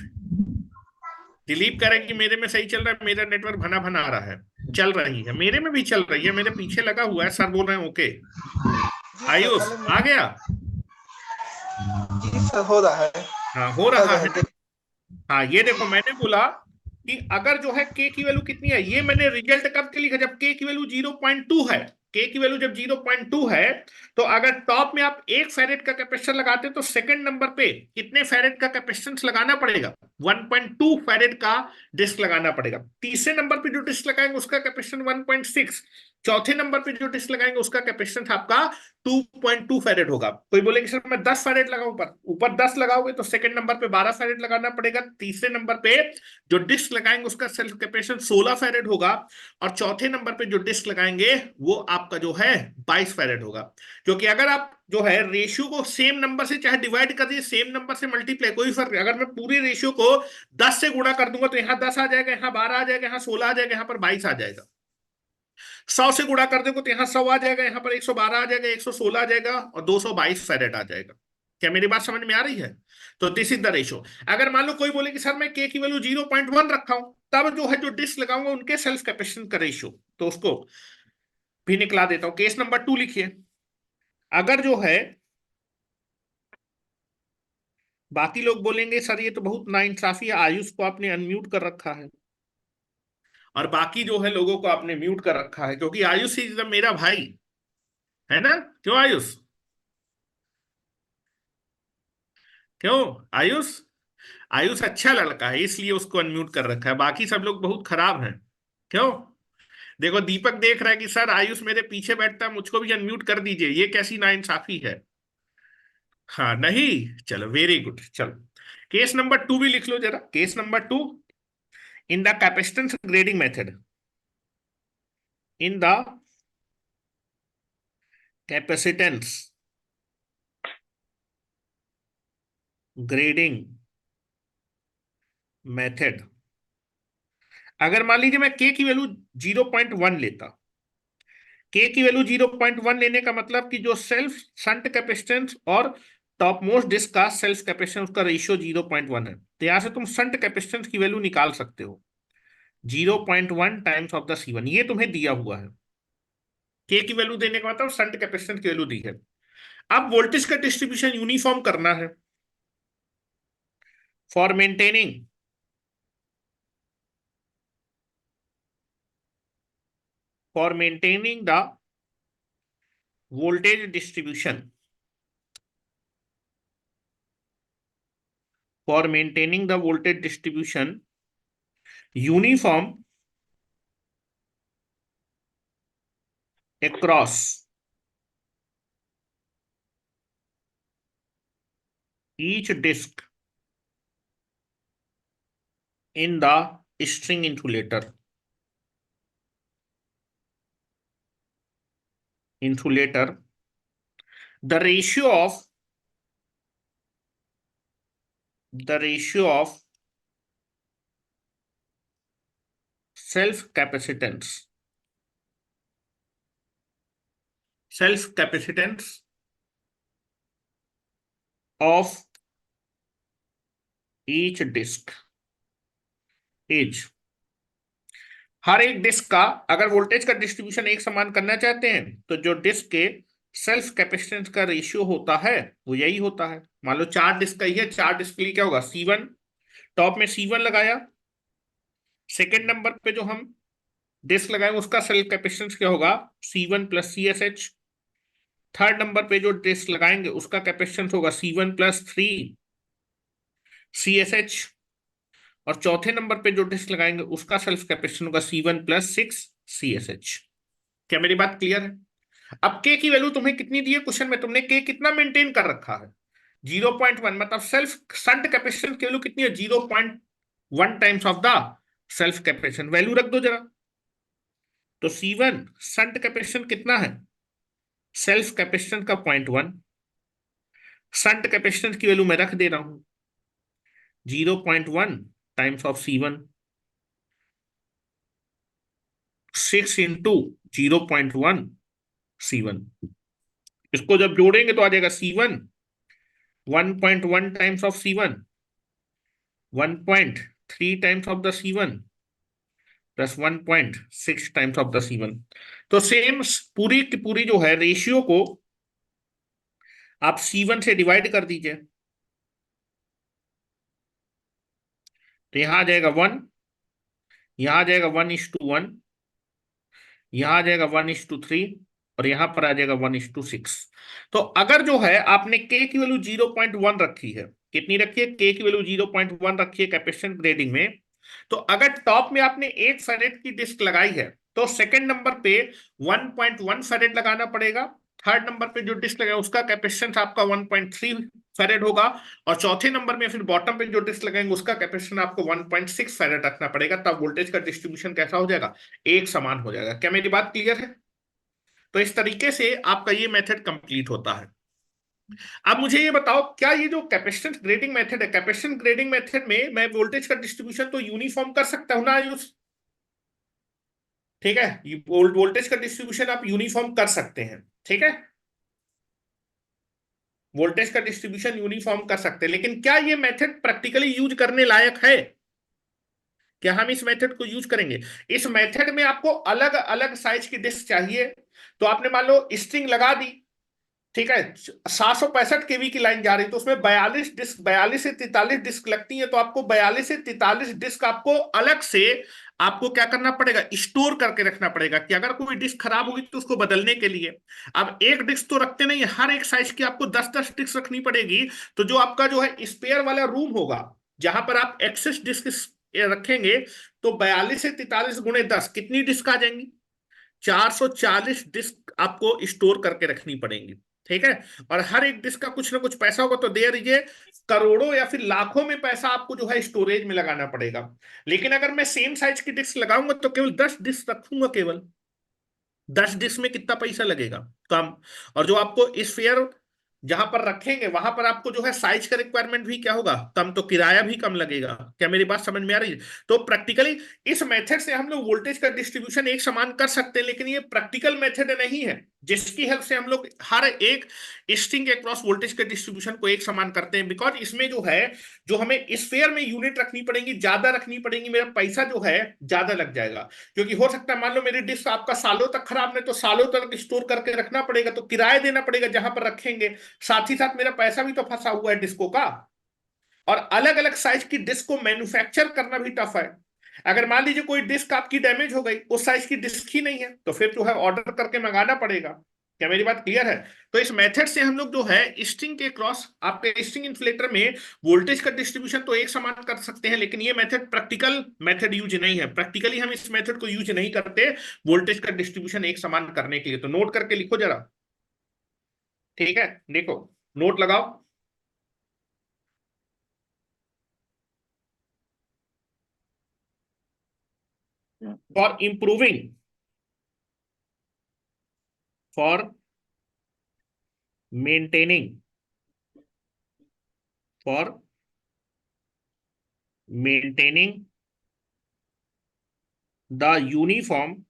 दिलीप कह रहे हैं कि मेरे में सही चल रहा है, मेरा नेटवर्क भना भना आ रहा है। चल रही है, मेरे में भी चल रही है, मेरे पीछे लगा हुआ है, सर बोल रहे हैं ओके। जी सर आयुष पहले आ गया? जी सर हो रहा है। हाँ हो कर रहा रहे है हैं। ना। हाँ ये देखो, मैंने बोला कि अगर जो है के की वैल्यू कितनी है, ये मैंने रिजल्ट कब के लिखा? जब के की वैल्यू 0.2 है। के की वैल्यू जब 0.2 है तो अगर टॉप में आप 1 फैरेड का कैपेसिटर लगाते हैं तो सेकंड नंबर पे कितने फैरेड का कैपेसिटेंस लगाना पड़ेगा? 1.2 फैरेड का डिस्क लगाना पड़ेगा। तीसरे नंबर पे जो डिस्क लगाएंगे उसका कैपेसिटेंस 1.6। चौथे नंबर पे जो डिस्क लगाएंगे उसका कैपेसिटेंस आपका 2.2 फैरेड होगा। कोई बोले कि सर मैं 10 फैरेड लगाऊं, ऊपर ऊपर 10 लगाओगे तो सेकंड नंबर पे 12 फैरेड लगाना पड़ेगा। तीसरे नंबर पे जो डिस्क लगाएंगे उसका सेल्फ कैपेसिटेंस 16 फैरेड होगा, और चौथे नंबर पे जो डिस्क लगाएंगे वो आपका जो है 22 फैरेड होगा। क्योंकि अगर आप जो है रेशियो को सेम नंबर से चाहे डिवाइड कर दिए, सेम नंबर से मल्टीप्लाई, कोई फर्क नहीं। अगर मैं पूरी रेशियो को 10 से गुणा कर दूंगा तो यहाँ 10 आ जाएगा, यहाँ 12 आ जाएगा, यहाँ 16 आ जाएगा, यहाँ पर 22 आ जाएगा। 100 से गुणा कर दोगे तो यहाँ 100 आ जाएगा, यहाँ पर 112 आ जाएगा, 116 आ जाएगा, और 222 फैरेड आ जाएगा। क्या मेरी बात समझ में आ रही है? तो दिस इज द रेशो। अगर मान लो कोई बोले कि सर मैं के की वैल्यू 0.1 रखा हूं, तब जो है जो डिस्क लगाऊंगा उनके सेल्फ कैपेसिटेंस का रेशियो, तो उसको भी निकला देता हूं। केस नंबर 2 लिखिए। अगर जो है बाकी लोग बोलेंगे सर ये तो बहुत नाइंसाफी है, आयुष को आपने अनम्यूट कर रखा है और बाकी जो है लोगों को आपने म्यूट कर रखा है, क्योंकि आयुष इज मेरा भाई है ना। क्यों आयुष? क्यों आयुष? आयुष अच्छा लड़का है इसलिए उसको अनम्यूट कर रखा है, बाकी सब लोग बहुत खराब हैं। क्यों? देखो दीपक देख रहा है कि सर आयुष मेरे पीछे बैठता है, मुझको भी अनम्यूट कर दीजिए, ये कैसी नाइंसाफी है। हाँ नहीं, चलो वेरी गुड। चलो केस नंबर 2 भी लिख लो जरा। Case number 2, in the capacitance grading method, in the capacitance grading method, अगर मान लीजिए मैं के की वैल्यू 0.1 लेता, के की वैल्यू 0.1 लेने का मतलब कि जो सेल्फ शंट कैपेसिटेंस और टॉप मोस्ट डिस्क का सेल्फ कैपेसिटेंस का रेशियो 0.1 है, तो यहां से तुम शंट कैपेसिटेंस की वैल्यू निकाल सकते हो 0.1 टाइम्स ऑफ द C1, ये तुम्हें दिया हुआ है। के की वैल्यू देने का मतलब शंट कैपेसिटेंस की वैल्यू दी है। अब वोल्टेज का डिस्ट्रीब्यूशन यूनिफॉर्म करना है for maintaining the voltage distribution for maintaining the voltage distribution uniform across each disc in the string insulator the ratio of self capacitance of each disc is, हर एक disc का अगर voltage का distribution एक समान करना चाहते हैं तो जो डिस्क के सेल्फ कैपेसिटेंस का रेशियो होता है वो यही होता है। मान लो 4 डिस्क का ही है, 4 डिस्क के लिए क्या होगा, C1, टॉप में C1 लगाया, सेकेंड नंबर पे जो हम डिस्क लगाए उसका सेल्फ कैपेसिटेंस क्या होगा, C1 plus CSH, third number पे जो डिस्क लगाएंगे उसका कैपेसिटेंस होगा C1 प्लस 3 CSH, और चौथे नंबर पे जो डिस्क लगाएंगे उसका सेल्फ कैपेसिटेंस होगा C1 प्लस 6 CSH। क्या मेरी बात क्लियर है? अब के की वैल्यू तुम्हें कितनी दी है क्वेश्चन में, तुमने के कितना मेंटेन कर रखा है 0.1, मतलब सेल्फ शंट कैपेसिटेंस की वैल्यू कितनी है 0.1 times of the self capacitance, value रख दो जरा। तो C1 शंट कैपेसिटेंस कितना है, सेल्फ कैपेसिटेंस का 0.1, शंट कैपेसिटेंस की वैल्यू मैं रख दे रहा हूं 0.1 times of C1, 6 into 0.1 C1, इसको जब जोड़ेंगे तो आ जाएगा C1 1.1 times of C1, 1.3 times of the C1 plus 1.6 times of the C1। तो सेम पूरी की पूरी जो है रेशियो को आप C1 से डिवाइड कर दीजिए, तो यहां आ जाएगा 1, यहां आ जाएगा 1:1, यहां आ जाएगा 1:3, और यहां पर आ जाएगा 1:6। तो अगर जो है आपने के की वैल्यू 0.1 रखी है, कितनी रखी है, के की वैल्यू 0.1 रखी है कैपेसिटेंस ग्रेडिंग में, तो अगर टॉप में आपने 1 फेरेड की डिस्क लगाई है तो सेकंड नंबर पे 1.1 फेरेड लगाना पड़ेगा, थर्ड नंबर पे जो डिस्क लगाए उसका कैपेसिटेंस आपका 1.3 फेरेड होगा, और चौथे नंबर में फिर बॉटम पे जो डिस्क लगाएंगे उसका कैपेसिटेंस आपको 1.6 फेरेड रखना पड़ेगा, तब वोल्टेज का डिस्ट्रीब्यूशन कैसा हो जाएगा, एक समान हो जाएगा। क्या मेरी बात क्लियर है? तो इस तरीके से आपका ये मेथड कंप्लीट होता है। अब मुझे ये बताओ, क्या ये जो कैपेसिटेंस ग्रेडिंग मेथड है, कैपेसिटेंस ग्रेडिंग मेथड में मैं वोल्टेज का डिस्ट्रीब्यूशन तो यूनिफॉर्म कर सकता हूं ना यूज, ठीक है, वोल्टेज का डिस्ट्रीब्यूशन आप यूनिफॉर्म कर सकते हैं, ठीक है, वोल्टेज का डिस्ट्रीब्यूशन यूनिफॉर्म कर सकते हैं, लेकिन क्या ये मेथड प्रैक्टिकली यूज करने लायक है, क्या हम इस मेथड को यूज करेंगे? इस मेथड में आपको अलग अलग साइज की डिस्क चाहिए, तो आपने मान लो स्ट्रिंग लगा दी, ठीक है, 765 केवी की लाइन जा रही, तो उसमें 42 से 43 डिस्क लगती है, तो आपको 42 से 43 डिस्क आपको अलग से आपको क्या करना पड़ेगा, स्टोर करके रखना पड़ेगा, कि अगर कोई डिस्क खराब होगी तो उसको बदलने के लिए। अब एक डिस्क तो रखते नहीं, हर एक साइज की आपको 10-10 डिस्क रखनी पड़ेगी, तो जो आपका जो है स्पेयर वाला रूम होगा जहां पर आप एक्सेस डिस्क रखेंगे, तो 42 से 43 गुणे 10 कितनी डिस्क आ जाएंगी, 440 डिस्क आपको स्टोर करके रखनी पड़ेंगी, ठीक है, और हर एक डिस्क का कुछ ना कुछ पैसा होगा, तो देर ये करोड़ों या फिर लाखों में पैसा आपको जो है स्टोरेज में लगाना पड़ेगा। लेकिन अगर मैं सेम साइज की डिस्क लगाऊंगा तो केवल 10 डिस्क रखूंगा, केवल 10 डिस्क में कितना पैसा लगेगा, कम, और जो आपको स्फीयर जहां पर रखेंगे वहां पर आपको जो है साइज का रिक्वायरमेंट भी क्या होगा, कम, तो किराया भी कम लगेगा। क्या मेरी बात समझ में आ रही है? तो प्रैक्टिकली इस मेथड से हम लोग वोल्टेज का डिस्ट्रीब्यूशन एक समान कर सकते हैं, लेकिन ये प्रैक्टिकल मेथड नहीं है जिसकी हेल्प से हम लोग हर एक स्ट्रिंग के क्रॉस वोल्टेज के डिस्ट्रीब्यूशन को एक समान करते हैं। बिकॉज इसमें जो है, जो हमें स्फेयर में यूनिट रखनी पड़ेगी, ज्यादा रखनी पड़ेगी, मेरा पैसा जो है ज्यादा लग जाएगा। क्योंकि हो सकता है मान लो मेरी डिस्क आपका सालों तक खराब नहीं, तो सालों तक स्टोर करके रखना पड़ेगा, तो किराया देना पड़ेगा जहां पर रखेंगे। साथ ही साथ मेरा पैसा भी तो फंसा हुआ है डिस्कों का। और अलग अलग साइज की डिस्क को मैन्युफैक्चर करना भी टफ है। अगर मान लीजिए कोई डिस्क आपकी डैमेज हो गई, उस साइज की डिस्क ही नहीं है, तो फिर जो है ऑर्डर करके मंगाना पड़ेगा। क्या मेरी बात क्लियर है? तो इस मेथड से हम लोग जो है स्ट्रिंग के क्रॉस आपके स्ट्रिंग इन्सुलेटर में वोल्टेज का डिस्ट्रीब्यूशन तो एक समान कर सकते हैं, लेकिन ये मेथड प्रैक्टिकल मेथड यूज नहीं है। प्रैक्टिकली हम इस मेथड को यूज नहीं करते वोल्टेज का डिस्ट्रीब्यूशन एक समान करने के लिए। तो नोट करके लिखो जरा, ठीक है? देखो, नोट लगाओ। for improving for maintaining for maintaining the uniform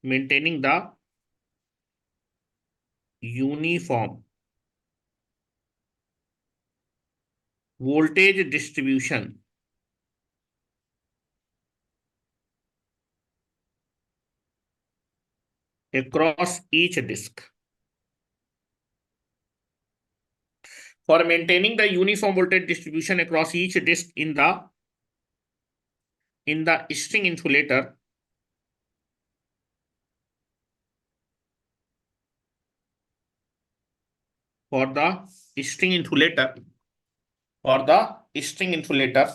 voltage distribution across each disk. For maintaining the uniform voltage distribution across each disk in the string insulator, for the string insulator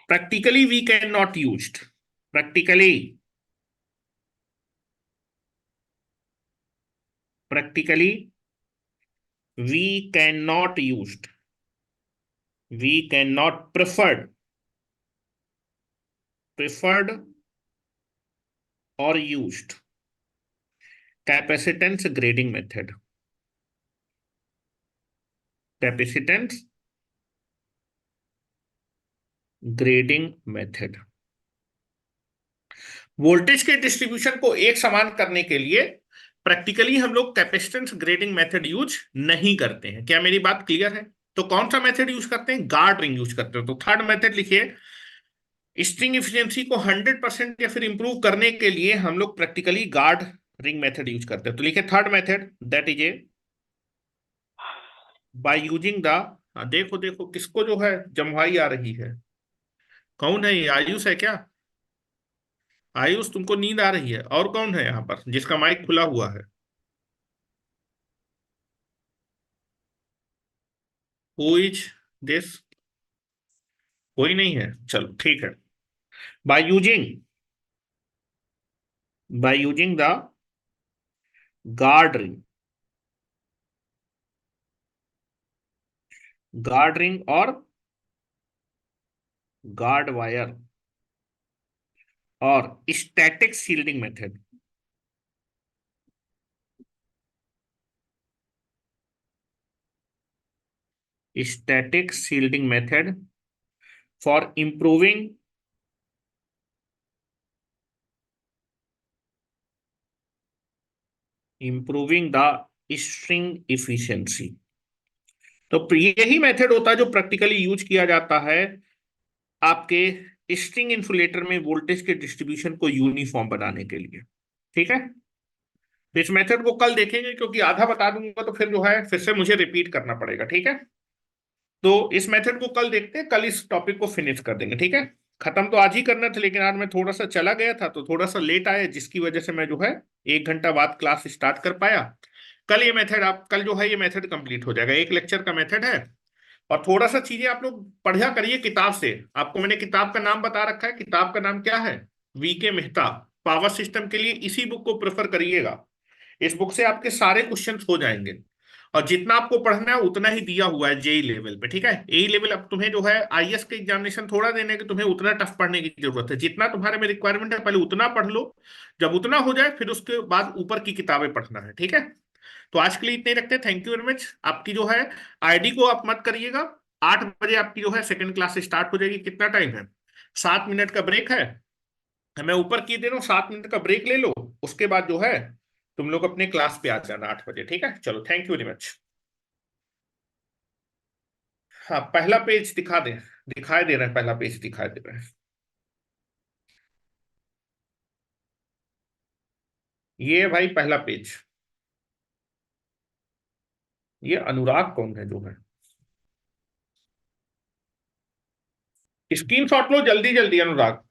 practically we cannot used practically we cannot preferred or used capacitance grading method. Capacitance grading method. Voltage के distribution को एक समान करने के लिए practically हम लोग capacitance grading method use नहीं करते हैं। क्या मेरी बात क्लियर है? तो कौन सा मेथड यूज करते हैं? गार्ड रिंग यूज करते हैं। तो थर्ड मेथड लिखिए, स्ट्रिंग एफिशिएंसी को 100% या फिर इंप्रूव करने के लिए हम लोग practically guard ring method use करते हैं। तो लिखिए third method, that is a by using the, देखो देखो किसको जो है जमवाई आ रही है, कौन है ये? आयुष है क्या? आयुष, तुमको नींद आ रही है? और कौन है यहाँ पर जिसका माइक खुला हुआ है? Who is this? कोई नहीं है, चलो ठीक है। By using the guard ring और गार्ड वायर और static shielding method, static shielding method for improving the string efficiency। तो यही मेथड होता है जो प्रैक्टिकली यूज किया जाता है आपके स्ट्रिंग इंसुलेटर में वोल्टेज के डिस्ट्रीब्यूशन को यूनिफॉर्म बनाने के लिए। ठीक है, तो इस मेथड को कल देखेंगे, क्योंकि आधा बता दूंगा तो फिर जो है फिर से मुझे रिपीट करना पड़ेगा। ठीक है, तो इस मेथड को कल देखते हैं, कल इस टॉपिक को फिनिश कर देंगे। ठीक है, खत्म तो आज ही करना था, लेकिन आज मैं थोड़ा सा चला गया था तो थोड़ा सा लेट आया, जिसकी वजह से मैं जो है 1 घंटा बाद क्लास स्टार्ट कर पाया। कल ये मेथड आप कल जो है ये मेथड कंप्लीट हो जाएगा, 1 लेक्चर का मेथड है। और थोड़ा सा चीजें आप लोग पढ़ा करिए किताब से। आपको मैंने किताब का नाम बता रखा है, किताब का नाम क्या है? वीके मेहता पावर सिस्टम के लिए। इसी बुक को प्रेफर करिएगा, इस बुक से आपके सारे क्वेश्चंस हो जाएंगे। और जितना आपको पढ़ना है उतना ही दिया हुआ है जेई लेवल पे। ठीक है, एई लेवल अब तुम्हें जो है आईएएस के एग्जामिनेशन थोड़ा देने के, तुम्हें उतना टफ पढ़ने की जरूरत है। जितना तुम्हारे में रिक्वायरमेंट है पहले उतना पढ़ लो, जब उतना हो जाए फिर उसके बाद ऊपर की किताबें पढ़ना है। ठीक है, तो आज के लिए इतने ही रखते हैं। Thank you very much. आपकी जो है आईडी को आप मत करिएगा। 8 बजे आपकी जो है सेकंड क्लास स्टार्ट हो जाएगी। कितना टाइम है? 7 मिनट का ब्रेक है। मैं ऊपर की दे रहा हूँ, 7 मिनट का ब्रेक ले लो। उसके बाद जो है तुम लोग अपने क्लास पे आ जाना 8 बजे। ठीक है, चलो थैंक यू वेरी मच। हाँ, पहला पेज दिखा दे। दिखाई दे रहा है, पहला पेज दिखाई दे रहा है। ये है भाई पहला पेज। ये अनुराग कौन है जो है? स्क्रीनशॉट लो जल्दी जल्दी अनुराग।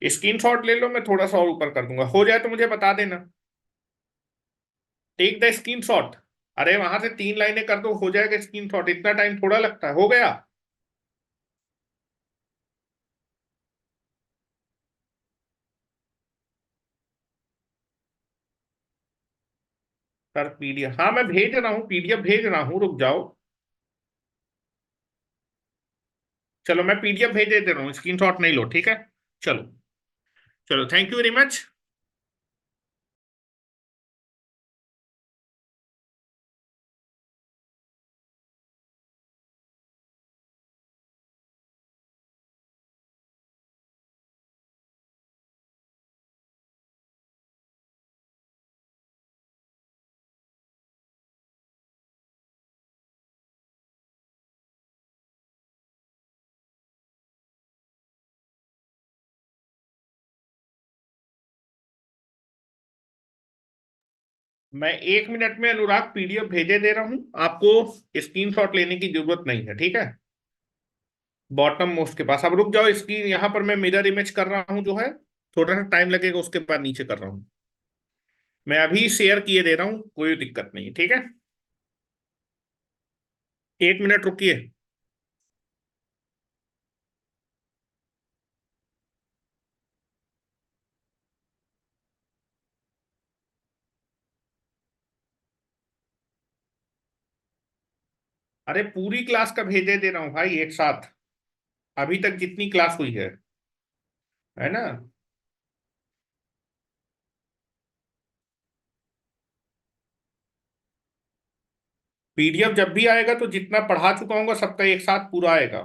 स्क्रीनशॉट ले लो, मैं थोड़ा सा और ऊपर कर दूंगा। हो जाए तो मुझे बता देना। Take the screenshot. अरे वहां से 3 लाइनें कर दो, हो जाएगा स्क्रीनशॉट। इतना टाइम थोड़ा लगता है। हो गया? सर पीडीएफ, हाँ मैं भेज रहा हूँ, पीडीएफ भेज रहा हूँ, रुक जाओ। चलो मैं पीडीएफ भेज दे रहा हूँ, स्क्रीनशॉट नहीं लो, ठीक है। चलो, चलो थैंक यू वेरी मच। मैं 1 मिनट में अनुराग पीडीएफ भेजे दे रहा हूं आपको। स्क्रीनशॉट लेने की जरूरत नहीं है, ठीक है। बॉटम मोस्ट के पास अब रुक जाओ। स्क्रीन यहां पर मैं मिरर इमेज कर रहा हूं जो है। थोड़ा सा टाइम लगेगा, उसके बाद नीचे कर रहा हूं। मैं अभी शेयर किए दे रहा हूं, कोई दिक्कत नहीं, ठीक है। 1 मिनट रुकिए। अरे पूरी क्लास का भेजे दे रहा हूँ भाई, एक साथ। अभी तक जितनी क्लास हुई है ना। पीडीएफ जब भी आएगा तो जितना पढ़ा चुका हूँ सबका एक साथ पूरा आएगा।